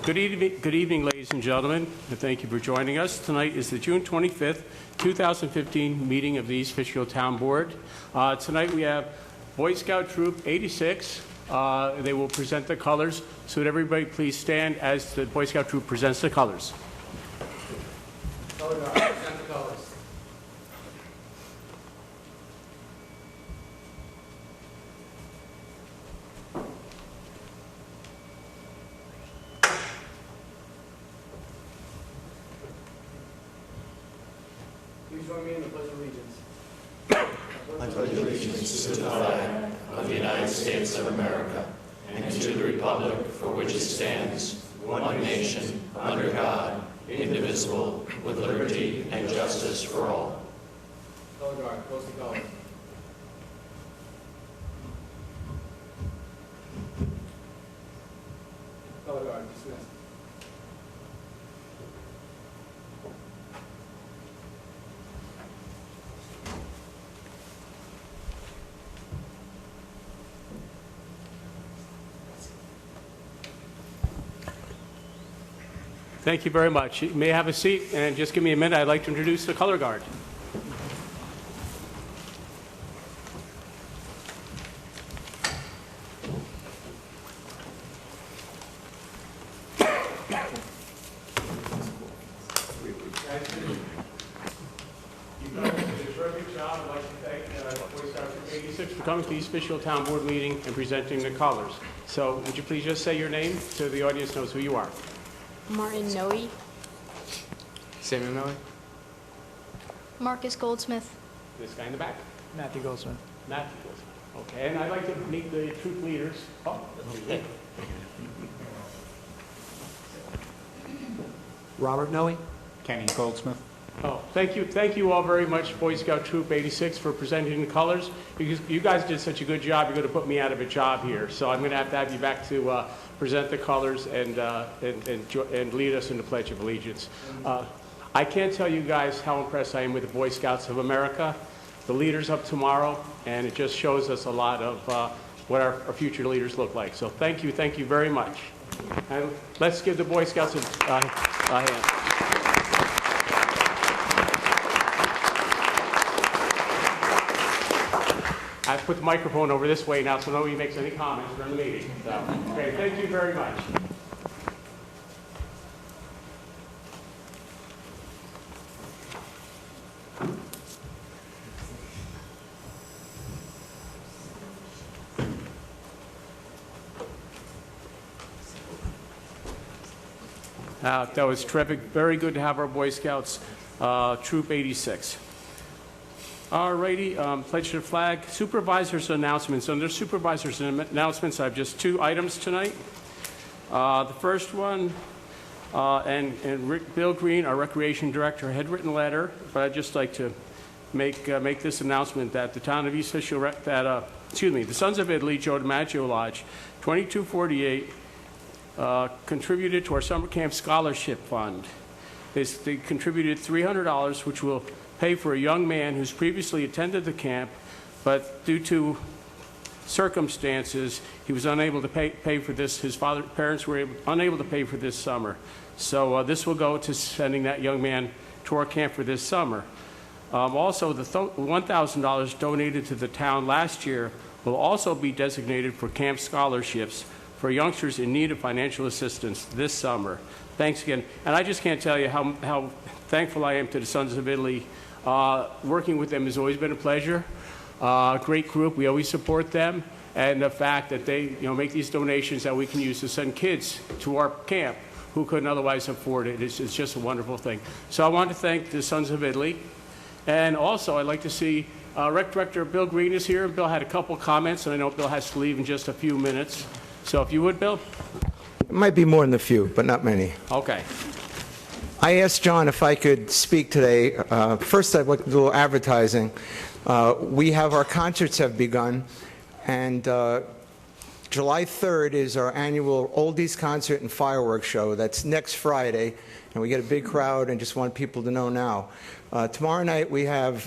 Good evening, ladies and gentlemen, and thank you for joining us. Tonight is the June 25th, 2015 meeting of the East Fishkill Town Board. Tonight we have Boy Scout Troop 86. They will present the colors, so would everybody please stand as the Boy Scout Troop presents the colors. Color guard, present the colors. Please join me in the Pledge of Allegiance. I pledge allegiance to the flag of the United States of America and to the republic for which it stands, one nation, under God, indivisible, with liberty and justice for all. Color guard, close the colors. Color guard, dismissed. Thank you very much. You may have a seat, and just give me a minute. I'd like to introduce the color guard. You've done a terrific job. I'd like to thank Boy Scout Troop 86 for coming to the East Fishkill Town Board meeting and presenting the colors. So would you please just say your name so the audience knows who you are? Martin Noe. Samuel Miller. Marcus Goldsmith. This guy in the back. Matthew Goldsmith. Matthew Wilson. Okay, and I'd like to meet the troop leaders. Oh, okay. Robert Noe. Kenny Goldsmith. Oh, thank you all very much, Boy Scout Troop 86, for presenting the colors. Because you guys did such a good job, you're going to put me out of a job here. So I'm going to have you back to present the colors and lead us in the Pledge of Allegiance. I can't tell you guys how impressed I am with the Boy Scouts of America, the leaders up tomorrow, and it just shows us a lot of what our future leaders look like. So thank you very much. And let's give the Boy Scouts a hand. I put the microphone over this way now so nobody makes any comments during the meeting. So, okay, thank you very much. That was terrific. Very good to have our Boy Scouts, Troop 86. All righty, pledge to the flag. Supervisors' announcements. Under supervisors' announcements, I have just two items tonight. The first one, Bill Green, our recreation director, had written a letter, but I'd just like to make this announcement that the town of East Fishkill, the Sons of Italy, Joe DiMaggio Lodge, 2248, contributed to our summer camp scholarship fund. They contributed $300, which will pay for a young man who's previously attended the camp, but due to circumstances, he was unable to pay for this. His parents were unable to pay for this summer. So this will go to sending that young man to our camp for this summer. Also, the $1,000 donated to the town last year will also be designated for camp scholarships for youngsters in need of financial assistance this summer. Thanks again. And I just can't tell you how thankful I am to the Sons of Italy. Working with them has always been a pleasure. Great group. We always support them. And the fact that they make these donations that we can use to send kids to our camp who couldn't otherwise afford it. It's just a wonderful thing. So I want to thank the Sons of Italy. And also I'd like to see Rec Director Bill Green is here. Bill had a couple comments, and I know Bill has to leave in just a few minutes. So if you would, Bill. It might be more than a few, but not many. Okay. I asked John if I could speak today. First, I'd like to do a little advertising. Our concerts have begun, and July 3rd is our annual Oldies Concert and Fireworks Show. That's next Friday, and we get a big crowd, and just want people to know now. Tomorrow night we have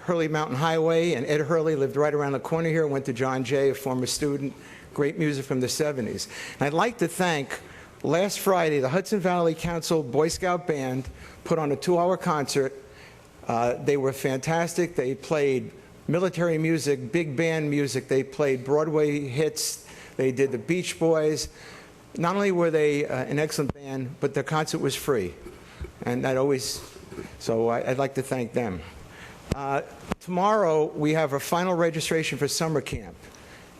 Hurley Mountain Highway, and Ed Hurley lived right around the corner here, went to John Jay, a former student, great music from the 70s. And I'd like to thank last Friday, the Hudson Valley Council Boy Scout Band put on a 2-hour concert. They were fantastic. They played military music, big band music. They played Broadway hits. They did the Beach Boys. Not only were they an excellent band, but their concert was free. And so I'd like to thank them. Tomorrow, we have our final registration for summer camp.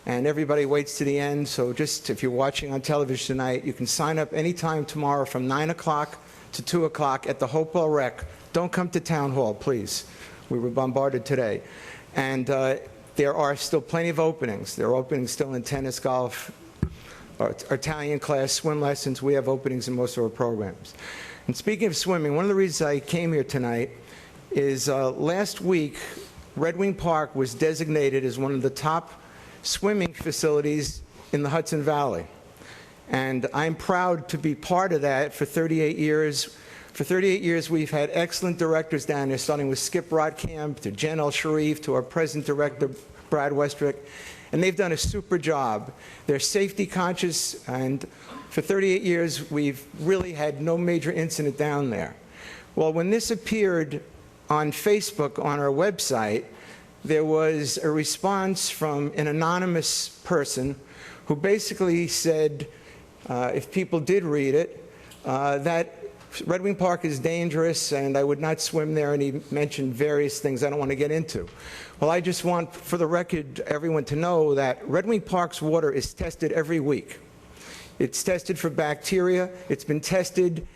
And everybody waits to the end, so just if you're watching on television tonight, you can sign up anytime tomorrow from 9 o'clock to 2 o'clock at the Hopewell Rec. Don't come to Town Hall, please. We were bombarded today. And there are still plenty of openings. There are openings still in tennis, golf, our Italian class, swim lessons. We have openings in most of our programs. And speaking of swimming, one of the reasons I came here tonight is last week, Red Wing Park was designated as one of the top swimming facilities in the Hudson Valley. And I'm proud to be part of that for 38 years. For 38 years, we've had excellent directors down there, starting with Skip Rodkamp to Jen El Sharif to our present director, Brad Westrick. And they've done a super job. They're safety conscious, and for 38 years, we've really had no major incident down there. Well, when this appeared on Facebook on our website, there was a response from an anonymous person who basically said, if people did read it, that Red Wing Park is dangerous and I would not swim there, and he mentioned various things I don't want to get into. Well, I just want, for the record, everyone to know that Red Wing Park's water is tested every week. It's tested for bacteria. It's been tested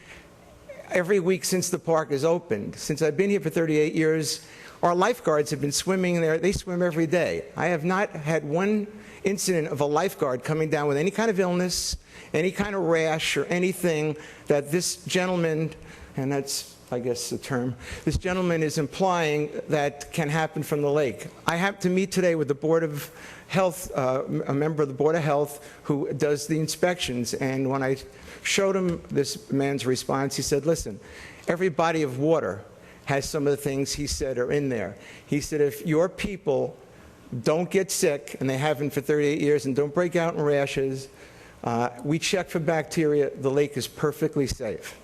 every week since the park is opened. Since I've been here for 38 years, our lifeguards have been swimming there. They swim every day. I have not had one incident of a lifeguard coming down with any kind of illness, any kind of rash or anything that this gentleman, and that's, I guess, the term, this gentleman is implying that can happen from the lake. I happened to meet today with the Board of Health, a member of the Board of Health who does the inspections, and when I showed him this man's response, he said, listen, every body of water has some of the things he said are in there. He said, if your people don't get sick, and they haven't for 38 years, and don't break out in rashes, we check for bacteria, the lake is perfectly safe.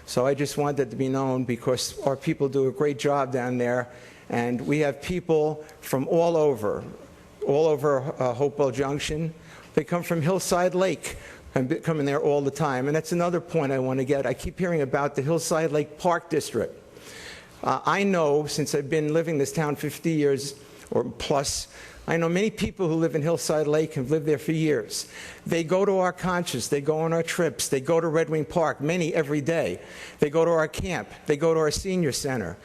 So I just want that to be known because our people do a great job down there, and we have people from all over Hopewell Junction. They come from Hillside Lake and come in there all the time. And that's another point I want to get. I keep hearing about the Hillside Lake Park District. I know, since I've been living in this town 50 years or plus, I know many people who live in Hillside Lake have lived there for years. They go to our concerts, they go on our trips, they go to Red Wing Park, many every day. They go to our camp, they go to our senior center.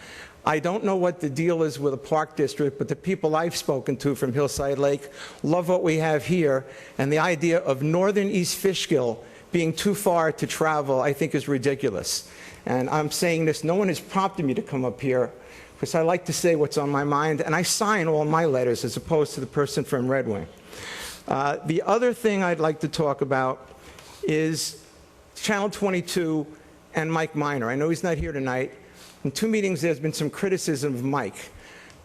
I don't know what the deal is with the Park District, but the people I've spoken to from Hillside Lake love what we have here, and the idea of northern East Fishkill being too far to travel, I think, is ridiculous. And I'm saying this, no one has prompted me to come up here, because I like to say what's on my mind, and I sign all my letters as opposed to the person from Red Wing. The other thing I'd like to talk about is Channel 22 and Mike Miner. I know he's not here tonight. In 2 meetings, there's been some criticism of Mike.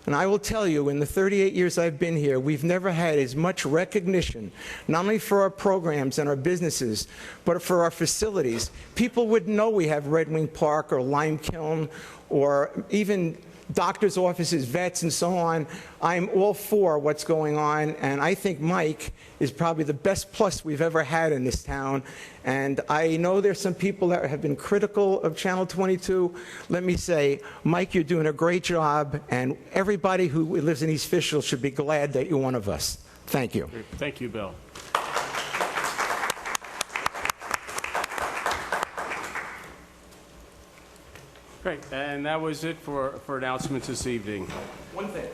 And I will tell you, in the 38 years I've been here, we've never had as much recognition, not only for our programs and our businesses, but for our facilities. People would know we have Red Wing Park or Lime Kiln or even doctors' offices, vets, and so on. I'm all for what's going on, and I think Mike is probably the best plus we've ever had in this town. And I know there's some people that have been critical of Channel 22. Let me say, Mike, you're doing a great job, and everybody who lives in East Fishkill should be glad that you're one of us. Thank you. Thank you, Bill. Great, and that was it for announcements this evening. One thing.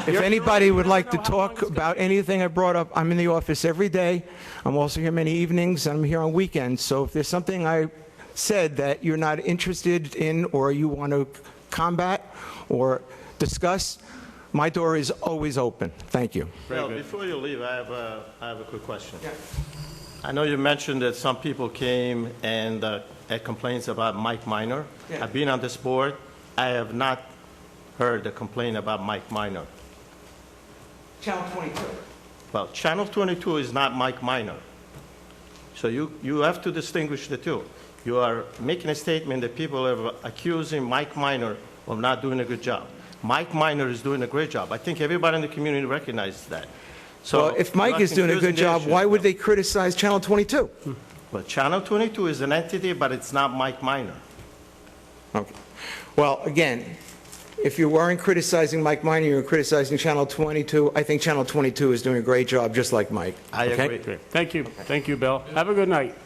If anybody would like to talk about anything I brought up, I'm in the office every day. I'm also here many evenings, and I'm here on weekends. So if there's something I said that you're not interested in or you want to combat or discuss, my door is always open. Thank you. Well, before you leave, I have a quick question. Yeah. I know you mentioned that some people came and had complaints about Mike Miner. Yeah. I've been on this board. I have not heard a complaint about Mike Miner. Channel 22. Well, Channel 22 is not Mike Miner. So you have to distinguish the two. You are making a statement that people are accusing Mike Minor of not doing a good job. Mike Minor is doing a great job. I think everybody in the community recognizes that. So Well, if Mike you are is doing a confusing good the job, issues, why would though. they criticize Channel 22? Well, Channel 22 is an entity, but it's not Mike Minor. Okay. Well, again, if you weren't criticizing Mike Minor, you were criticizing Channel 22. I think Channel 22 is doing a great job, just like Mike. I Okay? agree. Great. Thank you. Thank you, Bill. Have a good night.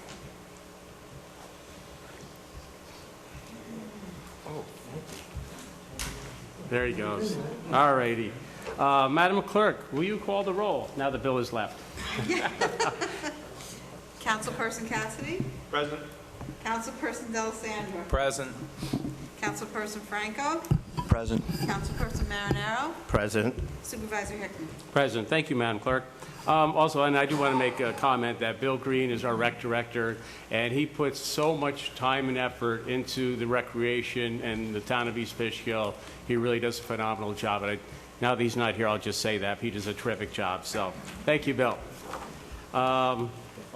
There he goes. All righty. Madam Clerk, will you call the roll now that Bill has left? Councilperson Cassidy? President. Councilperson D'Alessandro? Present. Councilperson Franco? Present. Councilperson Marinero? President. Supervisor Hickman? President, thank you, Madam Clerk. Also, and I do want to make a comment that Bill Green is our rec director, and he puts so much time and effort into the recreation and the town of East Fishkill. He really does a phenomenal job. And now that he's not here, I'll just say that. He does a terrific job. So, thank you, Bill.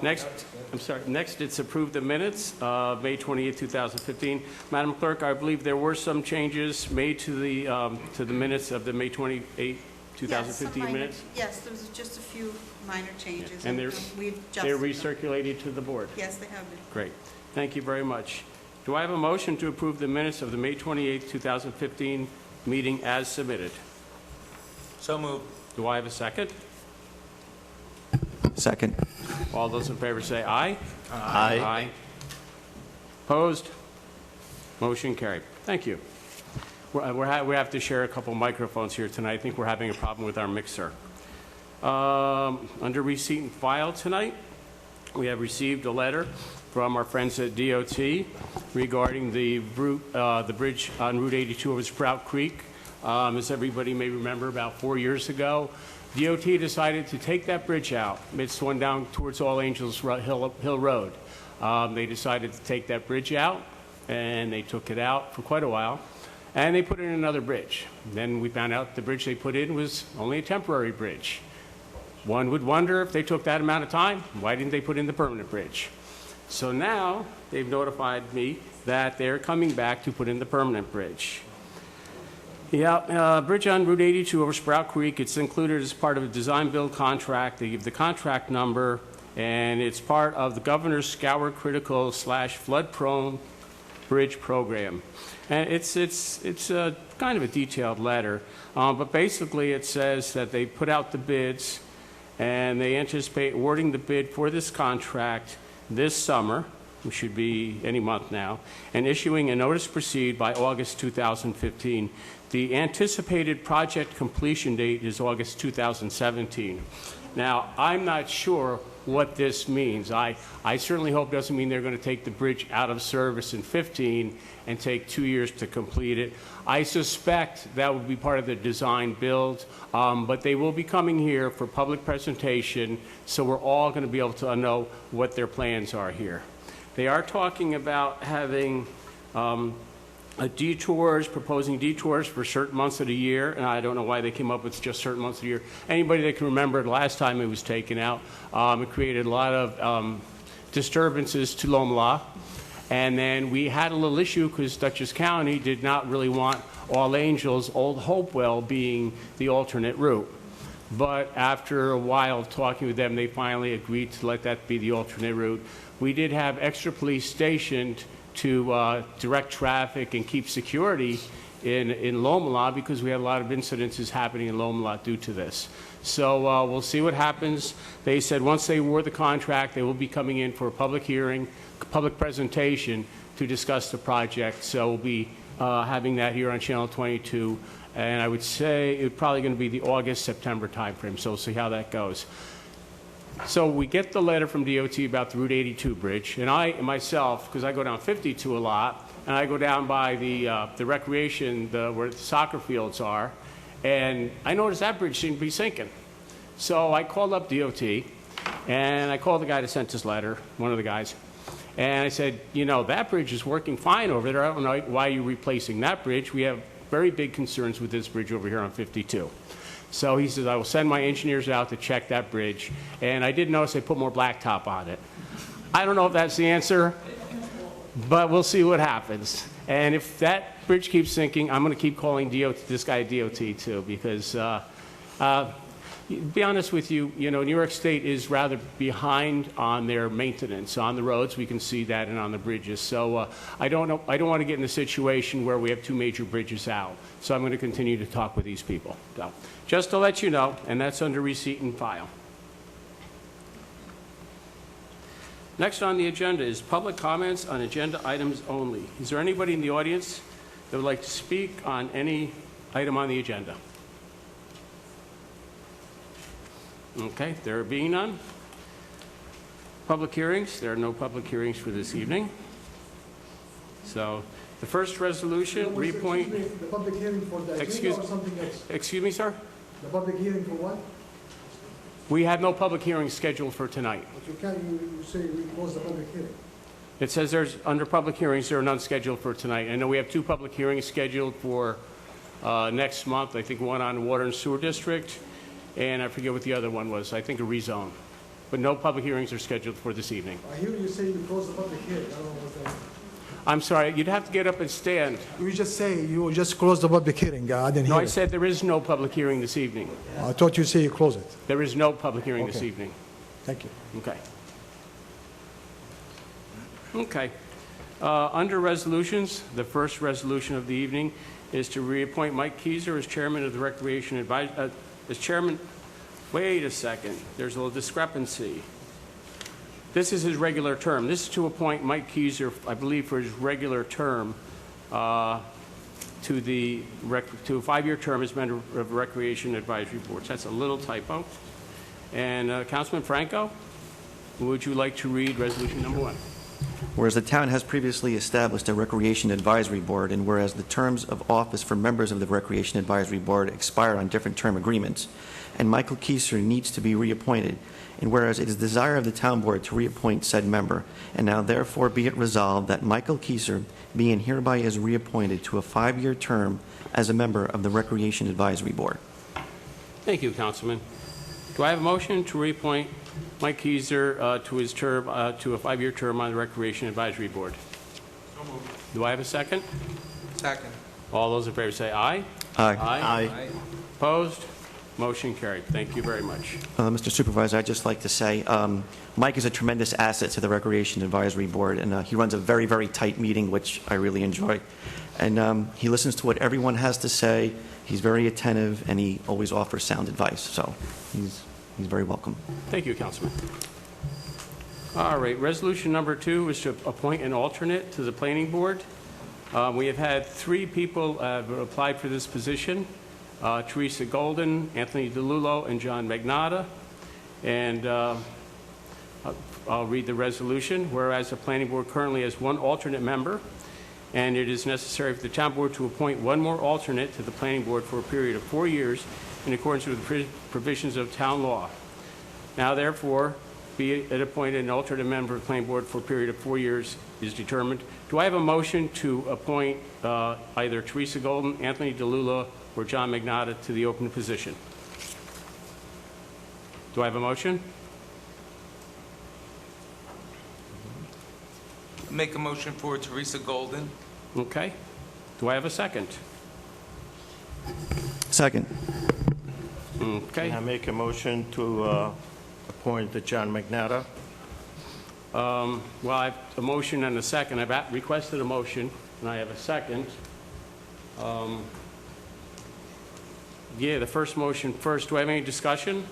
Next, it's approve the minutes, May 28, 2015. Madam Clerk, I believe there were some changes made to the minutes of the May 28, 2015 minutes? Yes, there was just a few minor changes. And we've they're adjusted them. recirculated to the board? Yes, they have been. Great. Thank you very much. Do I have a motion to approve the minutes of the May 28, 2015 meeting as submitted? So moved. Do I have a second? Second. All those in favor say aye. Aye. Opposed? Motion carried. Thank you. We have to share a couple microphones here tonight. I think we're having a problem with our mixer. Under receipt and file tonight, we have received a letter from our friends at DOT regarding the bridge on Route 82 over Sprout Creek. As everybody may remember, about 4 years ago, DOT decided to take that bridge out. It's the one down towards All Angels Hill Road. They decided to take that bridge out, and they took it out for quite a while, and they put in another bridge. Then we found out the bridge they put in was only a temporary bridge. One would wonder, if they took that amount of time, why didn't they put in the permanent bridge? So now they've notified me that they're coming back to put in the permanent bridge. Yeah, bridge on Route 82 over Sprout Creek, it's included as part of a design-build contract. They give the contract number, and it's part of the Governor's Scour Critical / Flood-Prone Bridge Program. And it's a kind of a detailed letter, but basically it says that they put out the bids, and they anticipate awarding the bid for this contract this summer, which should be any month now, and issuing a notice to proceed by August 2015. The anticipated project completion date is August 2017. Now, I'm not sure what this means. I certainly hope it doesn't mean they're going to take the bridge out of service in 15 and take 2 years to complete it. I suspect that would be part of the design build, but they will be coming here for public presentation, so we're all going to be able to know what their plans are here. They are talking about having proposing detours for certain months of the year, and I don't know why they came up with just certain months of the year. Anybody that can remember the last time it was taken out, it created a lot of disturbances to Lomla, and then we had a little issue because Dutchess County did not really want All Angels, Old Hopewell being the alternate route. But after a while talking with them, they finally agreed to let that be the alternate route. We did have extra police stationed to direct traffic and keep security in Lomla because we had a lot of incidences happening in Lomla due to this. So we'll see what happens. They said once they award the contract, they will be coming in for a public hearing, public presentation to discuss the project. So we'll be having that here on Channel 22. And I would say it's probably going to be the August-September timeframe. So we'll see how that goes. So we get the letter from DOT about the Route 82 bridge, and I myself, because I go down 52 a lot, and I go down by the recreation, where the soccer fields are, and I noticed that bridge seemed to be sinking. So I called up DOT, and I called the guy that sent this letter, one of the guys, and I said, you know, that bridge is working fine over there. I don't know why you're replacing that bridge. We have very big concerns with this bridge over here on 52. So he says, I will send my engineers out to check that bridge. And I did notice they put more blacktop on it. I don't know if that's the answer, but we'll see what happens. And if that bridge keeps sinking, I'm going to keep calling this guy DOT too, because be honest with you, New York State is rather behind on their maintenance on the roads. We can see that, and on the bridges. So I don't want to get in a situation where we have two major bridges out. So I'm going to continue to talk with these people. So just to let you know, and that's under receipt and file. Next on the agenda is public comments on agenda items only. Is there anybody in the audience that would like to speak on any item on the agenda? Okay, there being none. Public hearings, there are no public hearings for this evening. So the first resolution, reappoint, The public hearing for the Excuse- agenda or something else? excuse me, sir? The public hearing for what? We have no public hearings scheduled for tonight. But you say we close the public hearing. It says under public hearings, there are none scheduled for tonight. I know we have two public hearings scheduled for next month. I think one on Water and Sewer District, and I forget what the other one was. I think a rezone. But no public hearings are scheduled for this evening. I hear you say you close the public hearing. I don't know what that. I'm sorry, you'd have to get up and stand. You just say you just close the public hearing. I didn't No, hear I it. said there is no public hearing this evening. I thought you say you close it. There is no public hearing this Okay. evening. Thank you. Okay. Okay. Under resolutions, the first resolution of the evening is to reappoint Mike Keyser as chairman of the Recreation Advisory, as chairman. Wait a second, there's a little discrepancy. This is his regular term. This is to appoint Mike Keyser, I believe, for his regular term to a 5-year term as member of Recreation Advisory Boards. That's a little typo. And Councilman Franco, would you like to read resolution number 1? Whereas the town has previously established a Recreation Advisory Board, and whereas the terms of office for members of the Recreation Advisory Board expire on different term agreements, and Michael Keyser needs to be reappointed, and whereas it is the desire of the town board to reappoint said member, and now therefore be it resolved that Michael Keyser be and hereby is reappointed to a 5-year term as a member of the Recreation Advisory Board. Thank you, Councilman. Do I have a motion to reappoint Mike Keyser to his term, to a 5-year term on the Recreation Advisory Board? Do I have a second? Second. All those in favor say aye. Aye. Aye. Opposed? Motion carried. Thank you very much. Mr. Supervisor, I'd just like to say Mike is a tremendous asset to the Recreation Advisory Board, and he runs a very, very tight meeting, which I really enjoy. And he listens to what everyone has to say. He's very attentive, and he always offers sound advice. So he's very welcome. Thank you, Councilman. All right, resolution number 2 is to appoint an alternate to the Planning Board. We have had 3 people applied for this position. Teresa Golden, Anthony DeLullo, and John Magnata. And I'll read the resolution. Whereas the Planning Board currently has 1 alternate member, and it is necessary for the town board to appoint 1 more alternate to the Planning Board for a period of 4 years in accordance with the provisions of town law. Now, therefore, be it appointed an alternate member of the Planning Board for a period of 4 years is determined. Do I have a motion to appoint either Teresa Golden, Anthony DeLullo, or John Magnata to the open position? Do I have a motion? Make a motion for Teresa Golden. Okay. Do I have a second? Second. Okay. I make a motion to appoint John Magnata. Well, I have a motion and a second. I've requested a motion, and I have a second. Yeah, the first motion first. Do I have any discussion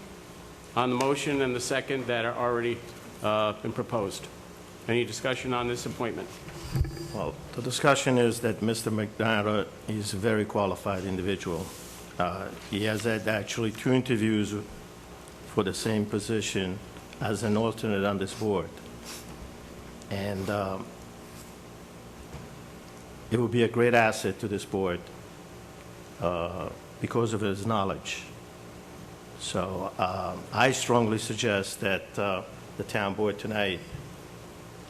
on the motion and the second that are already been proposed? Any discussion on this appointment? Well, the discussion is that Mr. Magnata is a very qualified individual. He has had actually 2 interviews for the same position as an alternate on this board. And it would be a great asset to this board because of his knowledge. So I strongly suggest that the town board tonight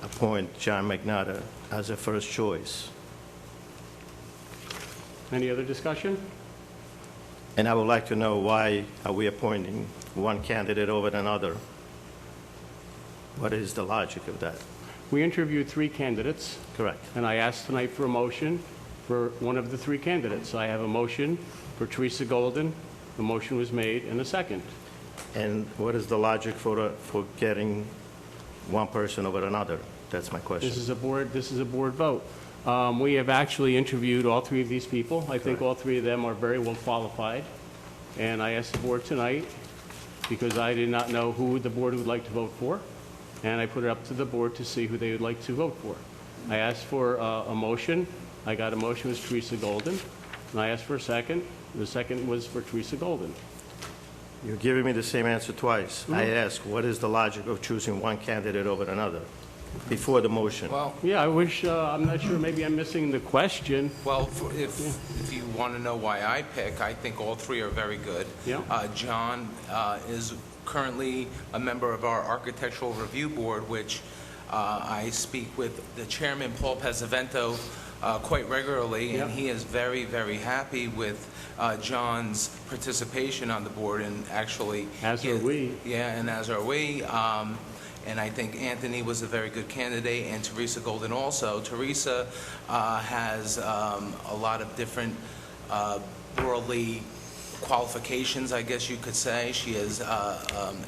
appoint John Magnata as a first choice. Any other discussion? And I would like to know why are we appointing one candidate over another? What is the logic of that? We interviewed 3 candidates, Correct. and I asked tonight for a motion for one of the 3 candidates. I have a motion for Teresa Golden. The motion was made, and a second. And what is the logic for getting one person over another? That's my question. This is a board vote. We have actually interviewed all 3 of these people. I think all 3 of them are very well qualified. And I asked the board tonight, because I did not know who the board would like to vote for, and I put it up to the board to see who they would like to vote for. I asked for a motion. I got a motion, was Teresa Golden. And I asked for a second. The second was for Teresa Golden. You're giving me the same answer twice. I asked, what is the logic of choosing one candidate over another before the motion? Well, Yeah, I wish, I'm not sure, maybe I'm missing the question. if you want to know why I pick, I think all 3 are very good. Yeah. John is currently a member of our Architectural Review Board, which I speak with the chairman, Paul Pesavento, quite regularly, and Yeah. he is very, very happy with John's participation on the board, and actually... As are we. Yeah, and as are we. And I think Anthony was a very good candidate, and Teresa Golden also. Teresa has a lot of different worldly qualifications, I guess you could say. She has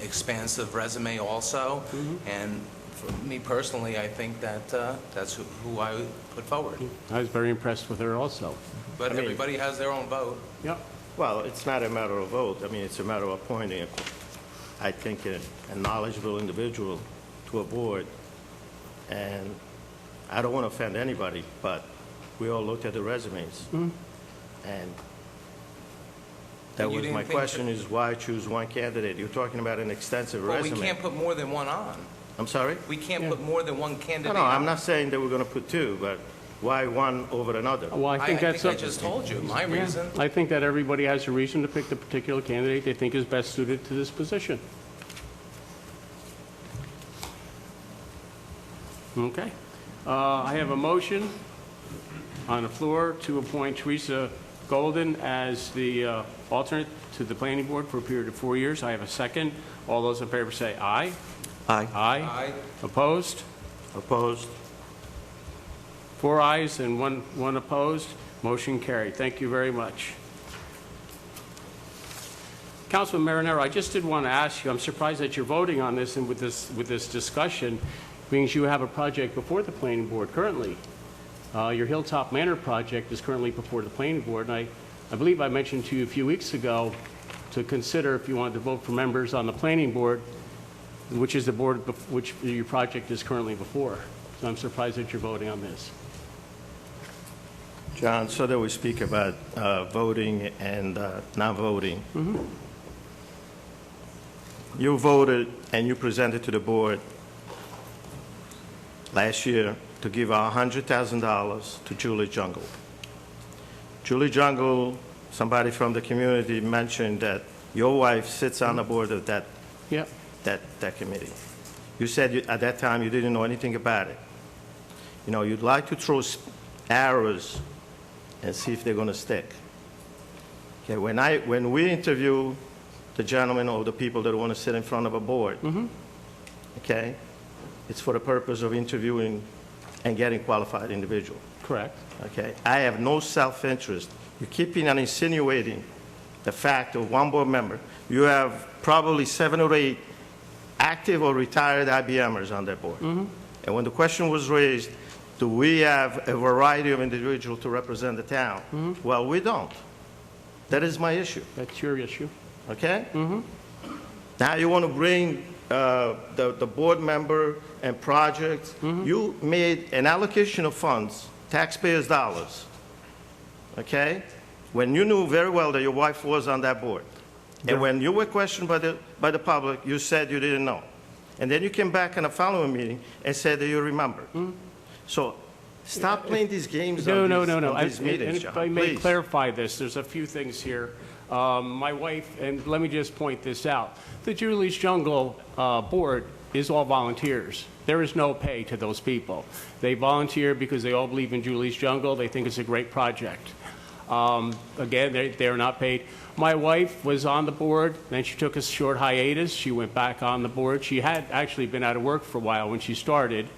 expansive resume also, and for me personally, I think that that's who I would put forward. I was very impressed with her also. But everybody has their own vote. Yeah. Well, it's not a matter of vote. I mean, it's a matter of appointing, I think, a knowledgeable individual to a board. And I don't want to offend anybody, but we all looked at the resumes. And that And you was didn't my think question, is why choose one candidate? You're talking about an extensive Well, resume. we can't put more than one on. I'm sorry? We can't put more than one candidate No, I'm on. not saying that we're going to put 2, but why one over another? Well, I think that's I just told you my reason. I think that everybody has a reason to pick the particular candidate they think is best suited to this position. Okay. I have a motion on the floor to appoint Teresa Golden as the alternate to the planning board for a period of 4 years. I have a second. All those in favor say aye. Aye. Aye. Aye. Opposed? Opposed? 4 ayes and one opposed. Motion carried. Thank you very much. Councilman Marinero, I just did want to ask you, I'm surprised that you're voting on this and with this discussion, means you have a project before the planning board currently. Your Hilltop Manor project is currently before the planning board, and I believe I mentioned to you a few weeks ago to consider if you wanted to vote for members on the planning board, which is the board which your project is currently before. So I'm surprised that you're voting on this. John, so that we speak about voting and not voting. You voted and you presented to the board last year to give $100,000 to Julie Jungle. Julie Jungle, somebody from the community mentioned that your wife sits on the board of that Yeah. that committee. You said at that time you didn't know anything about it. You know, you'd like to throw arrows and see if they're going to stick. Okay, when we interview the gentlemen or the people that want to sit in front of a board, okay, it's for the purpose of interviewing and getting qualified individual. Correct. Okay, I have no self-interest. You're keeping on insinuating the fact of one board member. You have probably 7 or 8 active or retired IBMers on that board. And when the question was raised, do we have a variety of individuals to represent the town? Well, we don't. That is my issue, That's your issue. okay? Now you want to bring the board member and projects. You made an allocation of funds, taxpayers' dollars, okay? When you knew very well that your wife was on that board. And when you were questioned by the public, you said you didn't know. And then you came back in a following meeting and said that you remembered. So stop playing these games No. on these meetings, And if John, I may please. clarify this, there's a few things here. My wife, and let me just point this out, the Julie's Jungle board is all volunteers. There is no pay to those people. They volunteer because they all believe in Julie's Jungle. They think it's a great project. Again, they're not paid. My wife was on the board, then she took a short hiatus. She went back on the board. She had actually been out of work for a while when she started.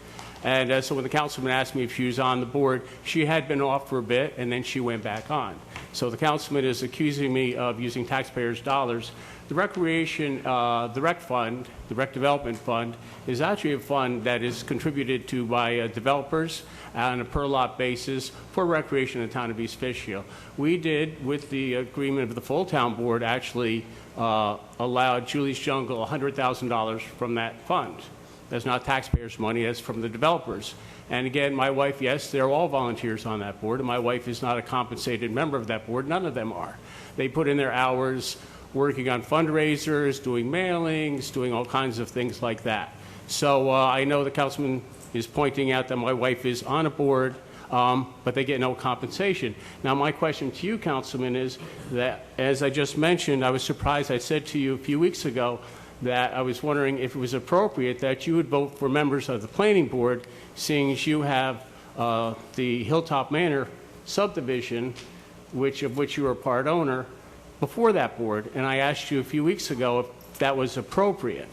And so when the councilman asked me if she was on the board, she had been off for a bit, and then she went back on. So the councilman is accusing me of using taxpayers' dollars. The recreation, the rec fund, the rec development fund, is actually a fund that is contributed to by developers on a per-lot basis for recreation in the town of East Fishkill. We did, with the agreement of the full town board, actually allowed Julie's Jungle $100,000 from that fund. That's not taxpayers' money, that's from the developers. And again, my wife, yes, they're all volunteers on that board, and my wife is not a compensated member of that board. None of them are. They put in their hours working on fundraisers, doing mailings, doing all kinds of things like that. So I know the councilman is pointing out that my wife is on a board, but they get no compensation. Now, my question to you, Councilman, is that, as I just mentioned, I was surprised. I said to you a few weeks ago that I was wondering if it was appropriate that you would vote for members of the planning board, seeing as you have the Hilltop Manor subdivision, of which you are part owner, before that board. And I asked you a few weeks ago if that was appropriate.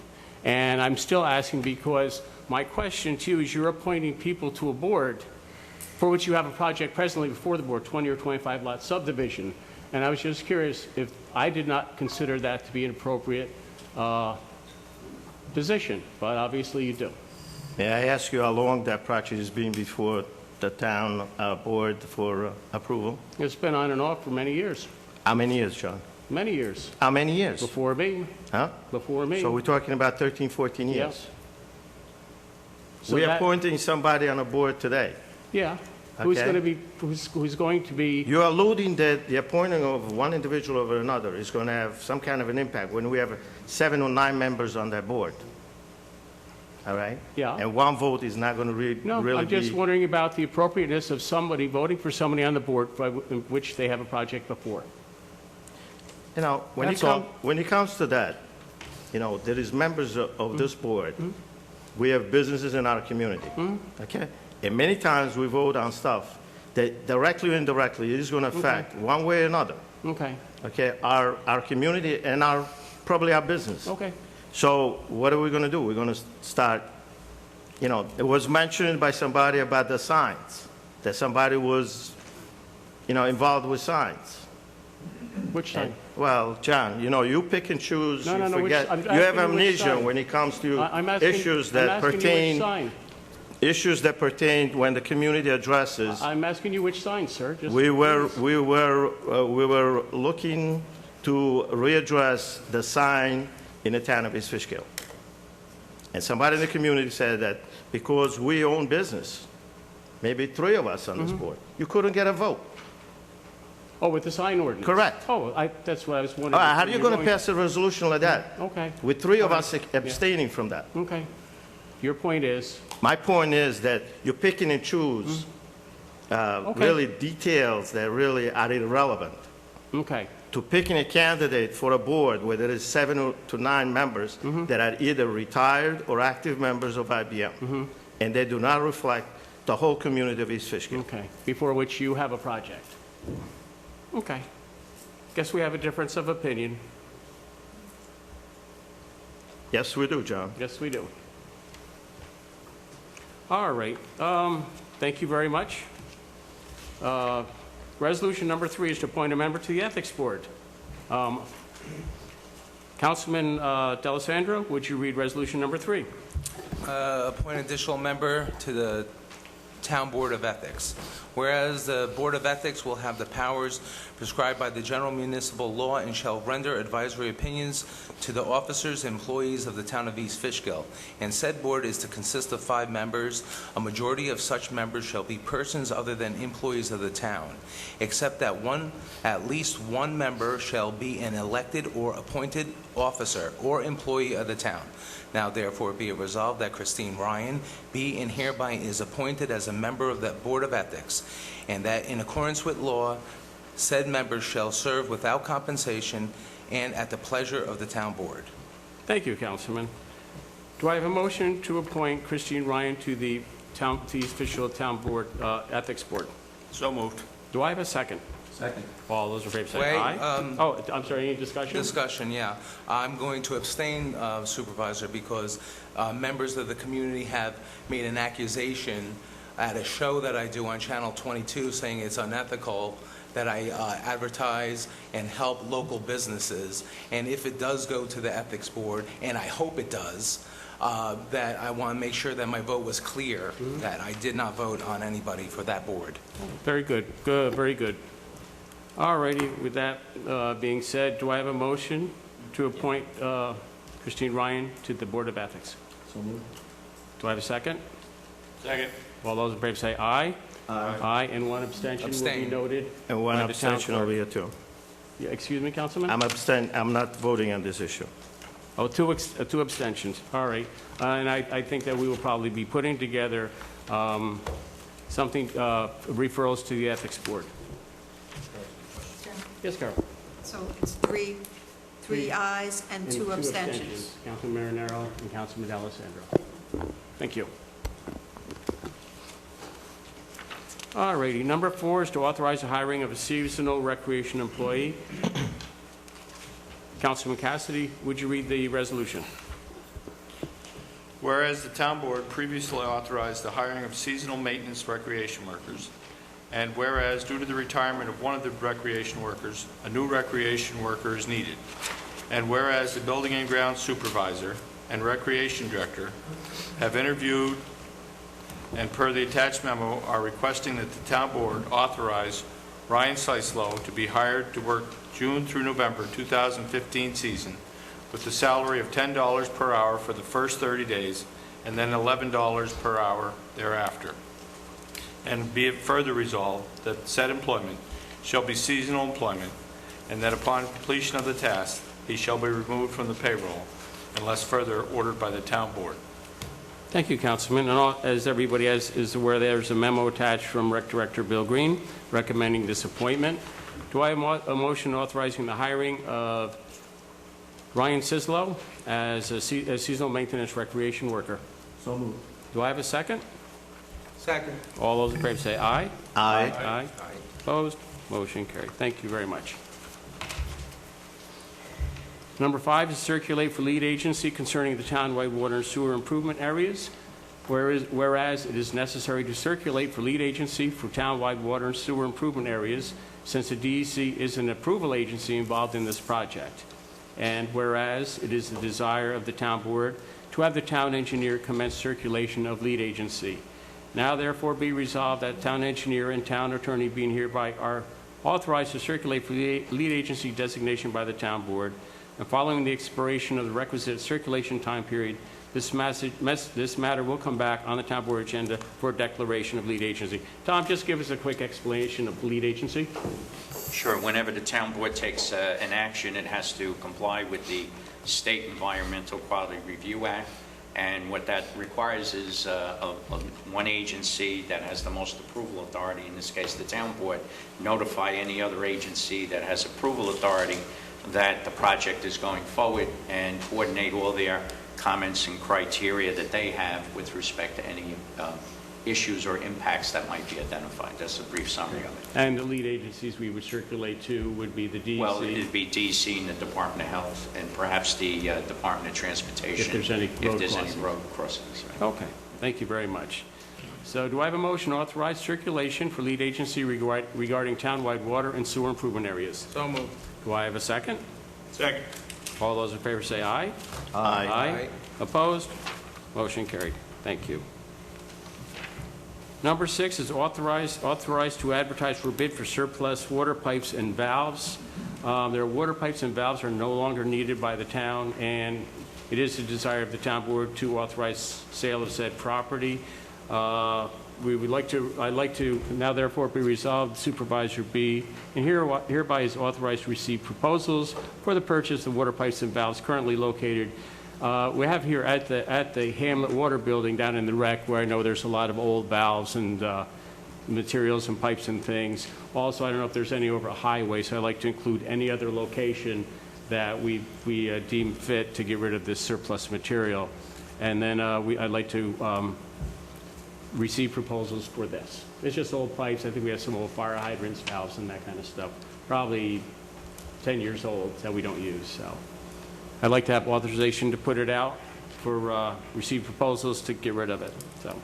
And I'm still asking because my question to you is you're appointing people to a board for which you have a project presently before the board, 20 or 25 lot subdivision. And I was just curious if I did not consider that to be an appropriate position, but obviously you do. May I ask you how long that project has been before the town board for approval? It's been on and off for many years. How many years, John? Many years. How many years? Before me. Huh? Before me. So we're talking about 13, 14 years. Yeah. So We're that- appointing somebody on a board today. Yeah. Who's Okay. going to be? Who's going to be? You're alluding that the appointing of one individual over another is going to have some kind of an impact when we have 7 or 9 members on that board. All right? Yeah. And one vote is not going to No, really I'm just be... wondering about the appropriateness of somebody voting for somebody on the board for which they have a project before. You know, when That's all. it comes to that, you know, there is members of this board. We have businesses in our community. Okay? And many times we vote on stuff that directly or indirectly is going to affect one way or another. Okay. Okay? Our community and probably our business. Okay. So what are we going to do? We're going to start, you know, it was mentioned by somebody about the signs, that somebody was, you know, involved with signs. Which time? Well, John, you know, you pick and choose, No, you no, no, which- forget, I'm you have asking you which amnesia sign. when it comes to I'm asking, issues I'm that asking you which pertain, sign. issues that pertain when the community addresses. I'm asking you which sign, sir. Just We were looking to readdress the sign in the town of East Fishkill. And somebody in the community said that because we own business, maybe 3 of us on this board, you couldn't get a vote. Oh, with the sign ordinance? Correct. Oh, that's what I was wondering. All right, how are you going to pass a resolution like that? Okay, With 3 of us abstaining from that. okay. Your point is, My point is that you're picking and choose Okay. really details that really are irrelevant. okay, To picking a candidate for a board where there is 7 to 9 members that are either retired or active members of IBM, and they do not reflect the whole community of East Fishkill. okay. Before which you have a project. Okay. Guess we have a difference of opinion. Yes, we do, John. Yes, we do. All right. Thank you very much. Resolution number 3 is to appoint a member to the Ethics Board. Councilman D'Alessandro, would you read resolution number 3? Appoint additional member to the Town Board of Ethics. Whereas the Board of Ethics will have the powers prescribed by the general municipal law and shall render advisory opinions to the officers and employees of the town of East Fishkill. And said board is to consist of 5 members. A majority of such members shall be persons other than employees of the town, except that at least one member shall be an elected or appointed officer or employee of the town. Now therefore be it resolved that Christine Ryan be and hereby is appointed as a member of the Board of Ethics, and that in accordance with law, said members shall serve without compensation and at the pleasure of the town board. Thank you, Councilman. Do I have a motion to appoint Christine Ryan to the East Fishkill Town Board, Ethics Board? So moved. Do I have a second? Second. All those in favor say Wait, aye. Oh, I'm sorry, any discussion? Discussion, yeah. I'm going to abstain, Supervisor, because members of the community have made an accusation at a show that I do on Channel 22 saying it's unethical that I advertise and help local businesses. And if it does go to the Ethics Board, and I hope it does, that I want to make sure that my vote was clear, that I did not vote on anybody for that board. Very good, good, very good. All righty, with that being said, do I have a motion to appoint Christine Ryan to the Board of Ethics? So moved. Do I have a second? Second. All those in favor say aye. Aye. Aye, and one abstention will be Abstain. noted. And one by the town abstention clerk. over here, too. Yeah, excuse me, Councilman? I'm not voting on this issue. Oh, two abstentions, all right. And I think that we will probably be putting together something, referrals to the Ethics Board. Yes, Carol? So it's three ayes and two abstentions. Councilman Marinero and Councilman Alessandro. Thank you. All righty, number 4 is to authorize the hiring of a seasonal recreation employee. Councilman Cassidy, would you read the resolution? Whereas the town board previously authorized the hiring of seasonal maintenance recreation workers, and whereas due to the retirement of one of the recreation workers, a new recreation worker is needed, and whereas the building and grounds supervisor and recreation director have interviewed and per the attached memo are requesting that the town board authorize Ryan Sislow to be hired to work June through November 2015 season with the salary of $10 per hour for the first 30 days and then $11 per hour thereafter. And be it further resolved that said employment shall be seasonal employment and that upon completion of the task, he shall be removed from the payroll unless further ordered by the town board. Thank you, Councilman. And as everybody is aware, there's a memo attached from Rec Director Bill Green recommending this appointment. Do I have a motion authorizing the hiring of Ryan Sislow as a seasonal maintenance recreation worker? So moved. Do I have a second? Second. All those in favor say aye. Aye. Aye. Opposed? Motion carried. Thank you very much. Number 5 is circulate for lead agency concerning the townwide water and sewer improvement areas. Whereas it is necessary to circulate for lead agency for townwide water and sewer improvement areas since the DEC is an approval agency involved in this project. And whereas it is the desire of the town board to have the town engineer commence circulation of lead agency. Now therefore be resolved that town engineer and town attorney being hereby are authorized to circulate for the lead agency designation by the town board. And following the expiration of the requisite circulation time period, this matter will come back on the town board agenda for declaration of lead agency. Tom, just give us a quick explanation of lead agency. Sure. Whenever the town board takes an action, it has to comply with the State Environmental Quality Review Act. And what that requires is one agency that has the most approval authority, in this case the town board, notify any other agency that has approval authority that the project is going forward and coordinate all their comments and criteria that they have with respect to any issues or impacts that might be identified. That's a brief summary of it. And the lead agencies we would circulate to would be the DEC. Well, it'd be DEC and the Department of Health and perhaps the Department of Transportation. If there's any road crossings. Right? Okay, thank you very much. So do I have a motion to authorize circulation for lead agency regarding townwide water and sewer improvement areas? So moved. Do I have a second? Second. All those in favor say aye. Aye. Aye. Opposed? Motion carried. Thank you. Number 6 is authorized to advertise for bid for surplus water pipes and valves. Their water pipes and valves are no longer needed by the town, and it is the desire of the town board to authorize sale of said property. I'd like to now therefore be resolved, Supervisor B, and hereby is authorized to receive proposals for the purchase of water pipes and valves currently located. We have here at the Hamlet Water Building down in the rec, where I know there's a lot of old valves and materials and pipes and things. Also, I don't know if there's any over a highway, so I'd like to include any other location that we deem fit to get rid of this surplus material. And then I'd like to receive proposals for this. It's just old pipes. I think we have some old fire hydrants, valves, and that kind of stuff. Probably 10 years old that we don't use, so. I'd like to have authorization to put it out for receive proposals to get rid of it, so.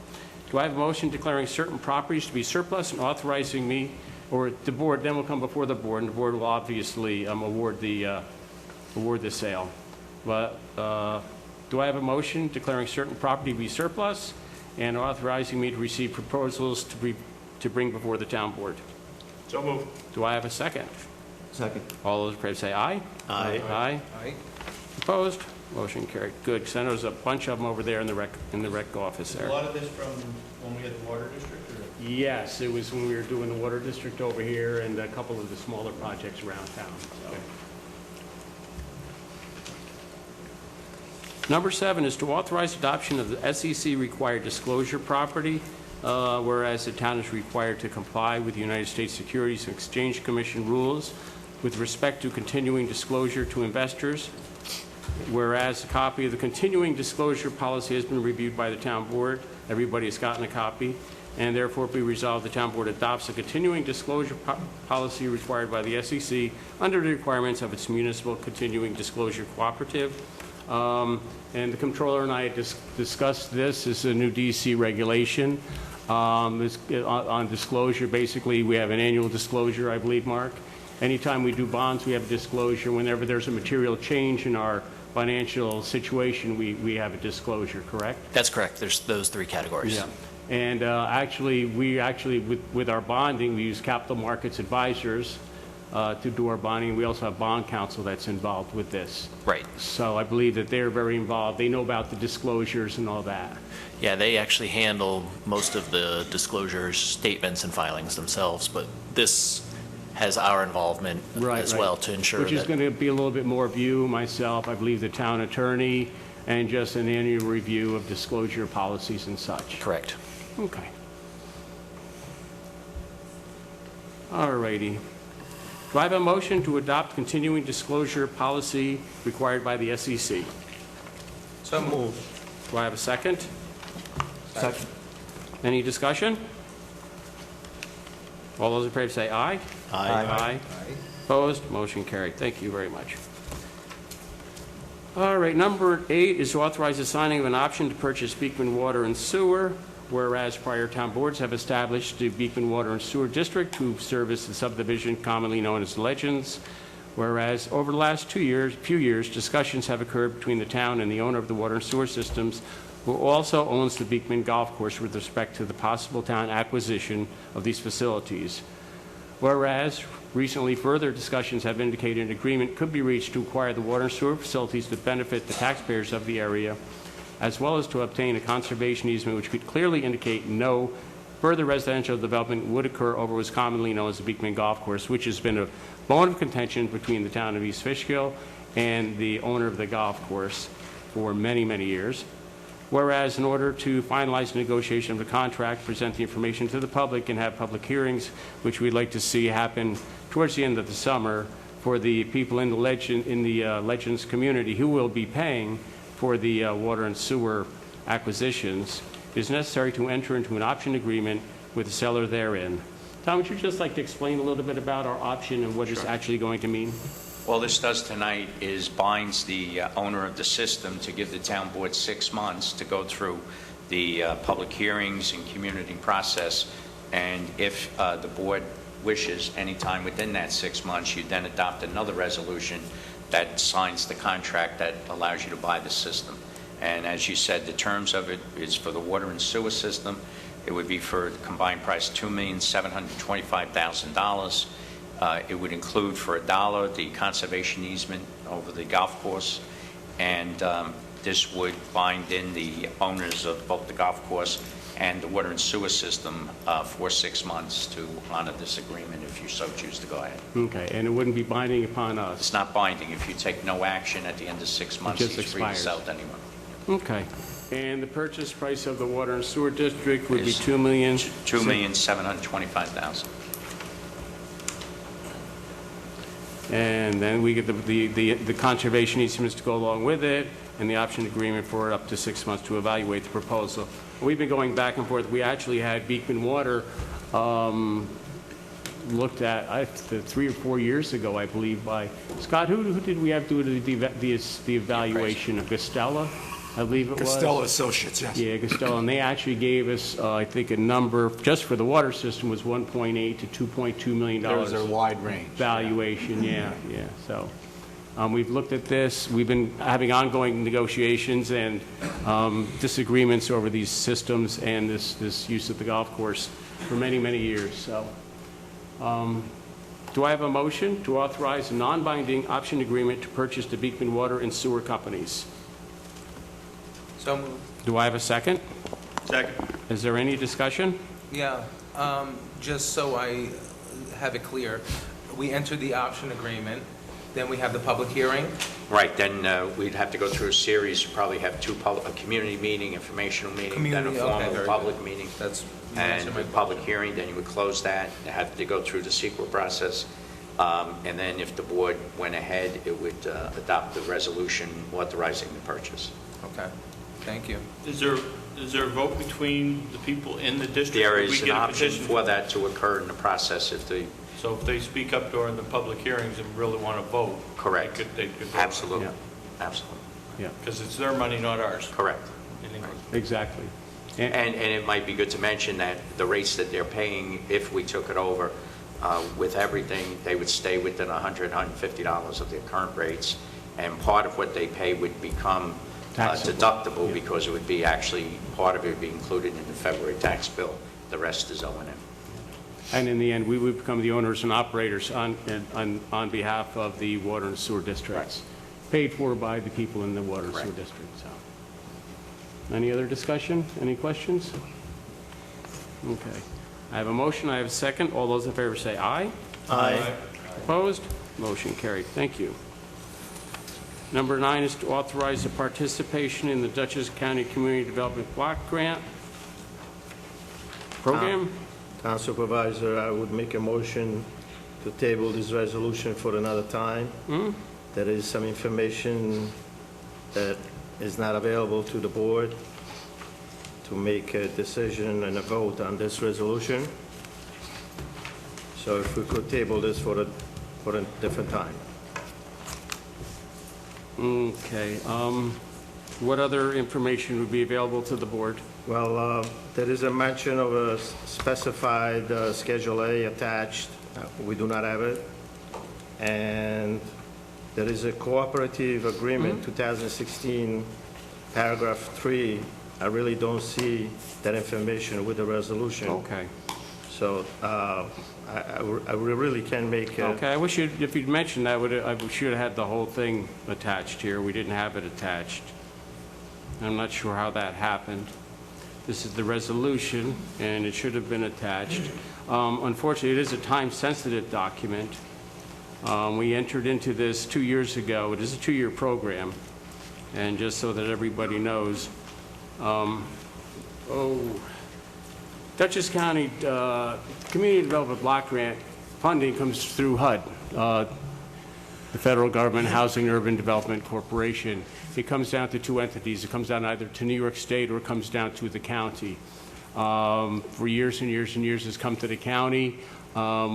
Do I have a motion declaring certain properties to be surplus and authorizing me, or the board, then we'll come before the board, and the board will obviously award the sale. But do I have a motion declaring certain property to be surplus and authorizing me to receive proposals to bring before the town board? So moved. Do I have a second? Second. All those in favor say aye. Aye. Aye. Aye. Opposed? Motion carried. Good, because I know there's a bunch of them over there in the rec office there. A lot of this from when we had the water district, or? Yes, it was when we were doing the water district over here and a couple of the smaller projects around town, so. Number 7 is to authorize adoption of the SEC required disclosure property, whereas the town is required to comply with the United States Securities and Exchange Commission rules with respect to continuing disclosure to investors, whereas a copy of the continuing disclosure policy has been reviewed by the town board. Everybody has gotten a copy, and therefore be resolved the town board adopts a continuing disclosure policy required by the SEC under the requirements of its municipal continuing disclosure cooperative. And the controller and I discussed this. This is a new DC regulation. On disclosure, basically, we have an annual disclosure, I believe, Mark. Anytime we do bonds, we have a disclosure. Whenever there's a material change in our financial situation, we have a disclosure, correct? That's correct. There's those 3 categories. Yeah. And with our bonding, we use capital markets advisors to do our bonding. We also have bond counsel that's involved with this. Right. So I believe that they're very involved. They know about the disclosures and all that. Yeah, they actually handle most of the disclosures, statements, and filings themselves, but this has our involvement as well to ensure Which is that... going to be a little bit more of you, myself, I believe the town attorney, and just an annual review of disclosure policies and such. Correct. Okay. All righty. Do I have a motion to adopt continuing disclosure policy required by the SEC? So moved. Do I have a second? Second. Any discussion? All those in favor say aye. Aye. Opposed? Motion carried. Thank you very much. All right, number 8 is to authorize the signing of an option to purchase Beekman Water and Sewer, whereas prior town boards have established the Beekman Water and Sewer District to service the subdivision commonly known as Legends, whereas over the last few years, discussions have occurred between the town and the owner of the water and sewer systems, who also owns the Beekman Golf Course with respect to the possible town acquisition of these facilities. Whereas recently further discussions have indicated an agreement could be reached to acquire the water and sewer facilities to benefit the taxpayers of the area, as well as to obtain a conservation easement which could clearly indicate no further residential development would occur over what is commonly known as the Beekman Golf Course, which has been a bone of contention between the town of East Fishkill and the owner of the golf course for many, many years. Whereas in order to finalize the negotiation of the contract, present the information to the public, and have public hearings, which we'd like to see happen towards the end of the summer for the people in the Legends community who will be paying for the water and sewer acquisitions, it is necessary to enter into an option agreement with the seller therein. Tom, would you just like to explain a little bit about our option and what it's actually going to mean? All this does tonight is binds the owner of the system to give the town board 6 months to go through the public hearings and community process, and if the board wishes anytime within that 6 months, you then adopt another resolution that signs the contract that allows you to buy the system. And as you said, the terms of it is for the water and sewer system. It would be for the combined price $2,725,000. It would include for $1 the conservation easement over the golf course, and this would bind in the owners of both the golf course and the water and sewer system for 6 months to honor this agreement if you so choose to go ahead. Okay, and it wouldn't be binding upon us? It's not binding. If you take no action at the end of 6 months, just it's free to expires. sell to anyone. Okay. And the purchase price of the water and sewer district would be $2,725,000. And then we get the conservation easements to go along with it, and the option agreement for up to 6 months to evaluate the proposal. we've been going back and forth. We actually had Beekman Water looked at 3 or 4 years ago, I believe, by Scott. Who did we have do the evaluation of Gastella? I believe it was. Costello Associates, yes. Yeah, Costello, and they actually gave us, I think, a number just for the water system was $1.8 to $2.2 million. There was a wide range. Valuation, yeah. So we've looked at this. We've been having ongoing negotiations and disagreements over these systems and this use of the golf course for many, many years. So, do I have a motion to authorize a non-binding option agreement to purchase the Beekman Water and Sewer Companies? So moved. Do I have a second? Second. Is there any discussion? Yeah, just so I have it clear, we entered the option agreement, then we have the public hearing. Right, then we'd have to go through a series, probably have a community meeting, informational meeting, then a Community, okay, formal very public good. meeting. That's And my a public hearing, then you would close that, you have to go through the CEQA process, and then if the board went ahead, it would adopt the resolution authorizing the purchase. Okay, thank you. Is there a vote between the people in the district? There If we is an get a option petition- for that to occur in the process if the, So if they speak up during the public hearings and really want to vote. correct, They could vote. absolutely, absolutely, Yeah, Because it's their money, not ours. correct. in English. exactly. And it might be good to mention that the rates that they're paying, if we took it over with everything, they would stay within $100, $150 of their current rates, and part of what they pay would become Taxable. deductible Yeah. because it would be actually, part of it would be included in the February tax bill. The rest is O&M. And in the end, we would become the owners and operators on behalf of the water and sewer districts, paid for by the people in the water and sewer Correct. district. So, any other discussion? Any questions? Okay. I have a motion. I have a second. All those in favor say aye. Aye. Opposed? Motion carried. Thank you. Number 9 is to authorize the participation in the Dutchess County Community Development Block Grant Program. Town Supervisor, I would make a motion to table this resolution for another time. There is some information that is not available to the board to make a decision and a vote on this resolution. So if we could table this for a different time. Okay. What other information would be available to the board? Well, there is a mention of a specified Schedule A attached. We do not have it. And there is a cooperative agreement, 2016, paragraph 3. I really don't see that information with the resolution. Okay. So I really can make a... Okay, I wish if you'd mentioned that, I should have had the whole thing attached here. We didn't have it attached. I'm not sure how that happened. This is the resolution, and it should have been attached. Unfortunately, it is a time-sensitive document. We entered into this 2 years ago. It is a 2-year program, and just so that everybody knows, Dutchess County Community Development Block Grant funding comes through HUD, the Federal Government Housing and Urban Development Corporation. It comes down to 2 entities. It comes down either to New York State or it comes down to the county. For years and years and years, it's come to the county.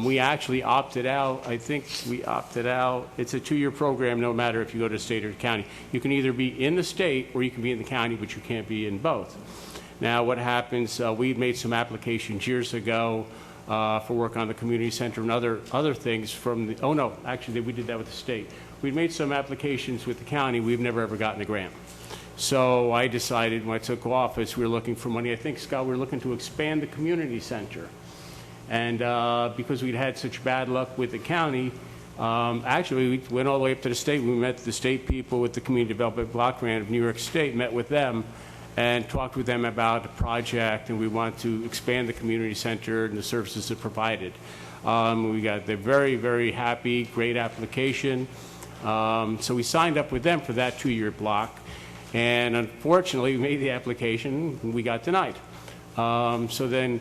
We actually opted out. I think we opted out. It's a 2-year program, no matter if you go to state or the county. You can either be in the state or you can be in the county, but you can't be in both. Now, what happens, we made some applications years ago for work on the community center and other things from the, oh no, actually we did that with the state. We made some applications with the county. We've never ever gotten a grant. So I decided when I took office, we were looking for money. I think, Scott, we were looking to expand the community center. And because we'd had such bad luck with the county, actually, we went all the way up to the state. We met the state people with the Community Development Block Grant of New York State, met with them, and talked with them about the project, and we want to expand the community center and the services it provided. We got, they're very, very happy, great application. So we signed up with them for that 2-year block, and unfortunately, we made the application, and we got denied. So then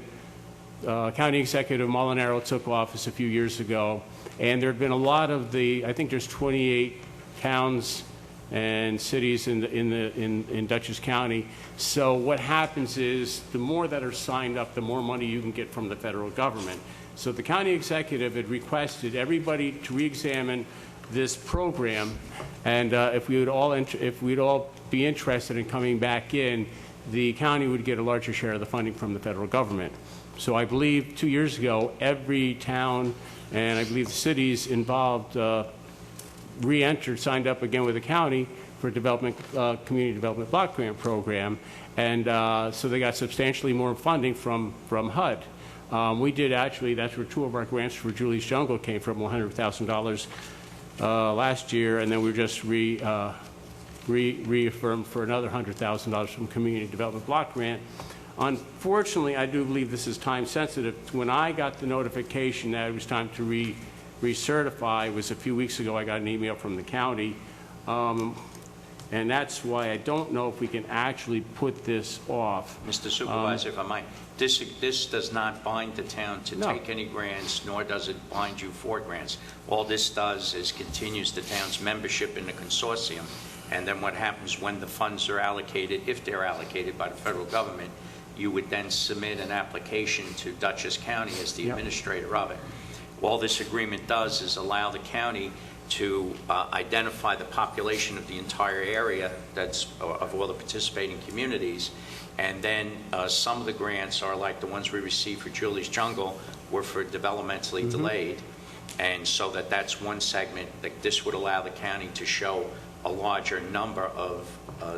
County Executive Molinaro took office a few years ago, and there have been a lot of the, I think there's 28 towns and cities in Dutchess County. So what happens is the more that are signed up, the more money you can get from the federal government. So the county executive had requested everybody to re-examine this program, and if we'd all be interested in coming back in, the county would get a larger share of the funding from the federal government. So I believe 2 years ago, every town and I believe the cities involved re-entered, signed up again with the county for development, community development block grant program, and so they got substantially more funding from HUD. We did actually, that's where 2 of our grants for Julie's Jungle came from, $100,000 last year, and then we just reaffirmed for another $100,000 from community development block grant. Unfortunately, I do believe this is time sensitive. When I got the notification that it was time to recertify, it was a few weeks ago, I got an email from the county, and that's why I don't know if we can actually put this off. Mr. Supervisor, if I might, this does not bind the town to No. take any grants, nor does it bind you for grants. All this does is continues the town's membership in the consortium, and then what happens when the funds are allocated, if they're allocated by the federal government, you would then submit an application to Dutchess County as the administrator of it. All this agreement does is allow the county to identify the population of the entire area that's of all the participating communities, and then some of the grants are like the ones we received for Julie's Jungle were for developmentally delayed, and so that's one segment that this would allow the county to show a larger number of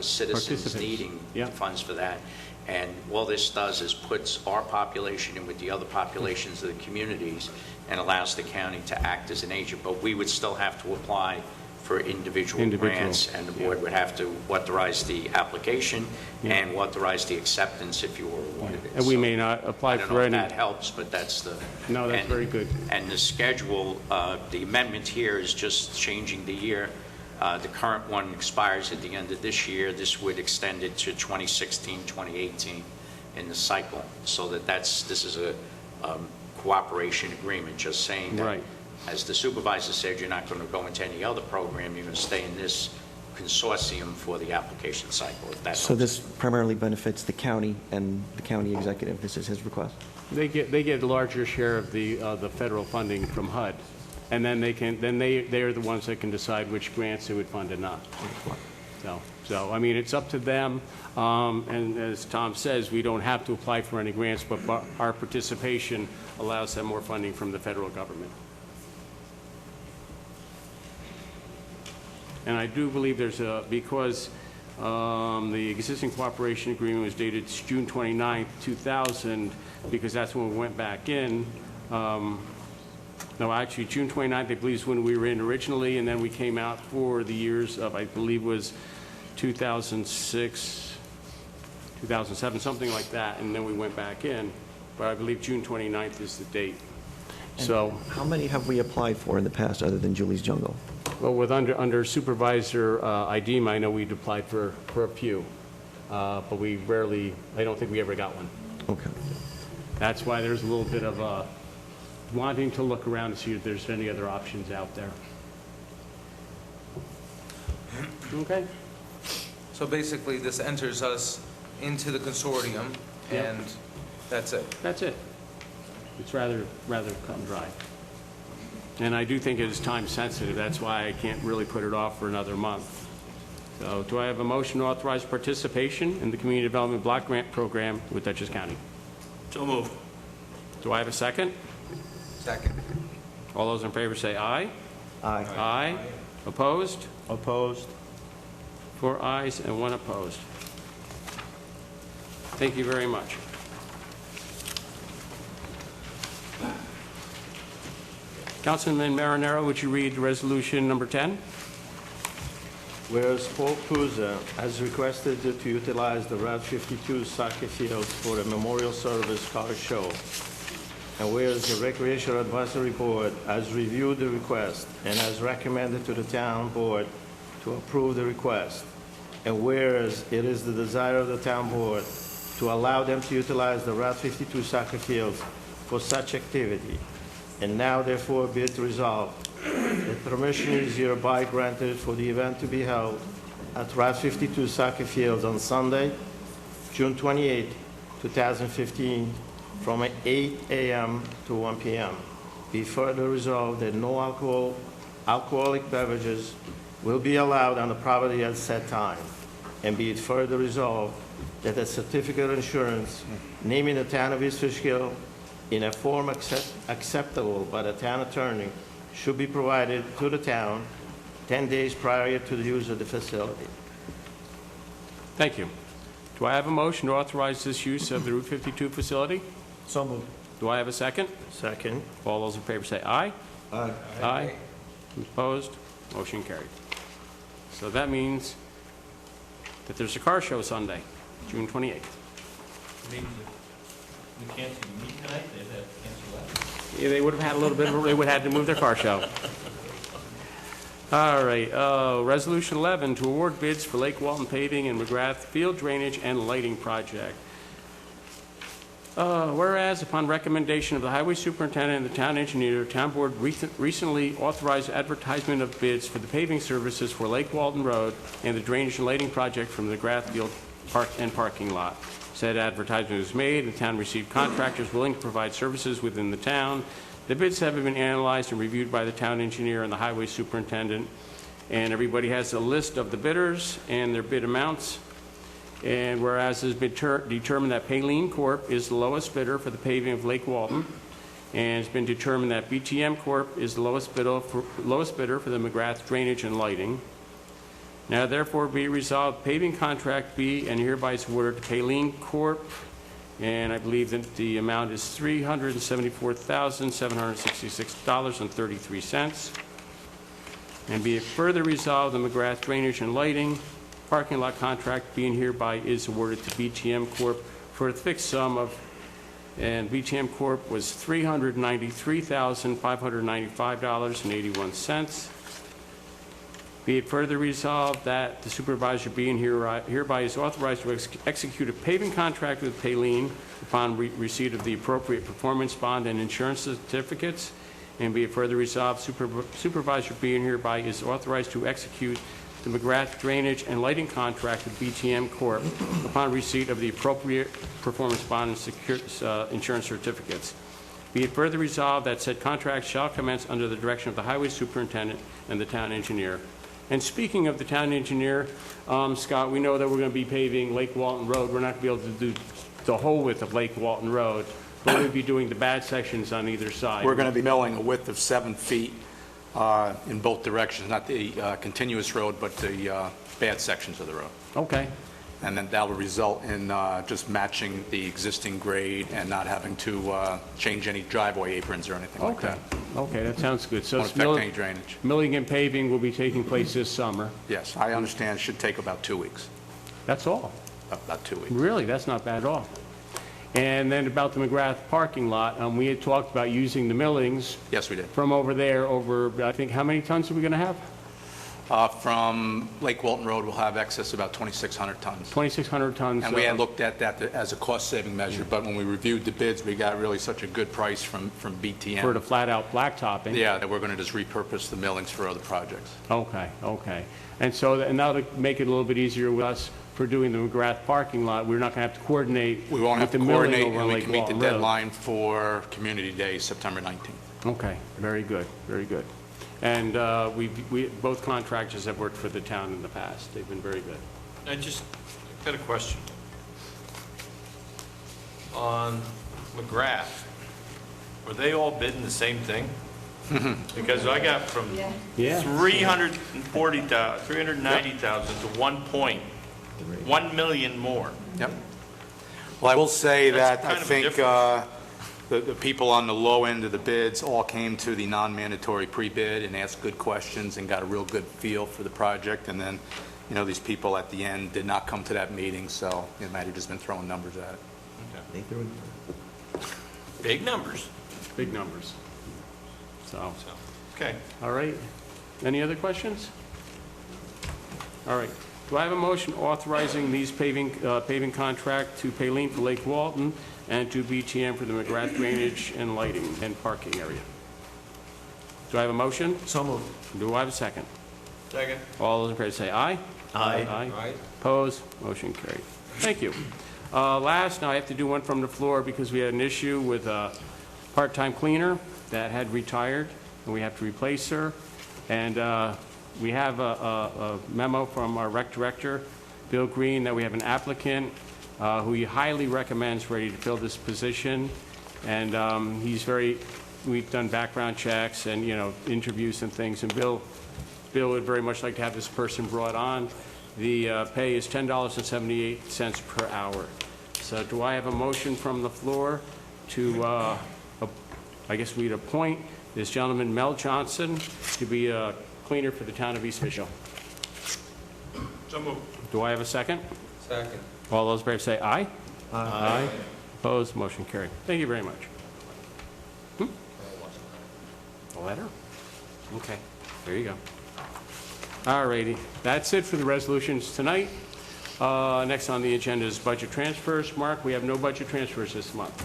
citizens needing funds for that. And all this does is puts our population in with the other populations of the communities and allows the county to act as an agent. But we would still have to apply for individual grants, and the board would have to authorize the application and authorize the acceptance if you were awarded it. And we may not apply for any. I don't know if that helps, but that's the... No, that's very good. And the schedule, the amendment here is just changing the year. The current one expires at the end of this year. This would extend it to 2016, 2018 in the cycle, so this is a cooperation agreement, just saying that, as the supervisor said, you're not going to go into any other program. You're going to stay in this consortium for the application cycle. If that So this primarily benefits the county and the county executive. This is his request. They get a larger share of the federal funding from HUD, and then they are the ones that can decide which grants they would fund and not. So I mean, it's up to them. And as Tom says, we don't have to apply for any grants, but our participation allows them more funding from the federal government. And I do believe because the existing cooperation agreement was dated June 29th, 2000, because that's when we went back in. No, actually, June 29th, I believe, is when we were in originally, and then we came out for the years of, I believe, was 2006, 2007, something like that, and then we went back in. But I believe June 29th is the date. And so, how many have we applied for in the past other than Julie's Jungle? well, with under Supervisor Idema, I know we'd applied for a few, but we rarely, I don't think we ever got one. Okay. That's why there's a little bit of wanting to look around to see if there's any other options out there. Okay. So basically, this enters us into the consortium, and that's it. That's it. It's rather cut and dry. And I do think it is time sensitive. That's why I can't really put it off for another month. So do I have a motion to authorize participation in the Community Development Block Grant Program with Dutchess County? So moved. Do I have a second? Second. All those in favor say aye. Aye. Aye. Opposed? Opposed? 4 ayes and 1 opposed. Thank you very much. Councilman Marinero, would you read resolution number 10? Whereas Paul Cruiser has requested to utilize the Route 52 soccer field for a memorial service car show, and whereas the Recreation Advisory Board has reviewed the request and has recommended to the town board to approve the request, and whereas it is the desire of the town board to allow them to utilize the Route 52 soccer fields for such activity, and now therefore be it resolved that permission is hereby granted for the event to be held at Route 52 soccer fields on Sunday, June 28, 2015, from 8 a.m. to 1 p.m. Be further resolved that no alcoholic beverages will be allowed on the property at said time. And be it further resolved that a certificate of insurance naming the town of East Fishkill in a form acceptable by the town attorney should be provided to the town 10 days prior to the use of the facility. Thank you. Do I have a motion to authorize this use of the Route 52 facility? So moved. Do I have a second? Second. All those in favor say aye. Aye. Aye. Opposed? Motion carried. So that means that there's a car show Sunday, June 28th. We can't meet tonight, they'd have to cancel that. Yeah, they would have had a little bit, they would have had to move their car show. All right, Resolution 11, to award bids for Lake Walton paving and McGrath field drainage and lighting project. Whereas, upon recommendation of the highway superintendent and the town engineer, the town board recently authorized advertisement of bids for the paving services for Lake Walton Road and the drainage and lighting project from the McGrath field parking lot. Said advertisement was made, and the town received contractors willing to provide services within the town. The bids have been analyzed and reviewed by the town engineer and the highway superintendent, and everybody has a list of the bidders and their bid amounts. And whereas it has been determined that Payleen Corp. is the lowest bidder for the paving of Lake Walton, and it's been determined that BTM Corp. is the lowest bidder for the McGrath drainage and lighting. Now therefore be resolved, paving contract be and hereby is awarded to Payleen Corp., and I believe that the amount is $374,766.33. And be it further resolved, the McGrath drainage and lighting parking lot contract being hereby is awarded to BTM Corp. for a fixed sum of, and BTM Corp. was $393,595.81. Be it further resolved that the supervisor being hereby is authorized to execute a paving contract with Payleen upon receipt of the appropriate performance bond and insurance certificates. And be it further resolved, supervisor being hereby is authorized to execute the McGrath drainage and lighting contract with BTM Corp. upon receipt of the appropriate performance bond and insurance certificates. Be it further resolved that said contract shall commence under the direction of the highway superintendent and the town engineer. And speaking of the town engineer, Scott, we know that we're going to be paving Lake Walton Road. We're not going to be able to do the whole width of Lake Walton Road, but we'll be doing the bad sections on either side. We're going to be milling a width of 7 feet in both directions, not the continuous road, but the bad sections of the road. Okay. And then that will result in just matching the existing grade and not having to change any driveway aprons or anything like that. Okay, that sounds good. So Won't it's affect any drainage. milling and paving will be taking place this summer. Yes, I understand it should take about 2 weeks. That's all? About 2 weeks. Really? That's not bad at all. And then about the McGrath parking lot, we had talked about using the millings Yes, we did. from over there over, I think, how many tons are we going to have? From Lake Walton Road, we'll have excess about 2,600 tons. 2,600 tons. And we had looked at that as a cost-saving measure, but when we reviewed the bids, we got really such a good price from BTM. For the flat-out blacktopping. Yeah, that we're going to just repurpose the millings for other projects. Okay, okay. And so, and now to make it a little bit easier with us for doing the McGrath parking lot, we're not going to have to coordinate We won't have with to the milling coordinate, over and on we Lake can meet the Walton Road. deadline for Community Day, September 19th. Okay, very good, very good. And we both contractors have worked for the town in the past. They've been very good. I just got a question. On McGrath, were they all bidding the same thing? Because I got from Yeah. 390,000 to 1 million more. Yep. Well, I will say That's that I kind of a think difference. the people on the low end of the bids all came to the non-mandatory pre-bid and asked good questions and got a real good feel for the project. And then, you know, these people at the end did not come to that meeting, so they might have just been throwing numbers at it. Big numbers. Big numbers. So, Okay. all right. Any other questions? All right. Do I have a motion authorizing these paving contract to Payleen for Lake Walton and to BTM for the McGrath drainage and lighting and parking area? Do I have a motion? So moved. Do I have a second? Second. All those in favor say aye. Aye. Opposed? Motion carried. Thank you. Last, now I have to do one from the floor because we had an issue with a part-time cleaner that had retired, and we have to replace her. And we have a memo from our rec director, Bill Green, that we have an applicant who he highly recommends ready to fill this position. And we've done background checks and, interviews and things, and Bill would very much like to have this person brought on. The pay is $10.78 per hour. So do I have a motion from the floor to, I guess we'd appoint this gentleman, Mel Johnson, to be a cleaner for the town of East Fishkill? So moved. Do I have a second? Second. All those brave say aye. Aye. Opposed? Motion carried. Thank you very much. A letter? Okay, there you go. All righty, that's it for the resolutions tonight. Next on the agenda is budget transfers. Mark, we have no budget transfers this month.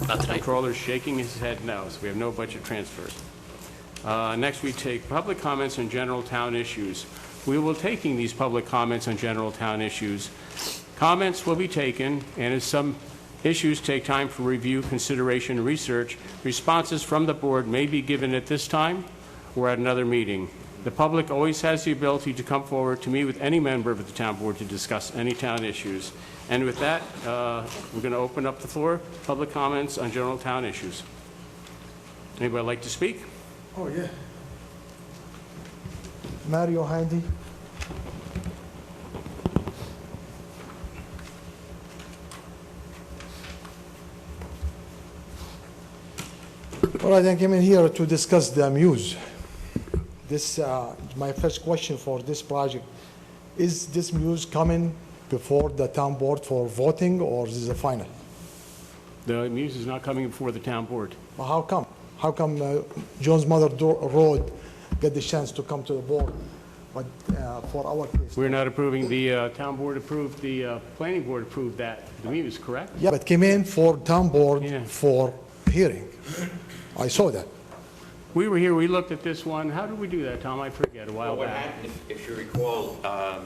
Not tonight. Controller's shaking his head no, so we have no budget transfers. Next, we take public comments on general town issues. We will be taking these public comments on general town issues. Comments will be taken, and as some issues take time for review, consideration, and research, responses from the board may be given at this time or at another meeting. The public always has the ability to come forward to meet with any member of the town board to discuss any town issues. And with that, we're going to open up the floor, public comments on general town issues. Anybody like to speak? Oh, yeah. Mario Handy. All right, I came in here to discuss the Muse. This, my first question for this project, is this Muse coming before the town board for voting, or is this a final? The Muse is not coming before the town board. Well, how come? How come Jones Mother Road get the chance to come to the board, but for our case? We're not approving, the town board approved, the planning board approved that. The Muse, correct? Yeah, but came in for town board Yeah. for hearing. I saw that. We were here, we looked at this one. How did we do that, Tom? I forget, a while Well, what back. happened, if you recall,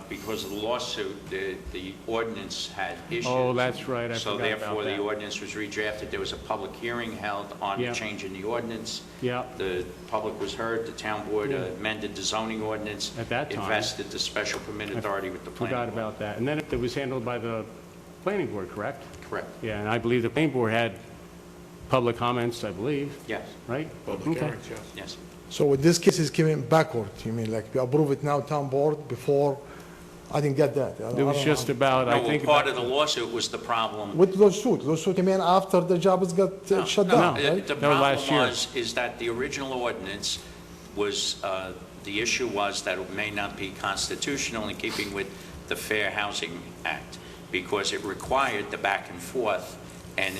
because of the lawsuit, the ordinance had issues. Oh, that's right, I So forgot about therefore, that. the ordinance was redrafted. There was a public hearing held on Yeah. the change in the ordinance. Yeah. The public was heard, the town board amended the zoning ordinance. At that time. Invested the special permit authority with the planning Forgot board. about that. And then it was handled by the planning board, correct? Correct. Yeah, and I believe the planning board had public comments, I believe, Yes, right? Public Okay. hearings, yes. yes. So with this case is coming backward, you mean, like we approve it now, town board, before, I didn't get that. It was just about, I No, think. part of the lawsuit was the problem. With lawsuit came in after the job has got shut down, right? The That was last problem year. is that the original ordinance was, the issue was that it may not be constitutional in keeping with the Fair Housing Act, because it required the back and forth, and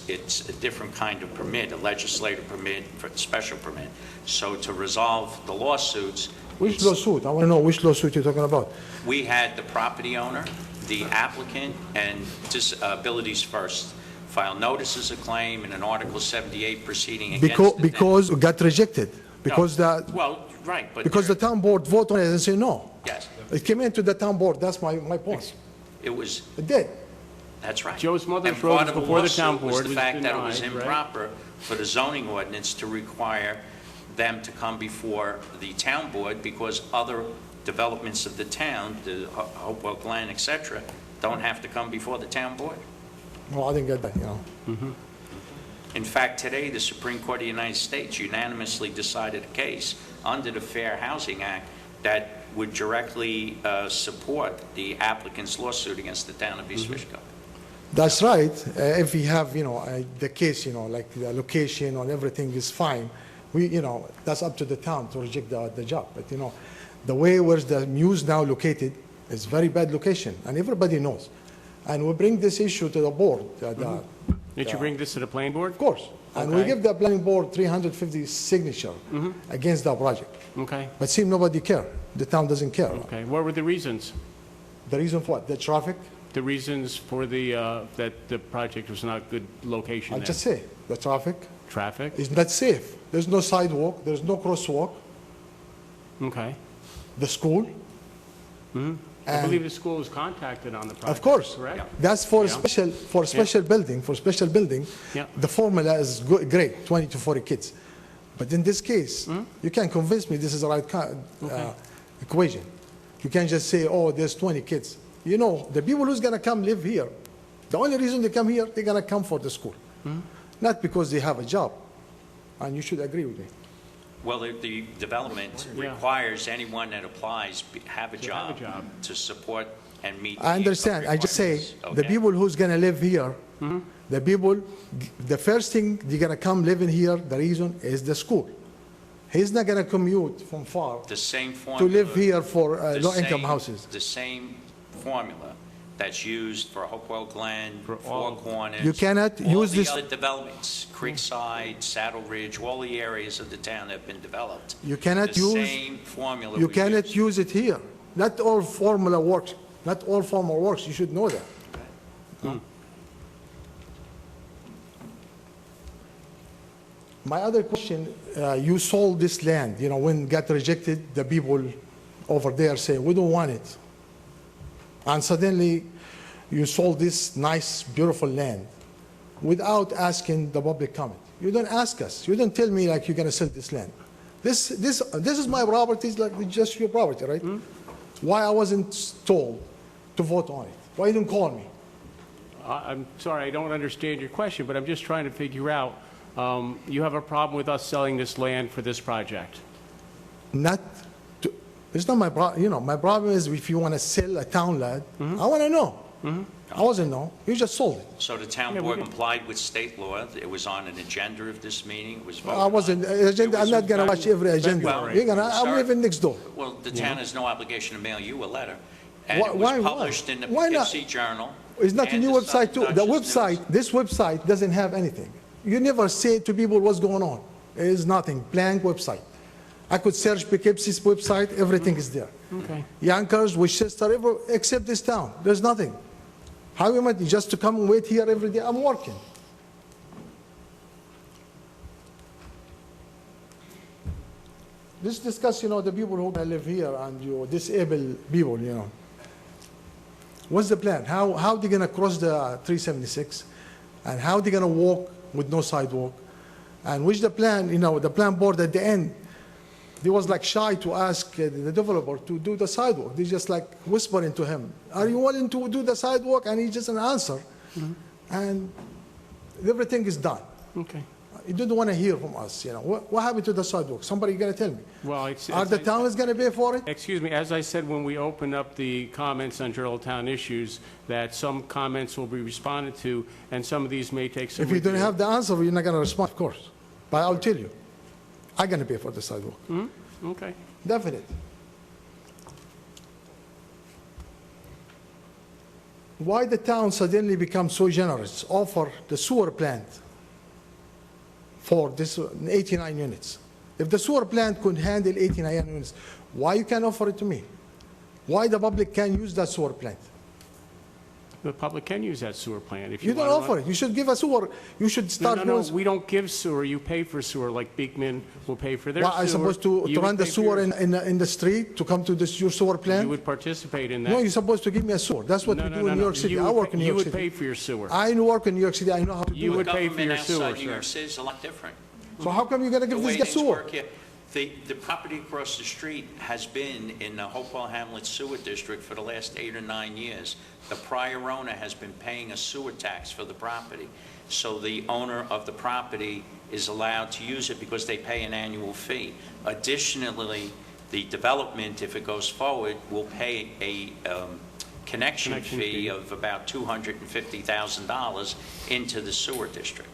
it's a different kind of permit, a legislative permit, special permit. So to resolve the lawsuits, Which lawsuit? I want to know which lawsuit you're talking about. we had the property owner, the applicant, and Disabilities First file notices of claim in an Article 78 proceeding against the town. Because it got rejected, because No, the, well, right, but because the town board voted on it and said no. yes, It came into the town board, that's my point. it was. It did. That's right. Joe's Mother's And Road part was of before the town lawsuit was board, the was fact that it was denied, right? improper for the zoning ordinance to require them to come before the town board because other developments of the town, the Hopewell Glen, et cetera, don't have to come before the town board. Well, I didn't get that, In fact, today, the Supreme Court of the United States unanimously decided a case under the Fair Housing Act that would directly support the applicant's lawsuit against the town of East Fishkill. That's right. If we have, the case, like the location and everything is fine, that's up to the town to reject the job. But, the way where the Muse now located is very bad location, and everybody knows. And we bring this issue to the board. Did you bring this to the planning board? Of course. And we Okay. give the planning board 350 signature against the project. Okay, But see, nobody care. The town doesn't care. okay. What were the reasons? The reason for what? The traffic? The reasons for that the project was not good location I'll there? just say, the traffic Traffic? is not safe. There's no sidewalk, there's no crosswalk. Okay. The school, I believe the school was contacted on the project. Of course. Correct? That's for Yeah. special building. For special building, Yeah. the formula is great, 20 to 40 kids. But in this case, you can't convince me this is the right equation. You can't just say, oh, there's 20 kids. You know, the people who's going to come live here, the only reason they come here, they're going to come for the school. Not because they have a job. And you should agree with me. Well, the development requires anyone that applies have a job to support and meet. I understand. I just say, the people who's going to live here, the people, the first thing they're going to come living here, the reason is the school. He's not going to commute from far The same to formula. live here for the low-income same- houses. The same formula that's used for Hopewell Glen, Four Corners. You cannot use this- All the other developments, Creekside, Saddle Ridge, all the areas of the town have been developed. You cannot The use, same formula you we cannot use. use it here. Not all formula works. Not all formula works. You should know that. My other question, you sold this land, you know, when it got rejected, the people over there say, we don't want it. And suddenly, you sold this nice, beautiful land without asking the public comment. You don't ask us. You don't tell me like you're going to sell this land. This is my property, it's like just your property, right? Why I wasn't told to vote on it? Why you didn't call me? I'm sorry, I don't understand your question, but I'm just trying to figure out, you have a problem with us selling this land for this project? It's not my problem. You know, my problem is if you want to sell a town land, I want to know. I wasn't know. You just sold it. So the town board complied with state law. It was on an agenda of this meeting. It was voted I wasn't. Agenda, I'm not going to watch every agenda. Well, You're gonna. I'm sorry. living next door. Well, the town has no obligation to mail you a letter. And it Why- was why? published in the Why not? Poughkeepsie Journal. It's not a and new the website too. Southern The Dutchess website, News. this website doesn't have anything. You never say to people what's going on. It is nothing. Blank website. I could search Poughkeepsie's website. Everything is there. Okay. Yonkers, Winchester, except this town. There's nothing. How you might just to come and wait here every day? I'm working. Let's discuss, you know, the people who live here and you disabled people, you know. What's the plan? How they gonna cross the 376? And how they gonna walk with no sidewalk? And which the plan, you know, the plan board at the end, they was like shy to ask the developer to do the sidewalk. They just like whispering to him, are you willing to do the sidewalk? And he just an answer. And everything is done. Okay. He didn't want to hear from us, you know. What happened to the sidewalk? Somebody gonna tell me. Well, it's... Are the town is gonna pay for it? Excuse me, as I said when we opened up the comments on Journal Town issues, that some comments will be responded to, and some of these may take some... If you don't review. have the answer, you're not gonna respond, of course. But I'll tell you, I'm gonna pay for the sidewalk. Okay. Definite. Why the town suddenly become so generous, offer the sewer plant for this 89 units? If the sewer plant could handle 89 units, why you can't offer it to me? Why the public can't use that sewer plant? The public can use that sewer plant if You don't offer it. You should give a sewer. You should start. No, we don't give sewer. You pay for sewer, like Beekman will pay for their Well, sewer. I'm supposed to You run would the pay for sewer yours. in the street to come to this your sewer You plant? would participate in that. No, you're supposed to give me a sewer. That's what No, we no, do no, in New no. York City. You I would work in pay- New you York would City. pay for your sewer. I work in New York City. I know how to You do would it. pay for your Government sewer, outside New sir. York City is a lot different. So how come you're gonna The give way this guy things sewer? work here, the property across the street has been in the Hopewell Hamlet Sewer District for the last 8 or 9 years. The prior owner has been paying a sewer tax for the property. So the owner of the property is allowed to use it because they pay an annual fee. Additionally, the development, if it goes forward, will pay a connection fee of about $250,000 into the sewer district.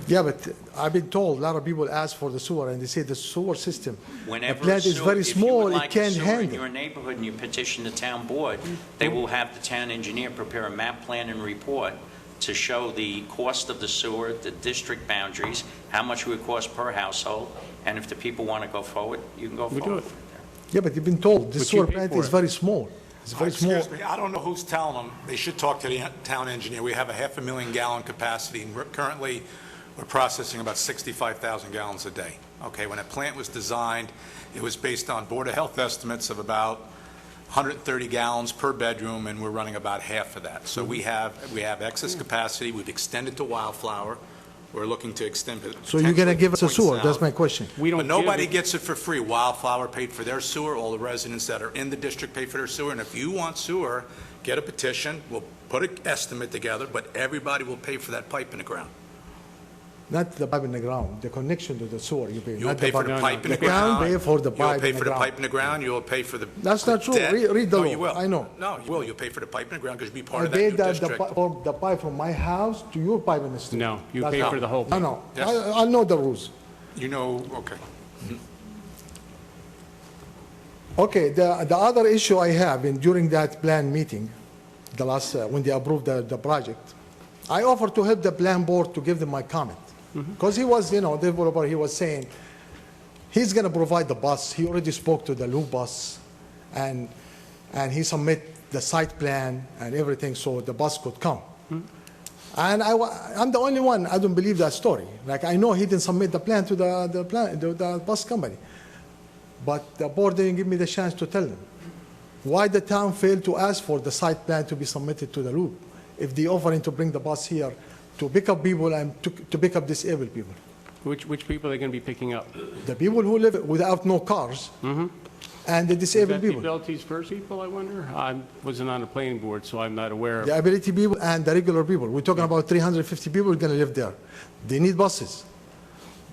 Yeah, but I've been told, a lot of people ask for the sewer, and they say the sewer system, the Whenever plant is very if you small, would it like a can't sewer in handle. your neighborhood and you petition the town board, they will have the town engineer prepare a map plan and report to show the cost of the sewer, the district boundaries, how much it would cost per household, and if the people want to go forward, you can go We do forward. it. Yeah, but you've been told the But you sewer pay plant for is it. very small. It's very small. Excuse me, I don't know who's telling them. They should talk to the town engineer. We have a 500,000 gallon capacity, and currently, we're processing about 65,000 gallons a day. Okay, when a plant was designed, it was based on Board of Health estimates of about 130 gallons per bedroom, and we're running about half of that. So we have excess capacity. We've extended to Wildflower. We're looking to extend it. So you're going to give us a point sewer? south. That's my question. We don't But nobody give it- gets it for free. Wildflower paid for their sewer. All the residents that are in the district pay for their sewer. And if you want sewer, get a petition. We'll put an estimate together, but everybody will pay for that pipe in the ground. Not the pipe in the ground, the connection to the sewer you pay. You'll not pay for the pipe. pipe in the The town ground. pay for the You'll pipe pay in the for the ground. pipe in the ground. You'll pay for the. That's not true. debt. Read the No, law. you will. I know. No, you will. You'll pay for the pipe in the ground because you'll be part I of that new paid that district. for the pipe from my house to your pipe in the street. No, you That's pay not- for the whole I pipe. know. Yes. I know the rules. You know, okay. Okay, the other issue I have during that plan meeting, the last, when they approved the project, I offered to help the plan board to give them my comment. Because he was, developer, he was saying, he's going to provide the bus. He already spoke to the loop bus, and he submit the site plan and everything so the bus could come. And I'm the only one, I don't believe that story. Like, I know he didn't submit the plan to the bus company. But the board didn't give me the chance to tell them. Why the town failed to ask for the site plan to be submitted to the loop if they offering to bring the bus here to pick up people and to pick up disabled people? Which people are they going to be picking up? The people who live without no cars and the Is disabled that the people. abilities first people, I wonder? I wasn't on the planning board, so I'm not aware of. The ability people and the regular people. We're talking about 350 people going to live there. They need buses.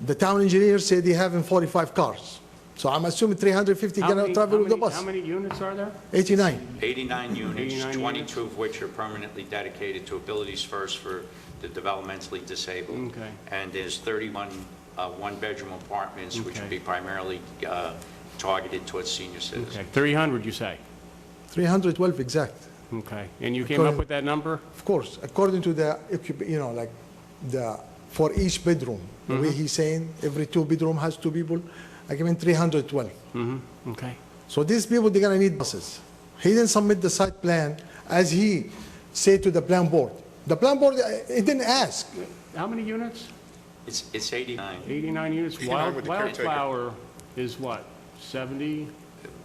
The town engineer said they have 45 cars. So I'm assuming 350 How going to many- travel how with the many- bus. How many units are there? 89. 89 units, 89 22 of which are permanently dedicated to Abilities First for the developmentally disabled. Okay. And there's 31 one-bedroom apartments, which would Okay. be primarily targeted towards senior citizens. Okay, 300, you say? 312 exact. Okay, and you came up with that number? Of course, according to the, like for each bedroom, the way he's saying, every 2 bedroom has 2 people, I give him 312. Okay. So these people, they're gonna need buses. He didn't submit the site plan as he said to the plan board. The plan board, it didn't ask. How many units? It's 89. 89 units. 89 with the caretaker. Wildflower is what, 70?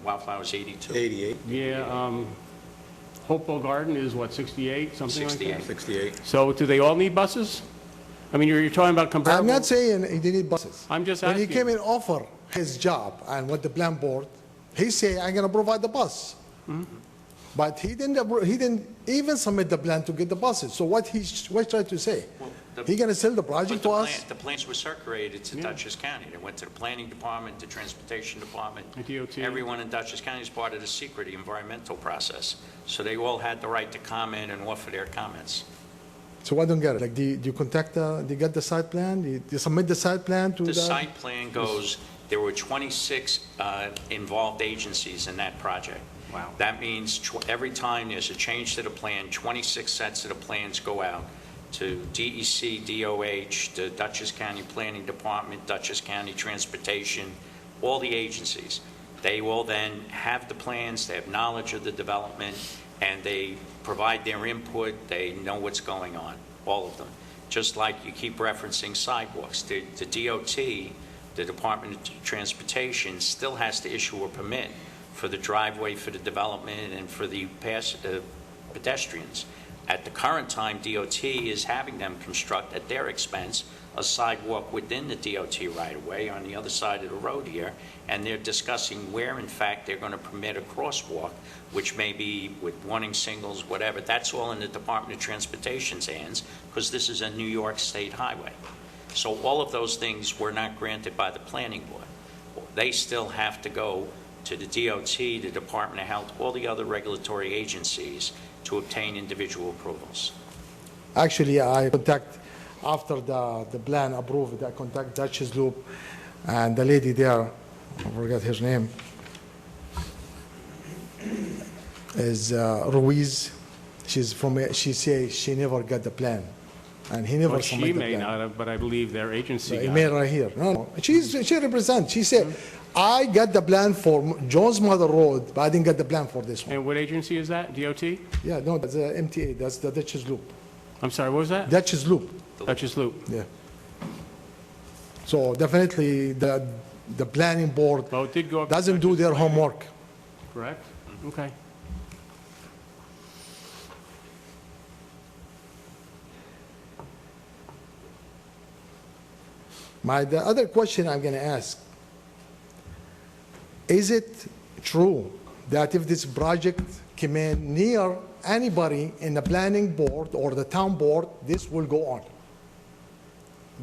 Wildflower's 82. 88. Yeah, Hopewell Garden is what, 68, something like that? 68. 68. So do they all need buses? I mean, you're talking about comparable. I'm not saying he need buses. I'm just When he asking. came and offer his job and with the plan board, he said, I'm gonna provide the bus. But he didn't even submit the plan to get the buses. So what trying to say? He gonna sell the project to us? The plans were circulated to Dutchess County. They went to the planning department, the transportation department. The DOT. Everyone in Dutchess County is part of the secret environmental process. So they all had the right to comment and offer their comments. So I don't get it. Like, do you contact, do you get the site plan? Do you submit the site plan to the? The site plan goes, there were 26 involved agencies in that project. Wow. That means every time there's a change to the plan, 26 sets of the plans go out to DEC, DOH, the Dutchess County Planning Department, Dutchess County Transportation, all the agencies. They will then have the plans, they have knowledge of the development, and they provide their input, they know what's going on, all of them. Just like you keep referencing sidewalks. The DOT, the Department of Transportation, still has to issue a permit for the driveway, for the development, and for the pedestrians. At the current time, DOT is having them construct at their expense a sidewalk within the DOT right-of-way on the other side of the road here, and they're discussing where, in fact, they're going to permit a crosswalk, which may be with warning signals, whatever. That's all in the Department of Transportation's hands, because this is a New York State highway. So all of those things were not granted by the planning board. They still have to go to the DOT, the Department of Health, all the other regulatory agencies to obtain individual approvals. Actually, I contact, after the plan approved, I contact Dutchess Loop and the lady there, I forget her name, is Ruiz. She says she never got the plan. And he never Well, she submitted the may plan. not have, but I believe their agency The got email it. right here. No. She represents. She said, I got the plan for Jones Mother Road, but I didn't get the plan for this one. And what agency is that? DOT? Yeah, no, that's the MTA. That's the Dutchess Loop. I'm sorry, what was that? Dutchess Loop. Dutchess Loop. Yeah. So definitely the planning board Well, it did go up. to doesn't do Dutchess their Planning, homework. Correct? Okay. The other question I'm going to ask, is it true that if this project came in near anybody in the planning board or the town board, this will go on?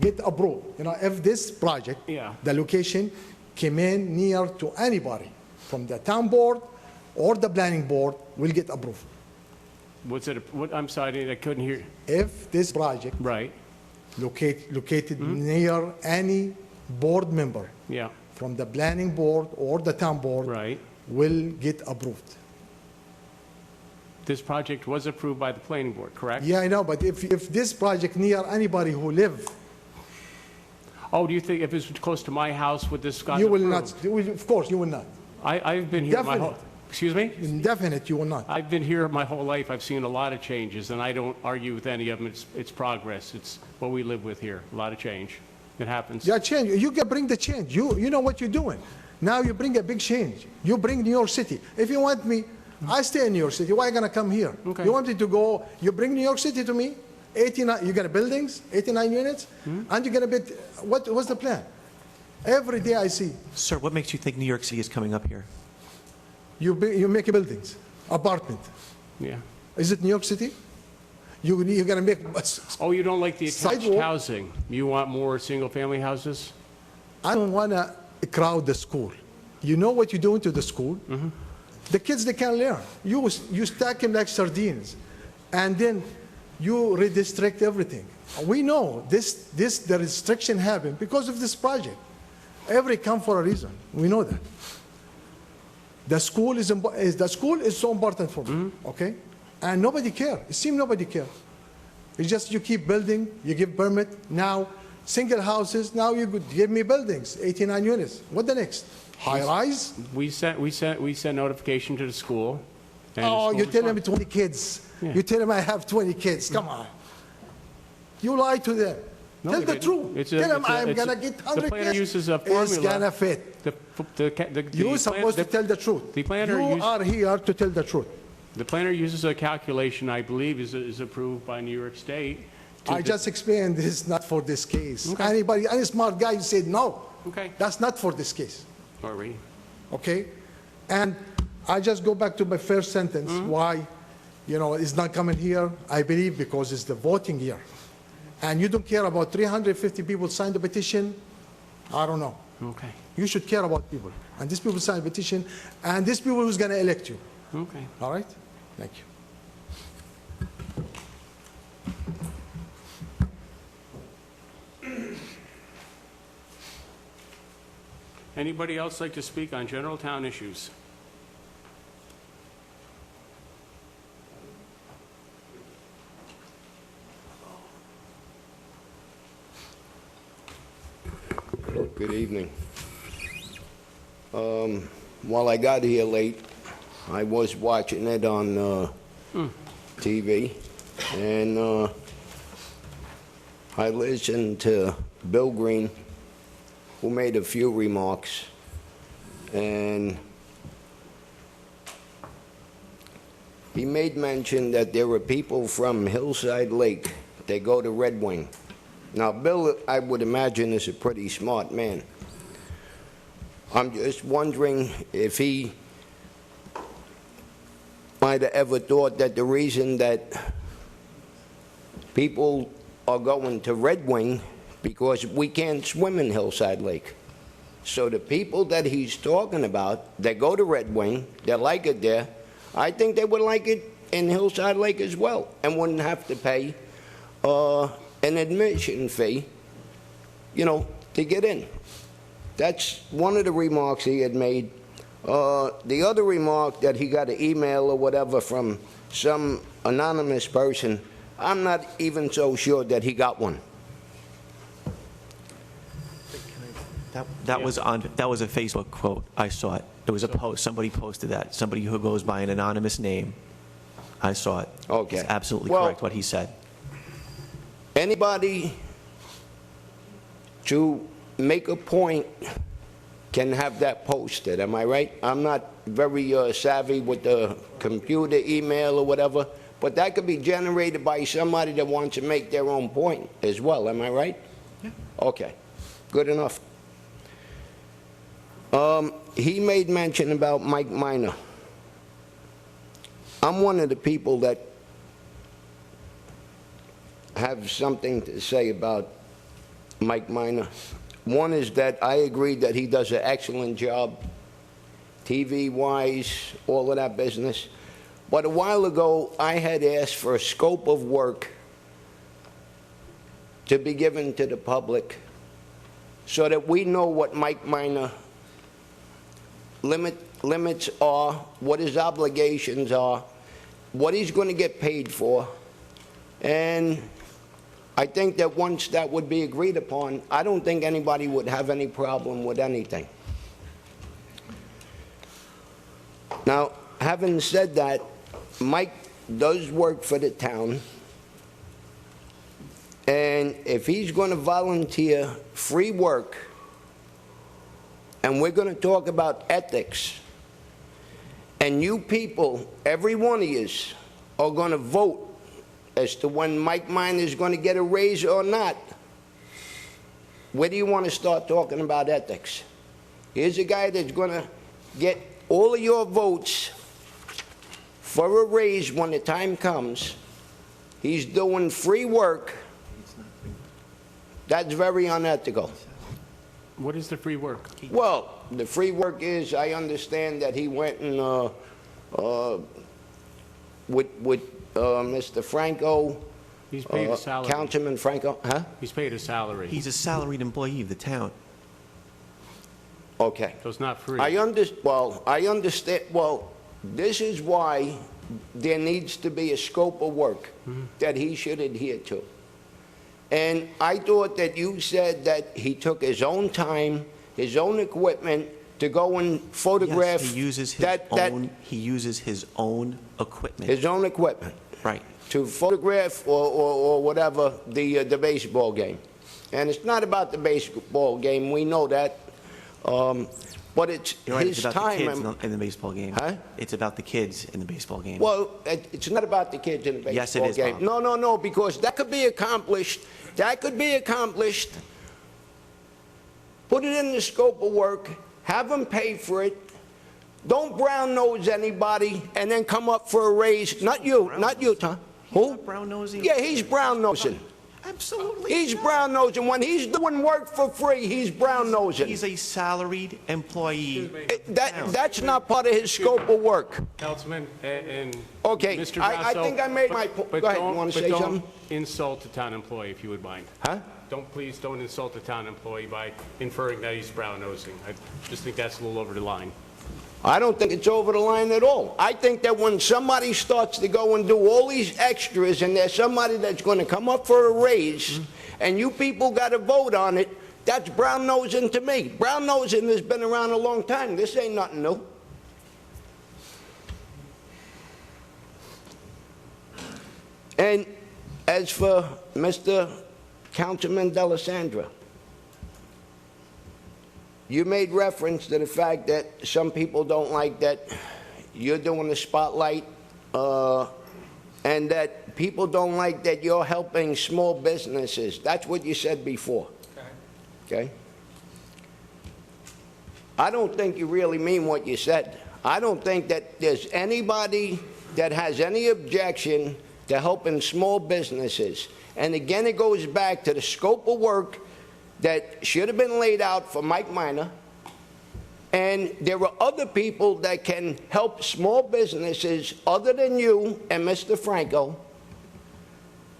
Get approved. You know, if this project, Yeah. the location came in near to anybody from the town board or the planning board, will get approved. What's it, what, I'm sorry, I couldn't hear. If this project Right, located near any board member yeah, from the planning board or the town board, right. will get approved. This project was approved by the planning board, correct? Yeah, I know, but if this project near anybody who live, Oh, do you think if it's close to my house, would this gotten you will approved? not, of course, you will not. I've been here my whole, Definite. excuse me? Indefinite, you will not. I've been here my whole life. I've seen a lot of changes, and I don't argue with any of them. It's progress. It's what we live with here. A lot of change. It happens. Yeah, change, you can bring the change. You know what you're doing. Now you bring a big change. You bring New York City. If you want me, I stay in New York City. Why are you going to come here? Okay. You want me to go, you bring New York City to me, 89, you got buildings, 89 units, and you're going to build, what's the plan? Every day I see, Sir, what makes you think New York City is coming up here? you make buildings, apartment. Yeah. Is it New York City? You're going to make, Oh, you don't like the attached Sidewalk. housing? You want more single-family houses? I don't want to crowd the school. You know what you're doing to the school? The kids, they can't learn. You stack them like sardines, and then you redistrict everything. We know the restriction happened because of this project. Every come for a reason. We know that. The school is so important for me, okay? And nobody care. It seems nobody care. It's just you keep building, you give permit. Now, single houses, now you could give me buildings, 89 units. What the next? High rise? We sent notification to the school. and the Oh, school you tell them responded. 20 kids. Yeah. You tell them I have 20 kids. Come on. You lie to them. No, Tell we the didn't. truth. Tell them I'm going to get 100 The planner kids. uses a It's formula. going to fit. You're supposed to tell the truth. The planner You used- are here to tell the truth. The planner uses a calculation, I believe, is approved by New York State. to I de- just explained this is not for this case. Okay. Any smart guy said no. Okay, That's not for this case. all right. Okay? And I just go back to my first sentence, why, it's not coming here, I believe because it's the voting year. And you don't care about 350 people signed the petition, I don't know. Okay, You should care about people. And these people signed the petition, and these people who's going to elect you. okay. All right? Thank you. Anybody else like to speak on general town issues? Good evening. While I got here late, I was watching it on TV, and I listened to Bill Green, who made a few remarks, and he made mention that there were people from Hillside Lake that go to Red Wing. Now, Bill, I would imagine, is a pretty smart man. I'm just wondering if he might have ever thought that the reason that people are going to Red Wing because we can't swim in Hillside Lake. So the people that he's talking about, that go to Red Wing, that like it there, I think they would like it in Hillside Lake as well, and wouldn't have to pay an admission fee, to get in. That's one of the remarks he had made. The other remark that he got an email or whatever from some anonymous person, I'm not even so sure that he got one. That was a Facebook quote. I saw it. It was a post. Somebody posted that. Somebody who goes by an anonymous name. I saw it. Okay. It's absolutely Well, correct what he said. Anybody to make a point can have that posted, am I right? I'm not very savvy with the computer, email, or whatever, but that could be generated by somebody that wants to make their own point as well, am I right? Yeah. Okay, good enough. He made mention about Mike Minor. I'm one of the people that have something to say about Mike Minor. One is that I agree that he does an excellent job, TV-wise, all of that business. But a while ago, I had asked for a scope of work to be given to the public so that we know what Mike Minor limits are, what his obligations are, what he's going to get paid for. And I think that once that would be agreed upon, I don't think anybody would have any problem with anything. Now, having said that, Mike does work for the town, and if he's going to volunteer free work, and we're going to talk about ethics, and you people, every one of you, are going to vote as to when Mike Minor is going to get a raise or not, where do you want to start talking about ethics? Here's a guy that's going to get all of your votes for a raise when the time comes. He's doing free work. That's very unethical. What is the free work? Well, the free work is, I understand that he went and with Mr. Franco. He's paid a salary. Councilman Franco, huh? He's paid a salary. He's a salaried employee of the town. Okay. So it's not free. I understand. Well, this is why there needs to be a scope of work that he should adhere to. And I thought that you said that he took his own time, his own equipment to go and photograph. Yes, he uses his own equipment. His own equipment. Right. To photograph or whatever the baseball game. And it's not about the baseball game, we know that. But it's You're right, his it's about time. the kids in the baseball game. Huh? It's about the kids in the baseball game. Well, it's not about the kids in the baseball Yes, it is, game. Bob. No, because that could be accomplished. That could be accomplished. Put it in the scope of work. Have them pay for it. Don't brown nose anybody and then come up for a raise. Not you, Tom. Who? Brown nosing? Yeah, he's brown nosing. Absolutely. He's brown nosing. When he's doing work for free, he's brown nosing. He's a salaried employee. That's not part of his scope of work. Councilman, and Okay, Mr. I Grasso, think I made my point. Go ahead, you want to say something? Don't insult a town employee, if you would mind. Huh? Please don't insult a town employee by inferring that he's brown-nosing. I just think that's a little over the line. I don't think it's over the line at all. I think that when somebody starts to go and do all these extras and there's somebody that's going to come up for a raise and you people got to vote on it, that's brown-nosing to me. Brown-nosing has been around a long time. This ain't nothing new. And as for Mr. Councilman D'Alessandro, you made reference to the fact that some people don't like that you're doing the spotlight, and that people don't like that you're helping small businesses. That's what you said before. Okay? I don't think you really mean what you said. I don't think that there's anybody that has any objection to helping small businesses. And again, it goes back to the scope of work that should have been laid out for Mike Minor. And there are other people that can help small businesses other than you and Mr. Franco.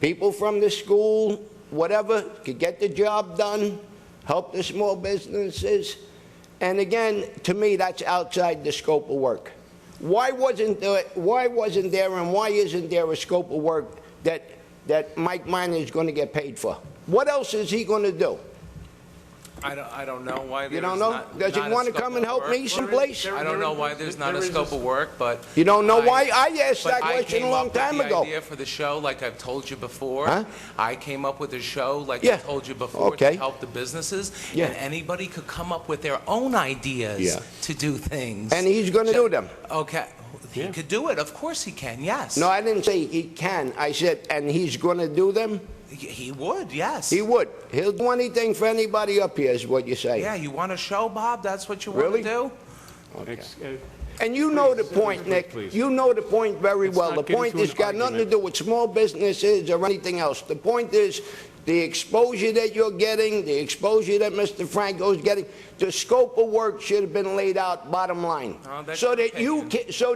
People from the school, whatever, could get the job done, help the small businesses. And again, to me, that's outside the scope of work. Why wasn't there and why isn't there a scope of work that Mike Minor is going to get paid for? What else is he going to do? I don't know why You there's don't know? not... Does he not a want to scope come and of help work. me someplace? I don't know why there's not a There is scope of work, but... You don't know why? I asked but that I question a came long up with time the ago. idea for the show, like I've told you before. Huh? I came up with a show, like Yeah. I told you before, Okay. to help the businesses. Yeah. And anybody could come up with their own ideas Yeah. to do things. And he's going to do them. Okay. He could do it. Of course he can, yes. No, I didn't say he can. I said, and he's going to do them? He would, yes. He would. He'll do anything for anybody up here, is what you say. Yeah, you want a show, Bob? That's what you want Really? to do? And you know the point, Nick. Please. You know the point very Let's well. not The get point into has an got nothing to argument. do with small businesses or anything else. The point is the exposure that you're getting, the exposure that Mr. Franco's getting, the scope of work should have been laid out, bottom line. Oh, that's so your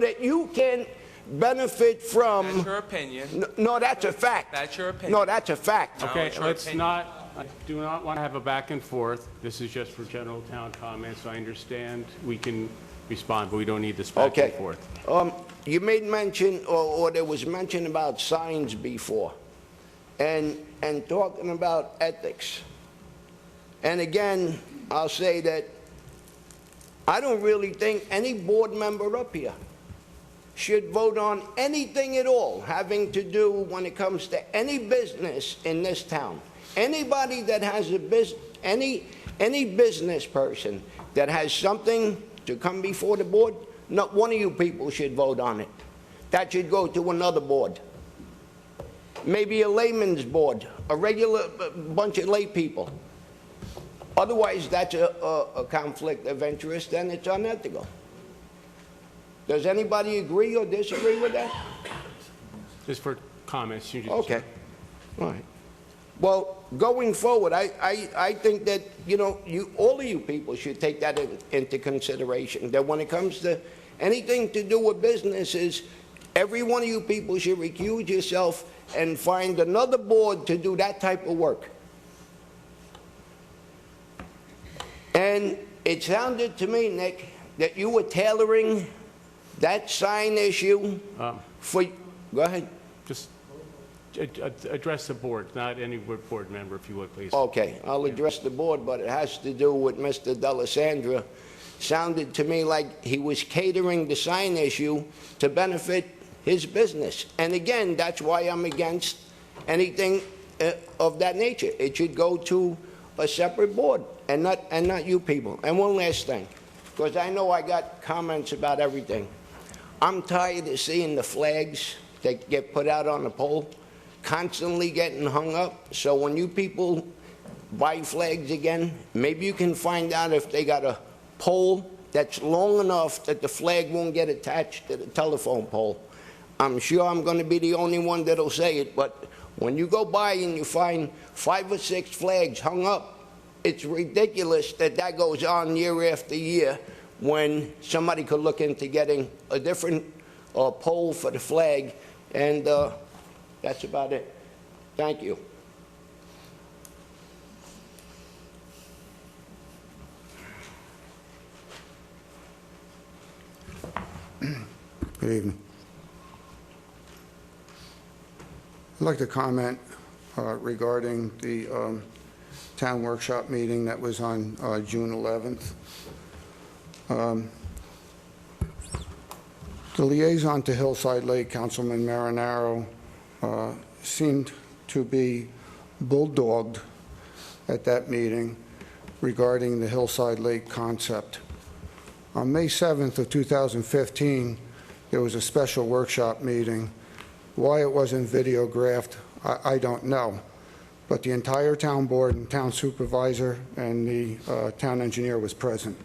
that you can benefit from... That's your opinion. No, that's a fact. That's your opinion. No, that's a fact. No, Okay, it's your let's opinion. not, I do not want to have a back and forth. This is just for general town comments. I understand we can respond, but we don't need this back and Okay. forth. You made mention, or there was mention about signs before, and talking about ethics. And again, I'll say that I don't really think any board member up here should vote on anything at all having to do when it comes to any business in this town. Anybody that has a any business person that has something to come before the board, not one of you people should vote on it. That should go to another board. Maybe a layman's board, a regular bunch of lay people. Otherwise, that's a conflict of interest and it's unethical. Does anybody agree or disagree with that? Just for comments. You just- Okay. All right. Well, going forward, I think that, you know, all of you people should take that into consideration, that when it comes to anything to do with businesses, every one of you people should recuse yourself and find another board to do that type of work. And it sounded to me, Nick, that you were tailoring that sign issue for... Go ahead. Just address the board, not any board member, if you would, please. Okay, I'll address the board, but it has to do with Mr. Delisandro. Sounded to me like he was catering the sign issue to benefit his business. And again, that's why I'm against anything of that nature. It should go to a separate board and not you people. And one last thing, because I know I got comments about everything. I'm tired of seeing the flags that get put out on the pole constantly getting hung up. So when you people buy flags again, maybe you can find out if they got a pole that's long enough that the flag won't get attached to the telephone pole. I'm sure I'm going to be the only one that'll say it, but when you go by and you find 5 or 6 flags hung up, it's ridiculous that that goes on year after year when somebody could look into getting a different pole for the flag, and that's about it. Thank you. Good evening. I'd like to comment regarding the town workshop meeting that was on June 11th. The liaison to Hillside Lake, Councilman Marinaro, seemed to be bulldogged at that meeting regarding the Hillside Lake concept. On May 7th of 2015, there was a special workshop meeting. Why it wasn't videographed, I don't know. But the entire town board and town supervisor and the town engineer was present.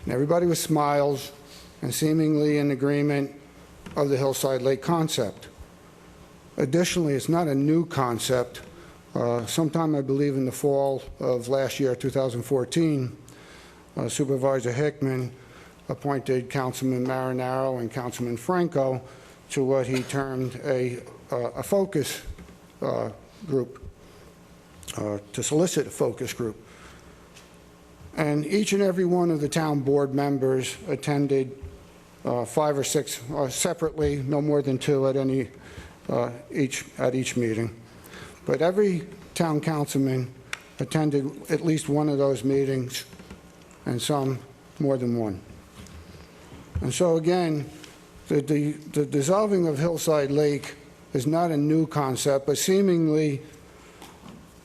And everybody with smiles and seemingly in agreement of the Hillside Lake concept. Additionally, it's not a new concept. Sometime, I believe, in the fall of last year, 2014, Supervisor Hickman appointed Councilman Marinaro and Councilman Franco to what he termed a focus group, to solicit a focus group. And each and every one of the town board members attended 5 or 6 separately, no more than 2 at each meeting. But every town councilman attended at least one of those meetings, and some more than one. And so again, the dissolving of Hillside Lake is not a new concept, but seemingly,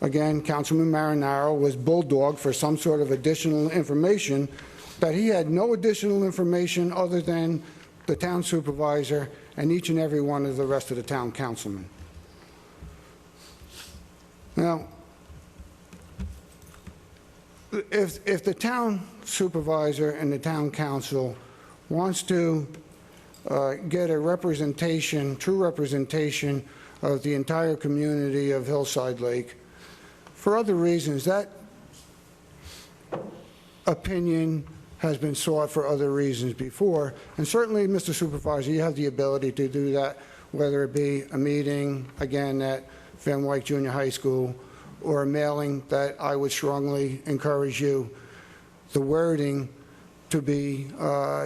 again, Councilman Marinaro was bulldogged for some sort of additional information that he had no additional information other than the town supervisor and each and every one of the rest of the town councilmen. Now, if the town supervisor and the town council wants to get a representation, true representation of the entire community of Hillside Lake, for other reasons, that opinion has been sought for other reasons before, and certainly, Mr. Supervisor, you have the ability to do that, whether it be a meeting, again, at Van Wyck Junior High School, or a mailing that I would strongly encourage you, the wording to be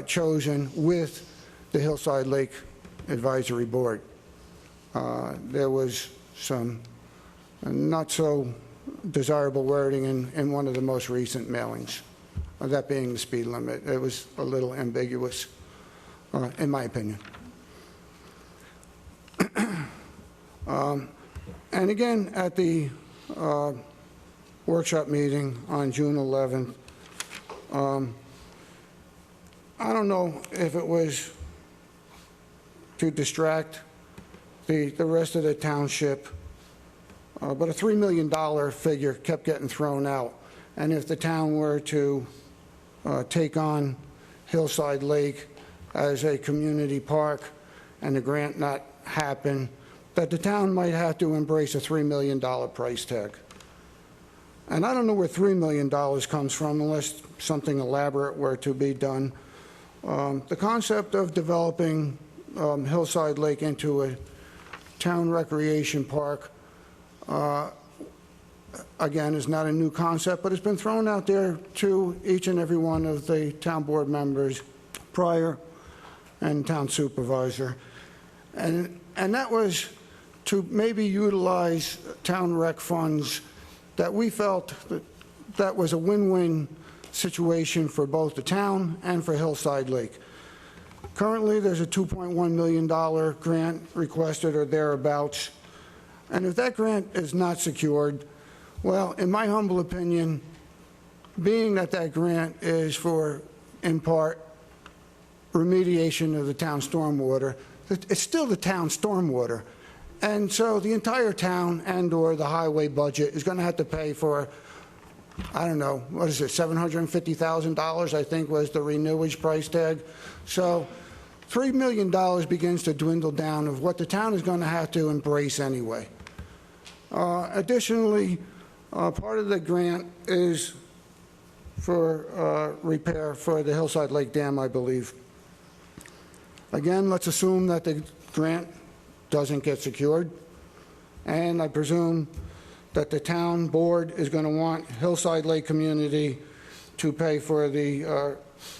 chosen with the Hillside Lake Advisory Board. There was some not so desirable wording in one of the most recent mailings, that being the speed limit. It was a little ambiguous, in my opinion. And again, at the workshop meeting on June 11th, I don't know if it was to distract the rest of the township, but a $3 million figure kept getting thrown out. And if the town were to take on Hillside Lake as a community park and the grant not happen, that the town might have to embrace a $3 million price tag. And I don't know where $3 million comes from unless something elaborate were to be done. The concept of developing Hillside Lake into a town recreation park, again, is not a new concept, but it's been thrown out there to each and every one of the town board members prior and town supervisor. And that was to maybe utilize town rec funds that we felt that was a win-win situation for both the town and for Hillside Lake. Currently, there's a $2.1 million grant requested or thereabouts. And if that grant is not secured, well, in my humble opinion, being that that grant is for, in part, remediation of the town stormwater, it's still the town stormwater. And so the entire town and/or the highway budget is going to have to pay for, I don't know, what is it, $750,000, I think was the renewage price tag. So $3 million begins to dwindle down of what the town is going to have to embrace anyway. Additionally, part of the grant is for repair for the Hillside Lake Dam, I believe. Again, let's assume that the grant doesn't get secured, and I presume that the town board is going to want Hillside Lake community to pay for the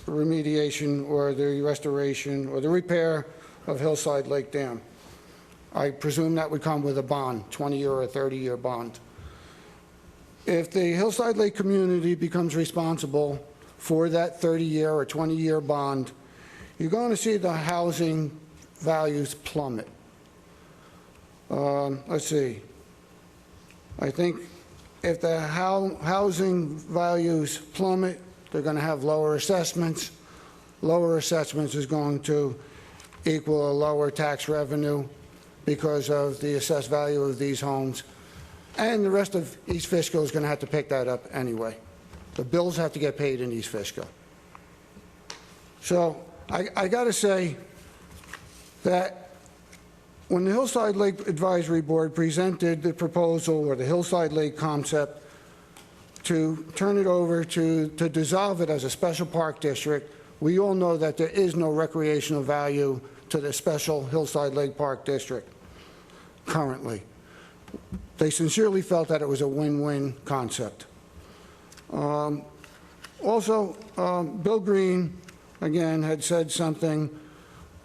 remediation or the restoration or the repair of Hillside Lake Dam. I presume that would come with a bond, 20-year or 30-year bond. If the Hillside Lake community becomes responsible for that 30-year or 20-year bond, you're going to see the housing values plummet. Let's see. I think if the housing values plummet, they're going to have lower assessments. Lower assessments is going to equal a lower tax revenue because of the assessed value of these homes. And the rest of East Fishkill is going to have to pick that up anyway. The bills have to get paid in East Fishkill. So I got to say that when the Hillside Lake Advisory Board presented the proposal or the Hillside Lake concept to turn it over to dissolve it as a special park district, we all know that there is no recreational value to the special Hillside Lake Park District currently. They sincerely felt that it was a win-win concept. Also, Bill Green, again, had said something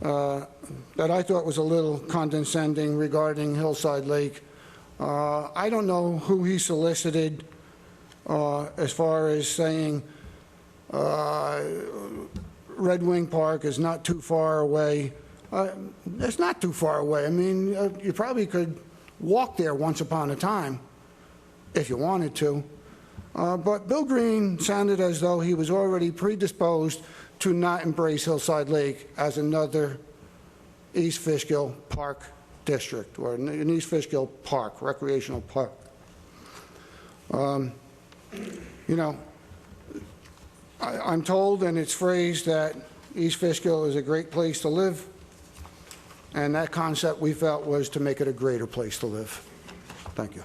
that I thought was a little condescending regarding Hillside Lake. I don't know who he solicited as far as saying Red Wing Park is not too far away. It's not too far away. I mean, you probably could walk there once upon a time if you wanted to. But Bill Green sounded as though he was already predisposed to not embrace Hillside Lake as another East Fishkill Park District, or an East Fishkill Park, recreational park. You know, I'm told, and it's phrased, that East Fishkill is a great place to live, and that concept we felt was to make it a greater place to live. Thank you.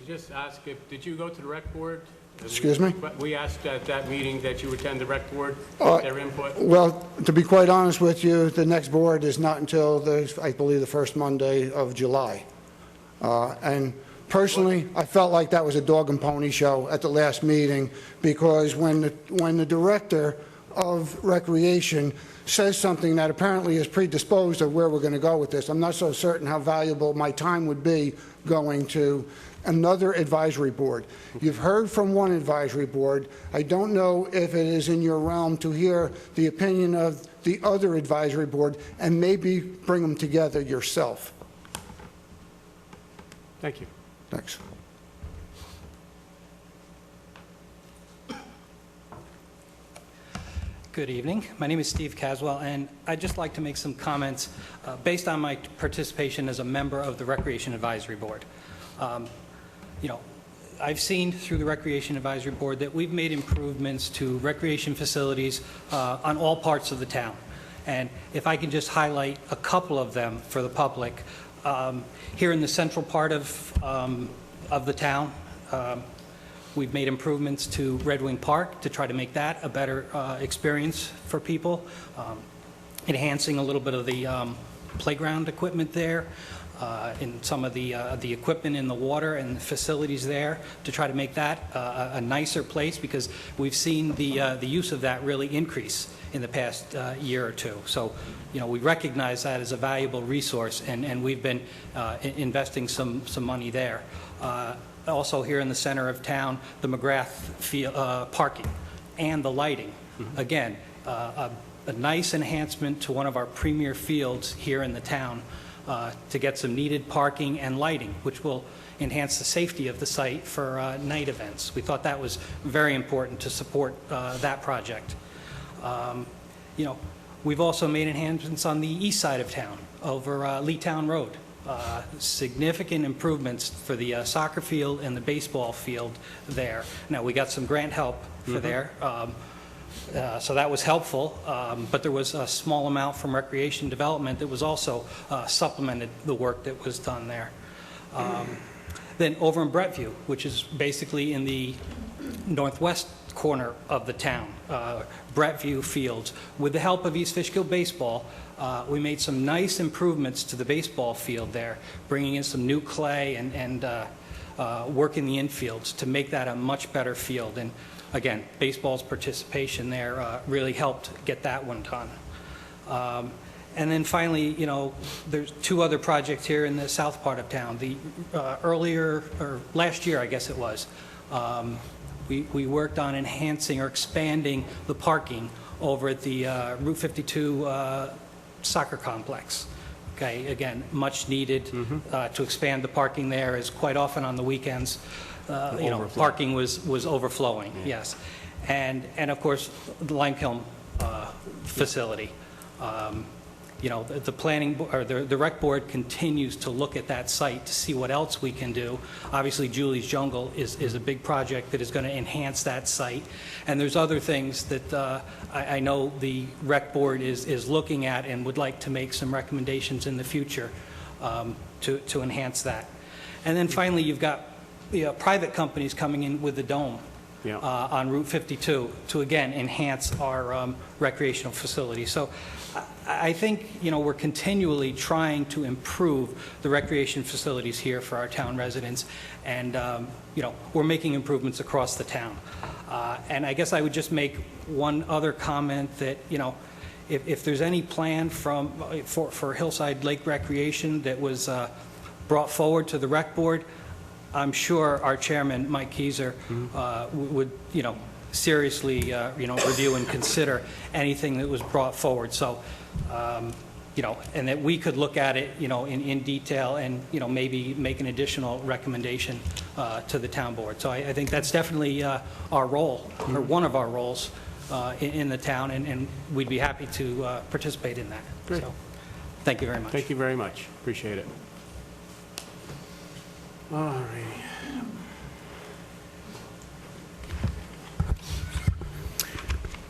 Just ask if, did you go to the rec board? Excuse me? We asked at that meeting that you attend the rec board, their input. Well, to be quite honest with you, the next board is not until, I believe, the first Monday of July. And personally, I felt like that was a dog and pony show at the last meeting, because when the director of recreation says something that apparently is predisposed of where we're going to go with this, I'm not so certain how valuable my time would be going to another advisory board. You've heard from one advisory board. I don't know if it is in your realm to hear the opinion of the other advisory board and maybe bring them together yourself. Thank you. Thanks. Good evening. My name is Steve Caswell, and I'd just like to make some comments based on my participation as a member of the Recreation Advisory Board. You know, I've seen through the Recreation Advisory Board that we've made improvements to recreation facilities on all parts of the town. And if I can just highlight a couple of them for the public, here in the central part of the town, we've made improvements to Red Wing Park to try to make that a better experience for people, enhancing a little bit of the playground equipment there, and some of the equipment in the water and the facilities there to try to make that a nicer place, because we've seen the use of that really increase in the past year or two. So, you know, we recognize that as a valuable resource, and we've been investing some money there. Also here in the center of town, the McGrath parking and the lighting. Again, a nice enhancement to one of our premier fields here in the town to get some needed parking and lighting, which will enhance the safety of the site for night events. We thought that was very important to support that project. You know, we've also made enhancements on the east side of town over Leetown Road. Significant improvements for the soccer field and the baseball field there. Now, we got some grant help for there, so that was helpful, but there was a small amount from Recreation Development that was also supplemented the work that was done there. Then over in Brettview, which is basically in the northwest corner of the town, Brettview Fields, with the help of East Fishkill Baseball, we made some nice improvements to the baseball field there, bringing in some new clay and working the infields to make that a much better field. And again, baseball's participation there really helped get that one done. And then finally, you know, there's two other projects here in the south part of town. The last year, I guess it was, we worked on enhancing or expanding the parking over at the Route 52 soccer complex. Okay, again, much needed to expand the parking there, as quite often on the weekends, you know, parking was overflowing. Yes, and of course the lime kiln facility. You know, the planning or the rec board continues to look at that site to see what else we can do. Obviously, Julie's Jungle is a big project that is going to enhance that site, and there's other things that I know the rec board is looking at and would like to make some recommendations in the future to enhance that. And then finally, you've got private companies coming in with the dome. Yeah. On Route 52 to again enhance our recreational facilities. So I think, you know, we're continually trying to improve the recreation facilities here for our town residents, and you know, we're making improvements across the town. And I guess I would just make one other comment that, you know, if there's any plan for Hillside Lake Recreation that was brought forward to the rec board, I'm sure our chairman, Mike Keiser, would, seriously, review and consider anything that was brought forward. So, and that we could look at it, in detail and, maybe make an additional recommendation to the town board. So I think that's definitely our role, or one of our roles in the town, and we'd be happy to participate in that. Great. So, thank you very much. Thank you very much. Appreciate it. All righty.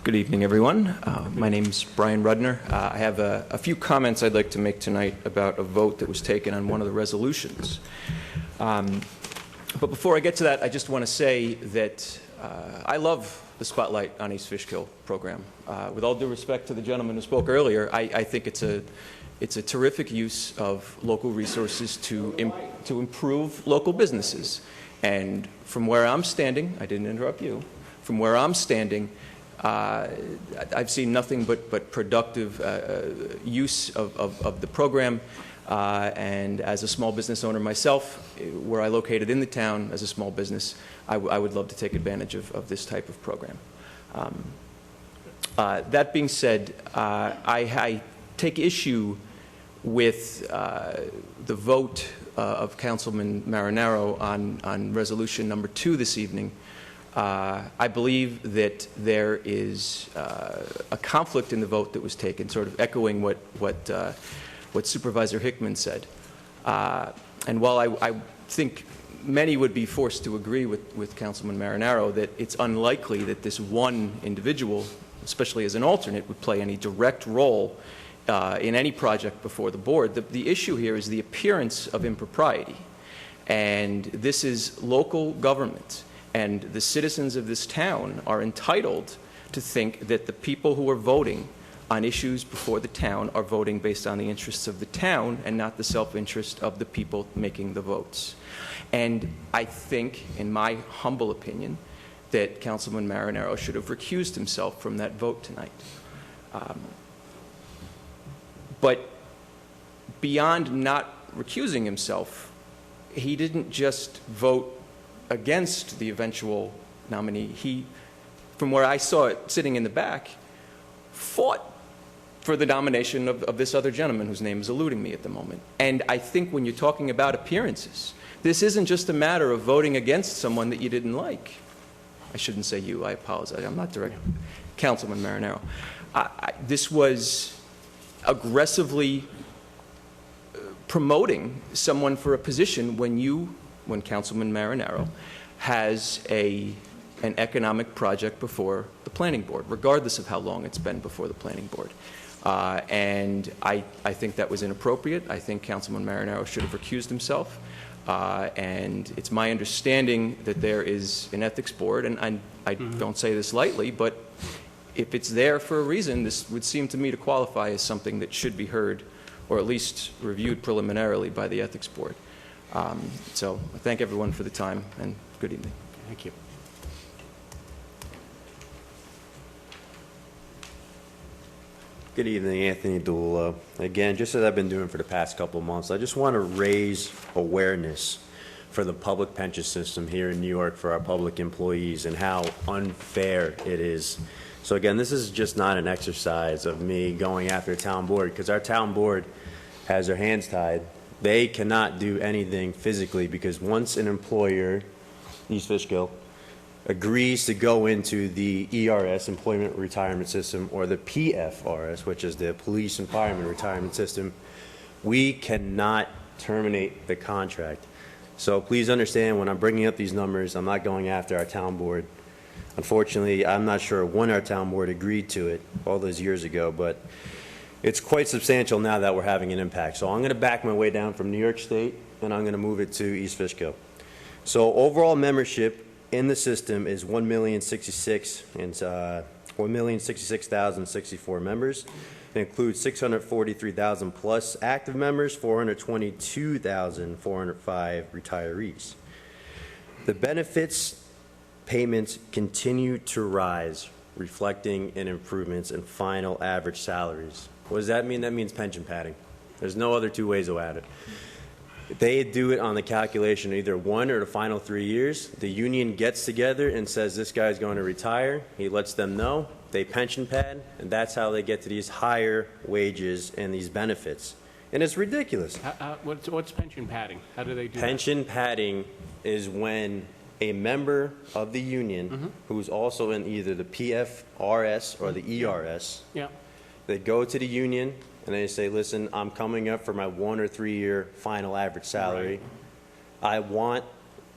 Good evening, everyone. My name's Brian Rudner. I have a few comments I'd like to make tonight about a vote that was taken on one of the resolutions. But before I get to that, I just want to say that I love the Spotlight on East Fishkill program. With all due respect to the gentleman who spoke earlier, I think it's a terrific use of local resources to improve local businesses. And from where I'm standing, I didn't interrupt you, from where I'm standing, I've seen nothing but productive use of the program, and as a small business owner myself, where I located in the town as a small business, I would love to take advantage of this type of program. That being said, I take issue with the vote of Councilman Marinaro on resolution number 2 this evening. I believe that there is a conflict in the vote that was taken, sort of echoing what Supervisor Hickman said. And while I think many would be forced to agree with Councilman Marinaro that it's unlikely that this one individual, especially as an alternate, would play any direct role in any project before the board, the issue here is the appearance of impropriety. And this is local government. And the citizens of this town are entitled to think that the people who are voting on issues before the town are voting based on the interests of the town and not the self-interest of the people making the votes. And I think, in my humble opinion, that Councilman Marinaro should have recused himself from that vote tonight. But beyond not recusing himself, he didn't just vote against the eventual nominee. He, from where I saw it sitting in the back, fought for the nomination of this other gentleman whose name is eluding me at the moment. And I think when you're talking about appearances, this isn't just a matter of voting against someone that you didn't like. I shouldn't say you, I apologize. I'm not direct. Councilman Marinaro. This was aggressively promoting someone for a position when Councilman Marinaro has an economic project before the planning board, regardless of how long it's been before the planning board. And I think that was inappropriate. I think Councilman Marinaro should have recused himself. And it's my understanding that there is an ethics board, and I don't say this lightly, but if it's there for a reason, this would seem to me to qualify as something that should be heard or at least reviewed preliminarily by the ethics board. So I thank everyone for the time, and good evening. Thank you. Good evening, Anthony Dula. Again, just as I've been doing for the past couple of months, I just want to raise awareness for the public pension system here in New York for our public employees and how unfair it is. So again, this is just not an exercise of me going after a town board, because our town board has their hands tied. They cannot do anything physically, because once an employer, East Fishkill, agrees to go into the ERS, Employment Retirement System, or the PFRS, which is the Police and Fireman Retirement System, we cannot terminate the contract. So please understand, when I'm bringing up these numbers, I'm not going after our town board. Unfortunately, I'm not sure when our town board agreed to it all those years ago, but it's quite substantial now that we're having an impact. So I'm going to back my way down from New York State, and I'm going to move it to East Fishkill. So overall membership in the system is 1,066,064 members. It includes 643,000 plus active members, 422,405 retirees. The benefits payments continue to rise, reflecting in improvements in final average salaries. What does that mean? That means pension padding. There's no other two ways about it. They do it on the calculation, either 1 or the final 3 years. The union gets together and says this guy's going to retire. He lets them know. They pension pad, and that's how they get to these higher wages and these benefits. And it's ridiculous. What's pension padding? How do they do Pension padding is when a member of the union, who's also in either the PFRS or the ERS, Yeah. they go to the union and they say, listen, I'm coming up for my 1 or 3 year final average salary. I want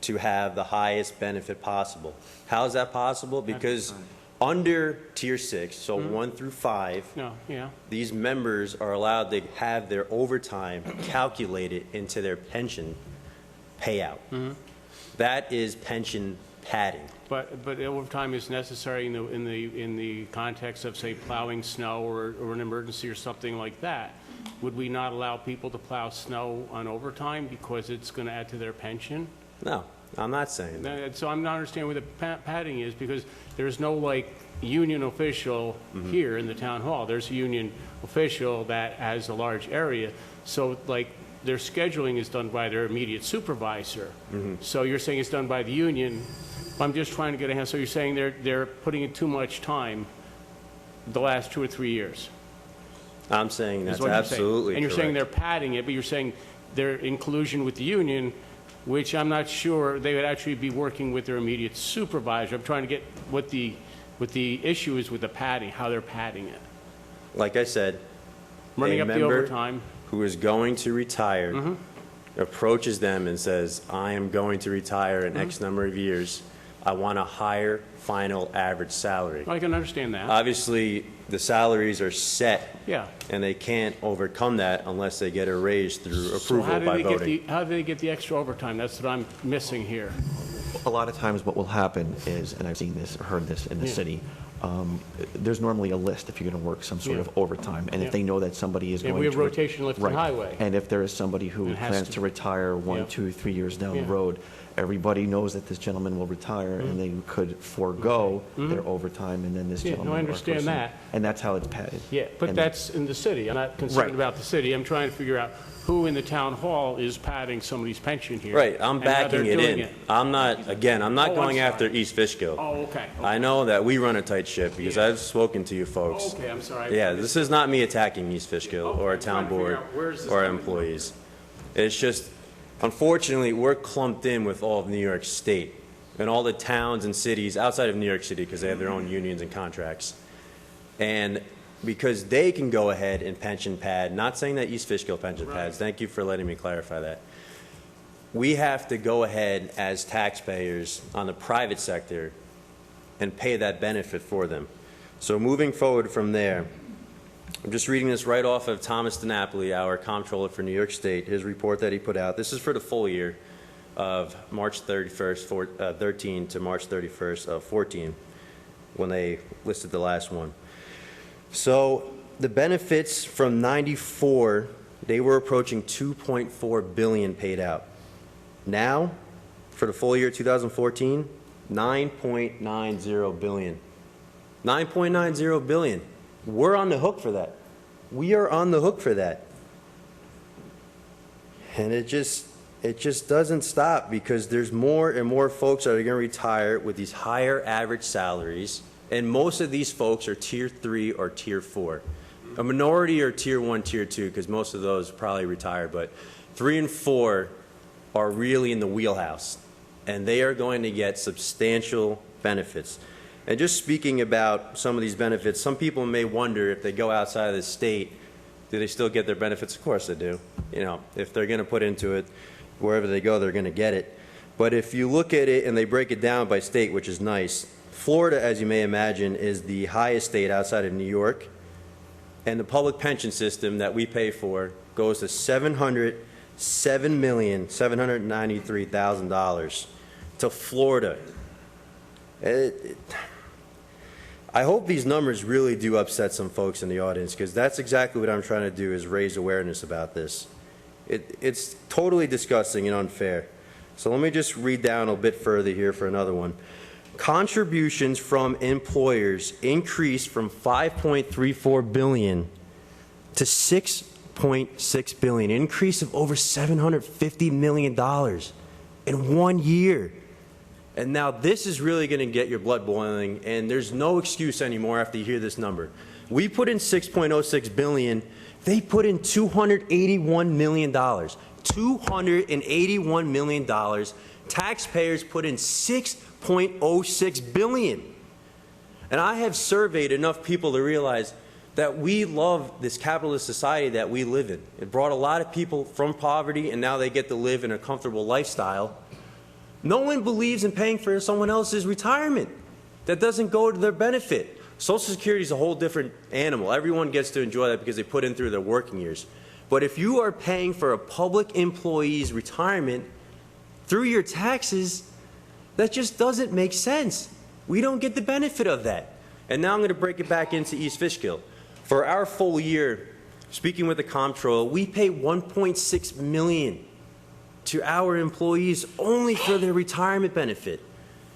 to have the highest benefit possible. How is that possible? Because under Tier 6, so 1 through 5, No, yeah. these members are allowed to have their overtime calculated into their pension payout. That is pension padding. But overtime is necessary in the context of, say, plowing snow or an emergency or something like that. Would we not allow people to plow snow on overtime because it's going to add to their pension? No, I'm not saying that. So I'm not understanding where the padding is, because there's no, like, union official here in the town hall. There's a union official that has a large area. So, like, their scheduling is done by their immediate supervisor. So you're saying it's done by the union. I'm just trying to get a handle. So you're saying they're putting in too much time the last 2 or 3 years? I'm saying that's is what you're saying. absolutely And you're saying correct. they're padding it, but you're saying they're in collusion with the union, which I'm not sure they would actually be working with their immediate supervisor. I'm trying to get what the issue is with the padding, how they're padding it. Like I said, Running a up the member overtime. who is going to retire approaches them and says, I am going to retire in X number of years. I want a higher final average salary. I can understand that. Obviously, the salaries are set, Yeah. and they can't overcome that unless they get a raise through So approval how do by they voting. how do they get the extra overtime? That's what I'm missing here. A lot of times what will happen is, and I've seen this, or heard this in the Yeah. city, there's normally a list if you're going to work some sort Yeah. of overtime. And Yeah. if they know that somebody is Yeah, going we to... have rotation lift and Right. highway. And if there is somebody who It has plans to- to retire 1, Yeah. 2, 3 years down Yeah. the road, everybody knows that this gentleman will retire, and they could forego their overtime, and then this Yeah, no, gentleman... I or understand person- that. And that's how it's padded. Yeah, but And- that's in the city. I'm not concerned Right. about the city. I'm trying to figure out who in the town hall is padding somebody's pension here. Right, I'm and how they're backing it doing in. I'm not, again, I'm not Oh, I'm going sorry. after East Fishkill. Oh, okay. I know that we run a tight ship because Yeah. I've spoken to you folks. Okay, I'm sorry. Yeah, this is not me attacking East Fishkill or a I'm trying town to figure board out where's this or coming employees. It's just, unfortunately, we're clumped in with all of New York State and all the towns and cities outside of New York City because they have their own unions and contracts. And because they can go ahead and pension pad, not saying that East Fishkill pension pads, thank you for letting me clarify that. We have to go ahead as taxpayers on the private sector and pay that benefit for them. So moving forward from there, I'm just reading this right off of Thomas DiNapoli, our comptroller for New York State, his report that he put out. This is for the full year of March 31st, 13 to March 31st of 14, when they listed the last one. So the benefits from 94, they were approaching $2.4 billion paid out. Now, for the full year 2014, $9.90 billion. $9.90 billion. We're on the hook for that. We are on the hook for that. And it just doesn't stop because there's more and more folks that are going to retire with these higher average salaries, and most of these folks are Tier 3 or Tier 4. A minority are Tier 1, Tier 2, because most of those probably retire, but 3 and 4 are really in the wheelhouse, and they are going to get substantial benefits. And just speaking about some of these benefits, some people may wonder if they go outside of the state, do they still get their benefits? Of course they do. You know, if they're going to put into it, wherever they go, they're going to get it. But if you look at it and they break it down by state, which is nice, Florida, as you may imagine, is the highest state outside of New York, and the public pension system that we pay for goes to $707,793,000 to Florida. I hope these numbers really do upset some folks in the audience, because that's exactly what I'm trying to do, is raise awareness about this. It's totally disgusting and unfair. So let me just read down a bit further here for another one. Contributions from employers increased from $5.34 billion to $6 $6.6 billion, an increase of over $750 million in 1 year. And now this is really going to get your blood boiling, and there's no excuse anymore after you hear this number. We put in $6.06 billion. They put in $281 million. $281 million. Taxpayers put in $6.06 billion. And I have surveyed enough people to realize that we love this capitalist society that we live in. It brought a lot of people from poverty, and now they get to live in a comfortable lifestyle. No one believes in paying for someone else's retirement. That doesn't go to their benefit. Social Security is a whole different animal. Everyone gets to enjoy that because they put in through their working years. But if you are paying for a public employee's retirement through your taxes, that just doesn't make sense. We don't get the benefit of that. And now I'm going to break it back into East Fishkill. For our full year, speaking with the comptroller, we pay $1.6 million to our employees only for their retirement benefit.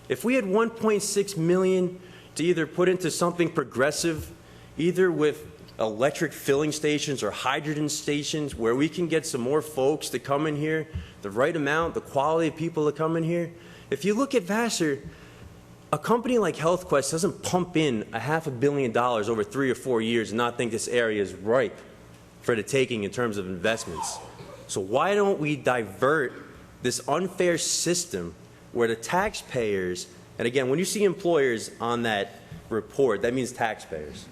If we had $1.6 million to either put into something progressive, either with electric filling stations or hydrogen stations where we can get some more folks to come in here, the right amount, the quality of people to come in here. If you look at Vassar, a company like HealthQuest doesn't pump in $500 million over 3 or 4 years and not think this area is ripe for the taking in terms of investments. So why don't we divert this unfair system where the taxpayers, and again, when you see employers on that report, that means taxpayers,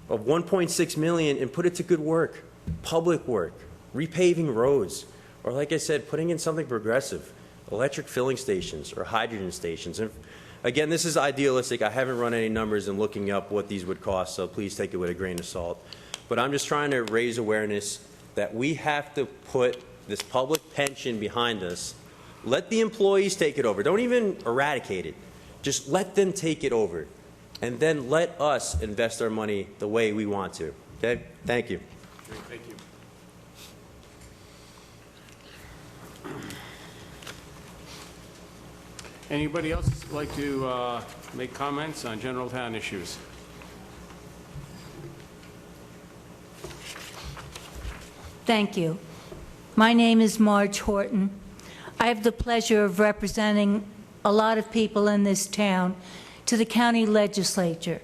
of $1.6 million and put it to good work, public work, repaving roads, or like I said, putting in something progressive, electric filling stations or hydrogen stations. And again, this is idealistic. I haven't run any numbers and looking up what these would cost, so please take it with a grain of salt. But I'm just trying to raise awareness that we have to put this public pension behind us. Let the employees take it over. Don't even eradicate it. Just let them take it over. And then let us invest our money the way we want to. Okay? Thank you. Thank you. Anybody else like to make comments on general town issues? Thank you. My name is Marge Horton. I have the pleasure of representing a lot of people in this town to the county legislature.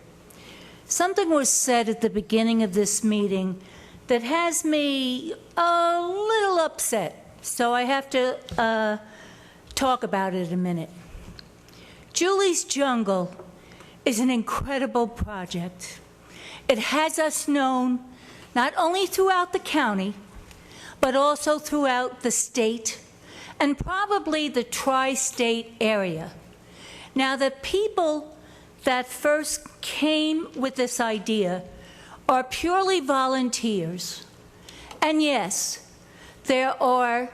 Something was said at the beginning of this meeting that has me a little upset, so I have to talk about it a minute. Julie's Jungle is an incredible project. It has us known not only throughout the county, but also throughout the state and probably the tri-state area. Now, the people that first came with this idea are purely volunteers. And yes, there are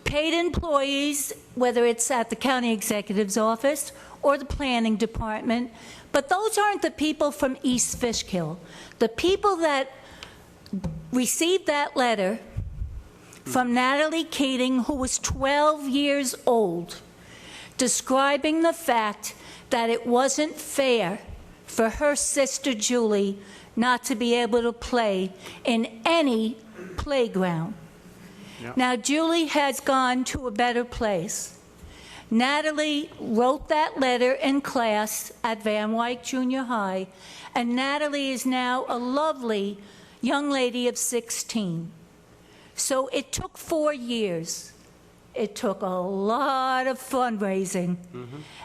paid employees, whether it's at the county executive's office or the planning department, but those aren't the people from East Fishkill. The people that received that letter from Natalie Keating, who was 12 years old, describing the fact that it wasn't fair for her sister Julie not to be able to play in any playground. Yep. Now, Julie has gone to a better place. Natalie wrote that letter in class at Van Wyck Junior High, and Natalie is now a lovely young lady of 16. So it took 4 years. It took a lot of fundraising,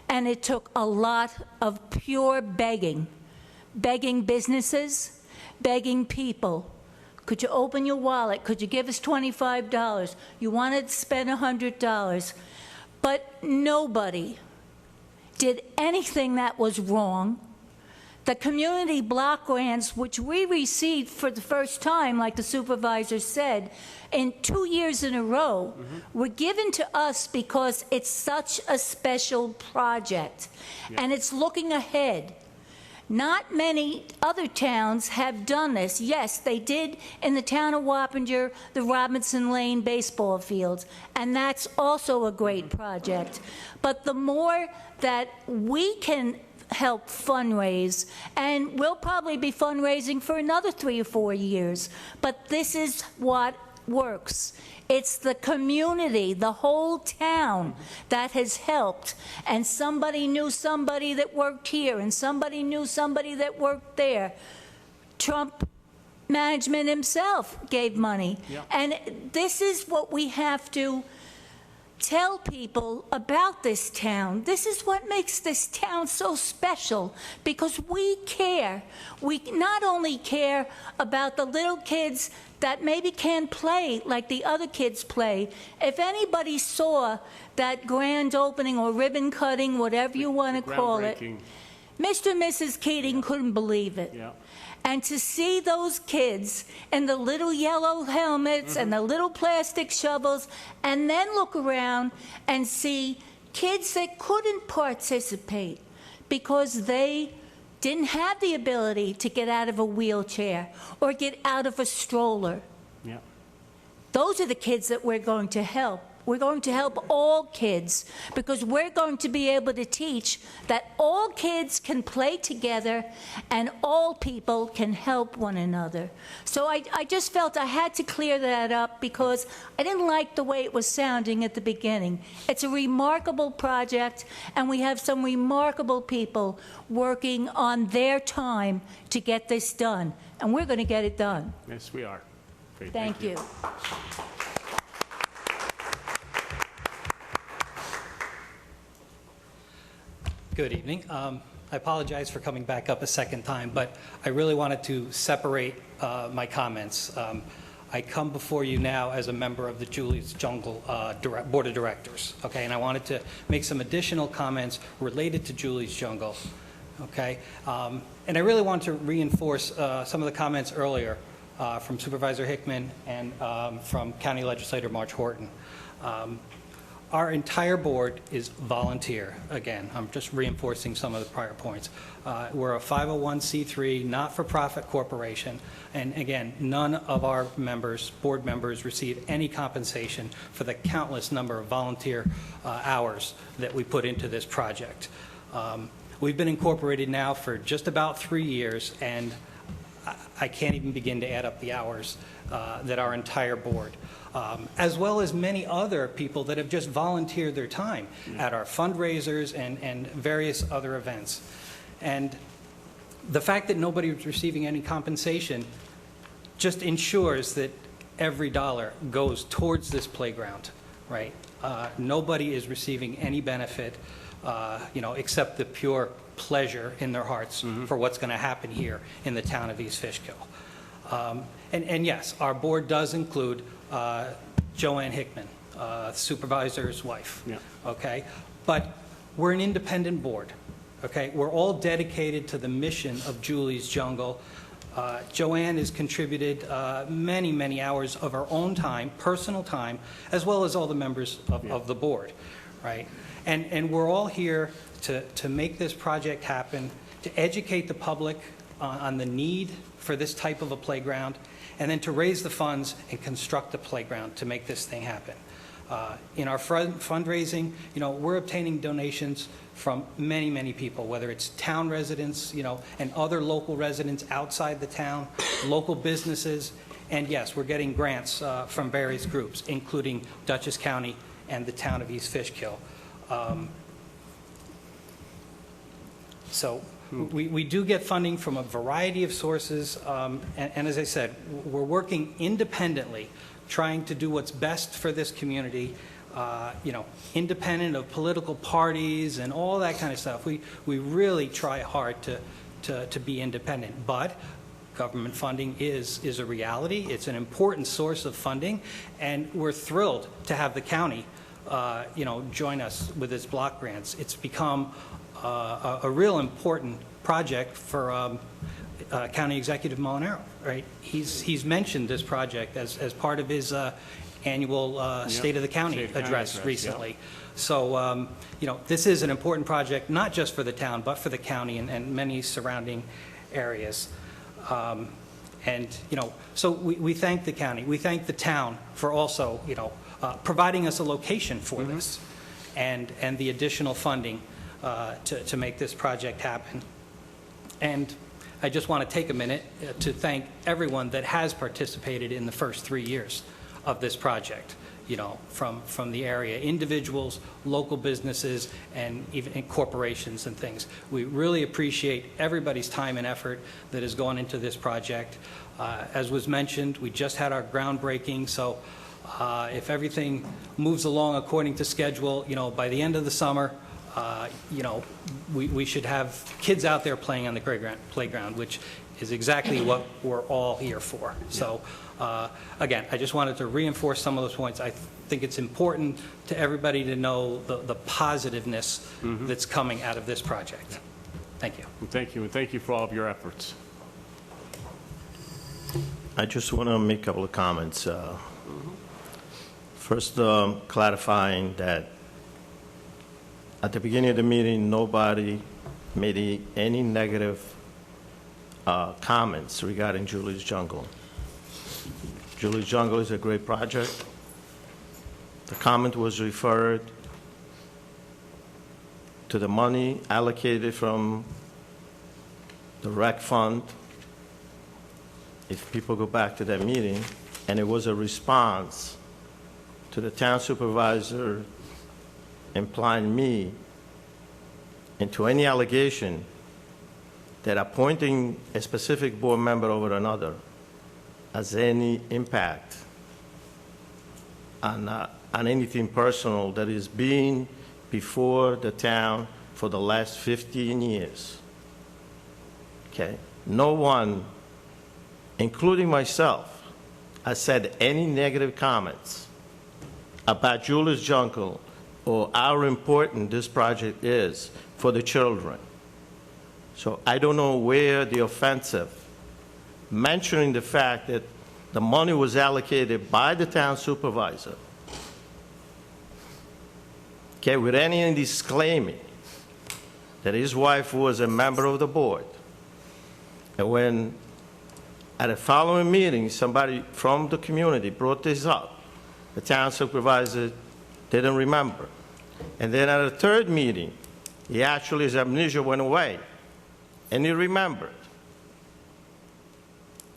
and it took a lot of pure begging businesses, begging people. Could you open your wallet? Could you give us $25? You wanted to spend $100. But nobody did anything that was wrong. The community block grants, which we received for the first time, like the supervisor said, in 2 years in a row, were given to us because it's such a special project. Yeah. And it's looking ahead. Not many other towns have done this. Yes, they did in the town of Wappinger, the Robinson Lane baseball fields, and that's also a great project. But the more that we can help fundraise, and we'll probably be fundraising for another 3 or 4 years. But this is what works. It's the community, the whole town that has helped. And somebody knew somebody that worked here, and somebody knew somebody that worked there. Trump management himself gave money. Yeah. And this is what we have to tell people about this town. This is what makes this town so special, because we care. We not only care about the little kids that maybe can't play like the other kids play. If anybody saw that grand opening or ribbon cutting, whatever you want to call it, Mr. and Mrs. Keating couldn't believe it. Yeah. And to see those kids in the little yellow helmets and the little plastic shovels, and then look around and see kids that couldn't participate because they didn't have the ability to get out of a wheelchair or get out of a stroller. Yeah. Those are the kids that we're going to help. We're going to help all kids, because we're going to be able to teach that all kids can play together and all people can help one another. So I just felt I had to clear that up, because I didn't like the way it was sounding at the beginning. It's a remarkable project, and we have some remarkable people working on their time to get this done, and we're going to get it done. Yes, we are. Great, Thank you. Good evening. I apologize for coming back up a second time, but I really wanted to separate my comments. I come before you now as a member of the Julie's Jungle Board of Directors, okay? And I wanted to make some additional comments related to Julie's Jungle, okay? And I really want to reinforce some of the comments earlier from Supervisor Hickman and from County Legislator March Horton. Our entire board is volunteer. Again, I'm just reinforcing some of the prior points. We're a 501c3 not-for-profit corporation, and again, none of our members, board members, receive any compensation for the countless number of volunteer hours that we put into this project. We've been incorporated now for just about 3 years, and I can't even begin to add up the hours that our entire board, as well as many other people that have just volunteered their time at our fundraisers and various other events. And the fact that nobody is receiving any compensation just ensures that every dollar goes towards this playground, right? Nobody is receiving any benefit, except the pure pleasure in their hearts for what's going to happen here in the town of East Fishkill. And yes, our board does include Joanne Hickman, supervisor's wife, okay? But we're an independent board, okay? We're all dedicated to the mission of Julie's Jungle. Joanne has contributed many, many hours of her own time, personal time, as well as all the members of the board, right? And we're all here to make this project happen, to educate the public on the need for this type of a playground, and then to raise the funds and construct the playground to make this thing happen. In our fundraising, we're obtaining donations from many, many people, whether it's town residents, and other local residents outside the town, local businesses, and yes, we're getting grants from various groups, including Dutchess County and the town of East Fishkill. So we do get funding from a variety of sources, and as I said, we're working independently, trying to do what's best for this community, independent of political parties and all that kind of stuff. We really try hard to be independent, but government funding is a reality. It's an important source of funding, and we're thrilled to have the county join us with its block grants. It's become a real important project for County Executive Molinaro, right? He's mentioned this project as part of his annual State of the County address recently. Yep. So, this is an important project, not just for the town, but for the county and many surrounding areas. So we thank the county. We thank the town for also, providing us a location for this and the additional funding to make this project happen. And I just want to take a minute to thank everyone that has participated in the first 3 years of this project, you know, from the area, individuals, local businesses, and even corporations and things. We really appreciate everybody's time and effort that has gone into this project. As was mentioned, we just had our groundbreaking, so if everything moves along according to schedule, you know, by the end of the summer, you know, we should have kids out there playing on the playground, which is exactly what we're all here for. So, again, I just wanted to reinforce some of those points. I think it's important to everybody to know the positiveness that's coming out of this project. Thank you. Thank you, and thank you for all of your efforts. I just want to make a couple of comments. First, clarifying that at the beginning of the meeting, nobody made any negative comments regarding Julie's Jungle. Julie's Jungle is a great project. The comment was referred to the money allocated from the rec fund. If people go back to that meeting, and it was a response to the town supervisor implying me into any allegation that appointing a specific board member over another has any impact on anything personal that is being before the town for the last 15 years. Okay? No one, including myself, has said any negative comments about Julie's Jungle or how important this project is for the children. So I don't know where the offensive, mentioning the fact that the money was allocated by the town supervisor, okay, with any disclaiming that his wife was a member of the board. And when at a following meeting, somebody from the community brought this up, the town supervisor didn't remember. And then at a third meeting, his amnesia went away, and he remembered.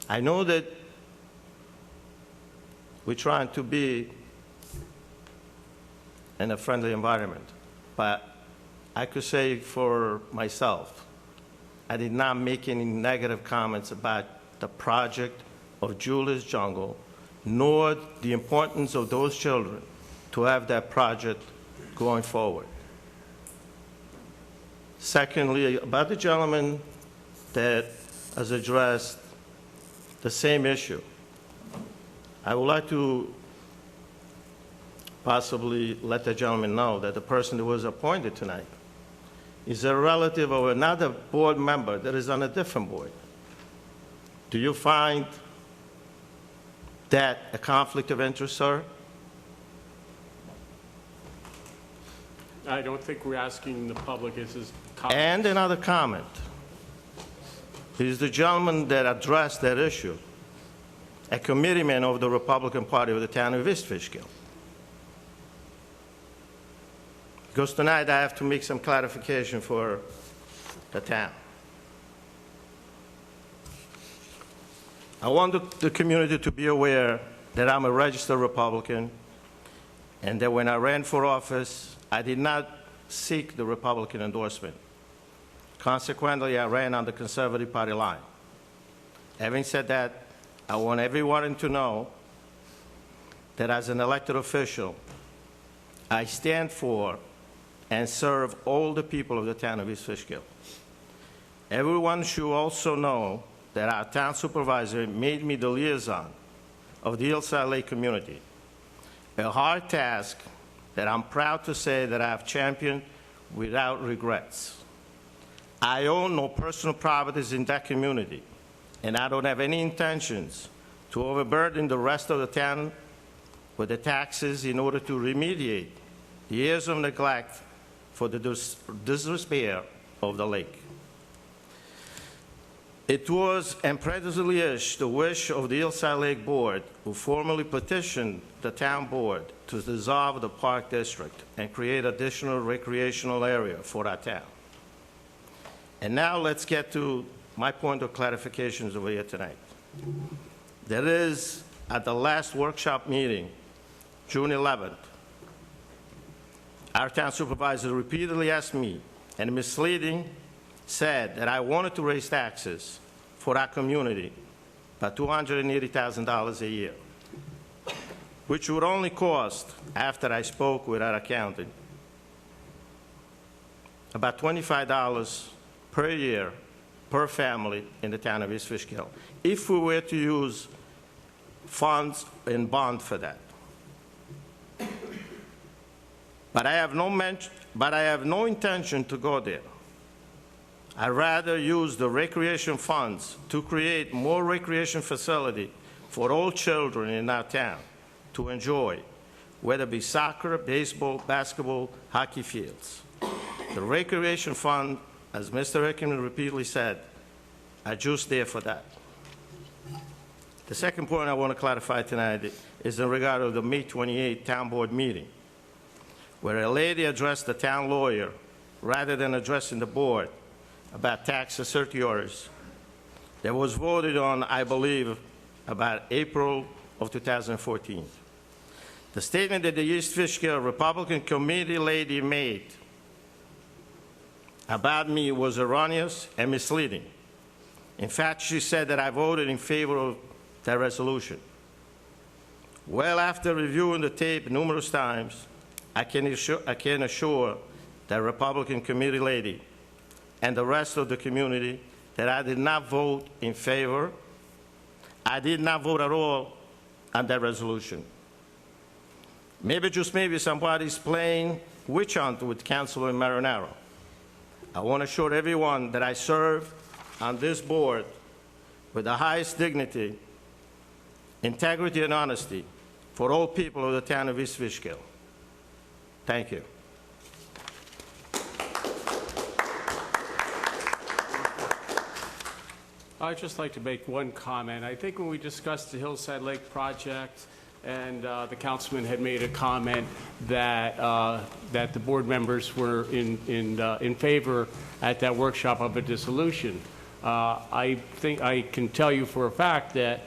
I know that we're trying to be in a friendly environment, but I could say for myself, I did not make any negative comments about the project of Julie's Jungle, nor the importance of those children to have that project going forward. Secondly, about the gentleman that has addressed the same issue, I would like to possibly let the gentleman know that the person that was appointed tonight is a relative of another board member that is on a different board. Do you find that a conflict of interest, sir? I don't think we're asking the public, is this And another comment. He's the gentleman that addressed that issue, a committeeman of the Republican Party of the town of East Fishkill. Because tonight I have to make some clarification for the town. I want the community to be aware that I'm a registered Republican and that when I ran for office, I did not seek the Republican endorsement. Consequently, I ran on the Conservative Party line. Having said that, I want everyone to know that as an elected official, I stand for and serve all the people of the town of East Fishkill. Everyone should also know that our town supervisor made me the liaison of the Hillside Lake community, a hard task that I'm proud to say that I have championed without regrets. I own no personal properties in that community, and I don't have any intentions to overburden the rest of the town with the taxes in order to remediate the years of neglect for the disrepair of the lake. It was and presently is the wish of the Hillside Lake Board, who formally petitioned the town board to dissolve the park district and create additional recreational area for our town. And now let's get to my point of clarifications over here tonight. There is, at the last workshop meeting, June 11th, our town supervisor repeatedly asked me, and misleading said that I wanted to raise taxes for our community by $280,000 a year, which would only cost, after I spoke with our accountant, about $25 per year per family in the town of East Fishkill, if we were to use funds in bond for that. But I have no intention to go there. I'd rather use the recreation funds to create more recreation facility for all children in our town to enjoy, whether it be soccer, baseball, basketball, hockey fields. The recreation fund, as Mr. Hickman repeatedly said, are just there for that. The second point I want to clarify tonight is in regard to the May 28 town board meeting, where a lady addressed the town lawyer rather than addressing the board about tax certiorars that was voted on, I believe, about April of 2014. The statement that the East Fishkill Republican committee lady made about me was erroneous and misleading. In fact, she said that I voted in favor of that resolution. Well, after reviewing the tape numerous times, I can assure that Republican committee lady and the rest of the community that I did not vote in favor. I did not vote at all on that resolution. Maybe, just maybe, somebody's playing witch hunt with Councilor Marinaro. I want to assure everyone that I serve on this board with the highest dignity, integrity, and honesty for all people of the town of East Fishkill. Thank you. I'd just like to make one comment. I think when we discussed the Hillside Lake project, and the councilman had made a comment that that the board members were in favor at that workshop of a dissolution. I think I can tell you for a fact that,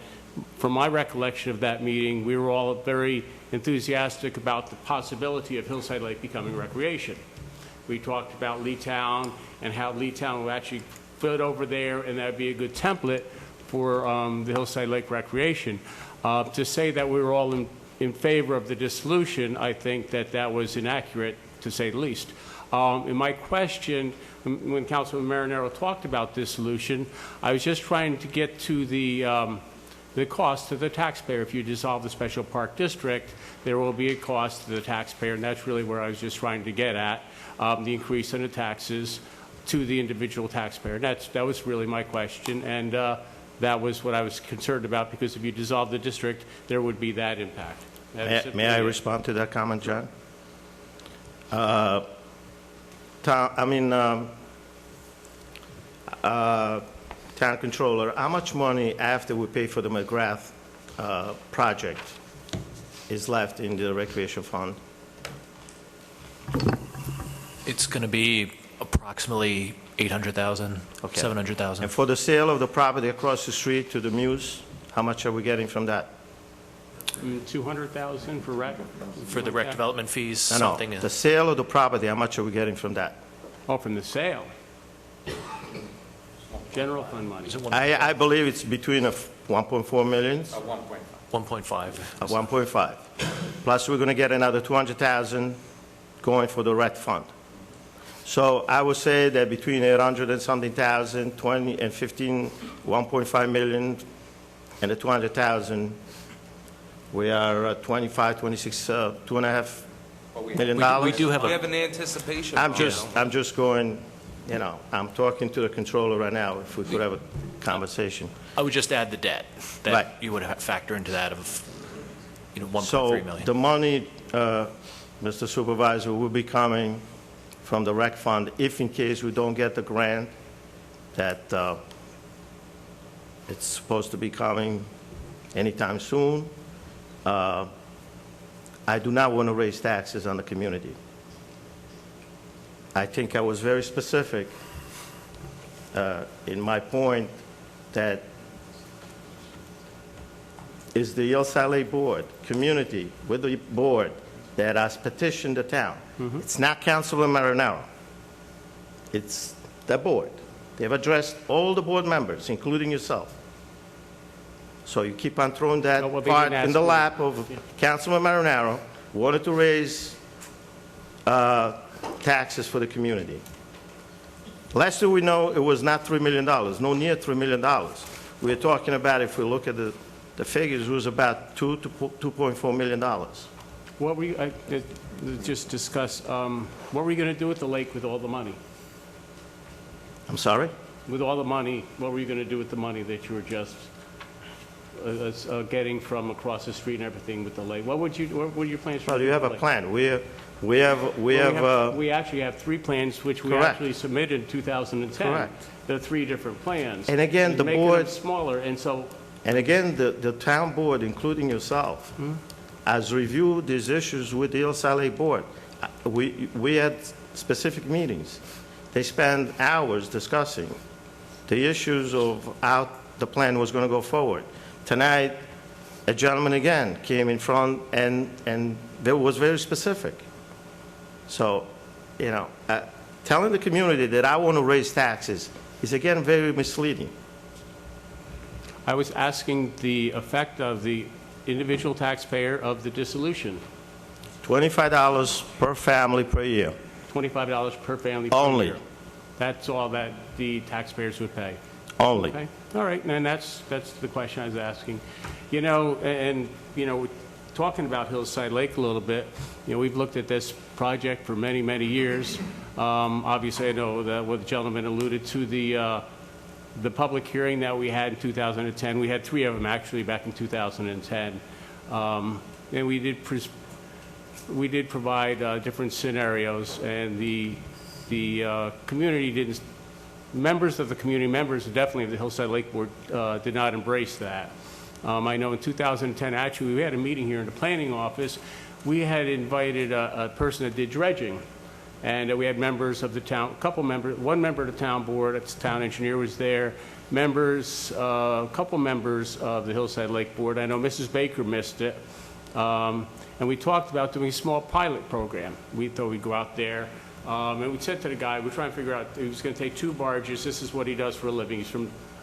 from my recollection of that meeting, we were all very enthusiastic about the possibility of Hillside Lake becoming recreation. We talked about Leetown and how Leetown would actually fit over there, and that would be a good template for the Hillside Lake recreation. To say that we were all in favor of the dissolution, I think that that was inaccurate, to say the least. In my question, when Councilman Marinaro talked about dissolution, I was just trying to get to the cost to the taxpayer. If you dissolve the special park district, there will be a cost to the taxpayer, and that's really where I was just trying to get at, the increase in the taxes to the individual taxpayer. And that was really my question, and that was what I was concerned about, because if you dissolve the district, there would be that impact. May I respond to that comment, John? Town controller, how much money after we pay for the McGrath project is left in the recreation fund? It's going to be approximately 800,000, Okay. 700,000. And for the sale of the property across the street to the Muse, how much are we getting from that? 200,000 for rec? For the rec development fees, No, something. the sale of the property, how much are we getting from that? Oh, from the sale? General fund money. I believe it's between 1.4 million. 1.5. 1.5. Plus, we're going to get another 200,000 going for the rec fund. So I would say that between 800 and something thousand, 20 and 15, 1.5 million, and the 200,000, we are at 25, 26, $2.5 million. We do have We have an anticipation. I'm just going, I'm talking to the controller right now, if we could have a conversation. I would just add the debt that Right. you would factor into that of 1.3 So million. the money, Mr. Supervisor, will be coming from the rec fund if in case we don't get the grant that it's supposed to be coming anytime soon. I I do not want to raise taxes on the community. I think I was very specific in my point that is the Hillside Lake Board, community with the board that has petitioned the town. It's not Councilor Marinaro. It's the board. They've addressed all the board members, including yourself. So you keep on throwing that part in the lap of Councilman Marinaro, wanted to raise taxes for the community. Last year we know it was not $3 million, no near $3 million. We're talking about, if we look at the figures, it was about $2 to $2.4 million. What were you, just discuss, what were you going to do with the lake with all the money? I'm sorry? With all the money, what were you going to do with the money that you were just getting from across the street and everything with the lake? What were your plans for? Well, you have a plan. We actually have 3 plans which we Correct. actually submitted in 2010. Correct. There are 3 different plans. And again, the making board- them smaller, and so And again, the town board, including yourself, has reviewed these issues with the Hillside Lake Board. We had specific meetings. They spent hours discussing the issues of how the plan was going to go forward. Tonight, a gentleman again came in front and there was very specific. So, telling the community that I want to raise taxes is again very misleading. I was asking the effect of the individual taxpayer of the dissolution. $25 per family per year. $25 per family Only. per year. That's all that the taxpayers would pay. Only. Okay, all right, and that's the question I was asking. Talking about Hillside Lake a little bit, we've looked at this project for many, many years. Obviously, I know that what the gentleman alluded to, the public hearing that we had in 2010. We had 3 of them actually back in 2010, and we did provide different scenarios, and the community didn't. Members of the community, members definitely of the Hillside Lake Board, did not embrace that. I know in 2010, actually, we had a meeting here in the planning office. We had invited a person that did dredging, and we had members of the town, one member of the town board, the town engineer was there, a couple members of the Hillside Lake Board. I know Mrs. Baker missed it. And we talked about doing a small pilot program. We thought we'd go out there. And we said to the guy, we're trying to figure out, he was going to take 2 barges. This is what he does for a living.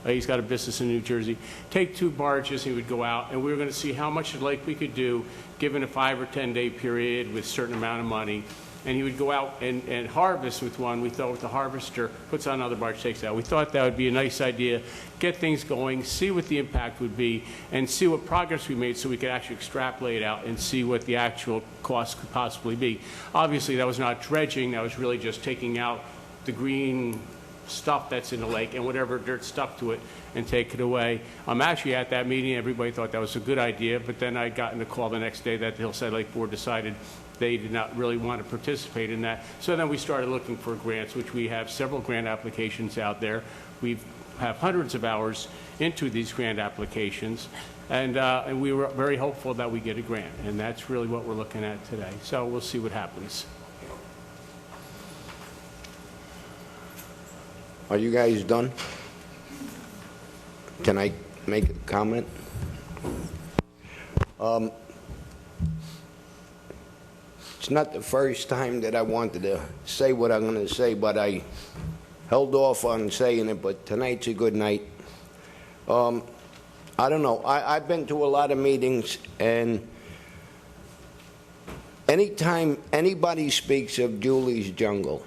He's got a business in New Jersey. Take 2 barges, he would go out, and we were going to see how much of the lake we could do, given a 5 or 10 day period with a certain amount of money. And he would go out and harvest with one. We thought with the harvester, puts on another barge, takes out. We thought that would be a nice idea, get things going, see what the impact would be, and see what progress we made so we could actually extrapolate out and see what the actual cost could possibly be. Obviously, that was not dredging. That was really just taking out the green stuff that's in the lake and whatever dirt stuck to it and take it away. I'm actually at that meeting. Everybody thought that was a good idea, but then I got in a call the next day that the Hillside Lake Board decided they did not really want to participate in that. So then we started looking for grants, which we have several grant applications out there. We have hundreds of hours into these grant applications, and we were very hopeful that we get a grant, and that's really what we're looking at today. So we'll see what happens. Are you guys done? Can I make a comment? It's not the first time that I wanted to say what I'm going to say, but I held off on saying it, but tonight's a good night. I don't know. I've been to a lot of meetings, and anytime anybody speaks of Julie's Jungle,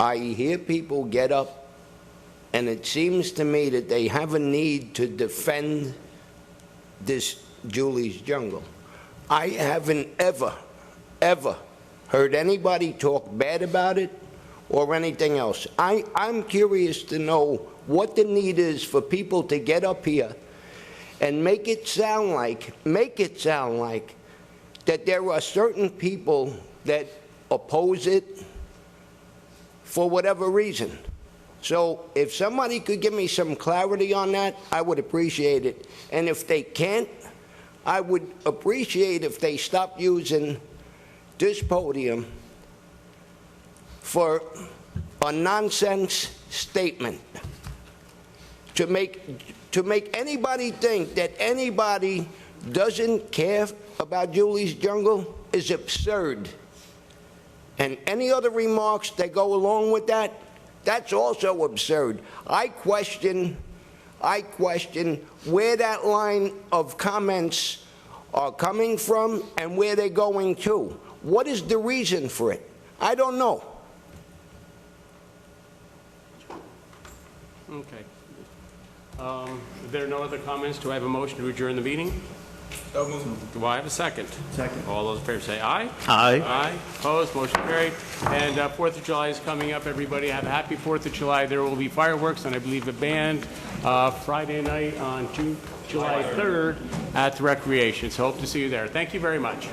I hear people get up, and it seems to me that they have a need to defend this Julie's Jungle. I haven't ever heard anybody talk bad about it or anything else. I'm curious to know what the need is for people to get up here and make it sound like that there are certain people that oppose it for whatever reason. So if somebody could give me some clarity on that, I would appreciate it. And if they can't, I would appreciate if they stopped using this podium for a nonsense statement to make anybody think that anybody doesn't care about Julie's Jungle is absurd. And any other remarks that go along with that, that's also absurd. I question where that line of comments are coming from and where they're going to. What is the reason for it? I don't know. Okay. If there are no other comments, do I have a motion to adjourn the meeting? Do I have a second? Second. All those in favor say aye. Aye. Aye. Opposed, motion carried. And 4th of July is coming up, everybody. Have a happy 4th of July. There will be fireworks and I believe a band Friday night on July 3rd at the Recreation. So hope to see you there. Thank you very much.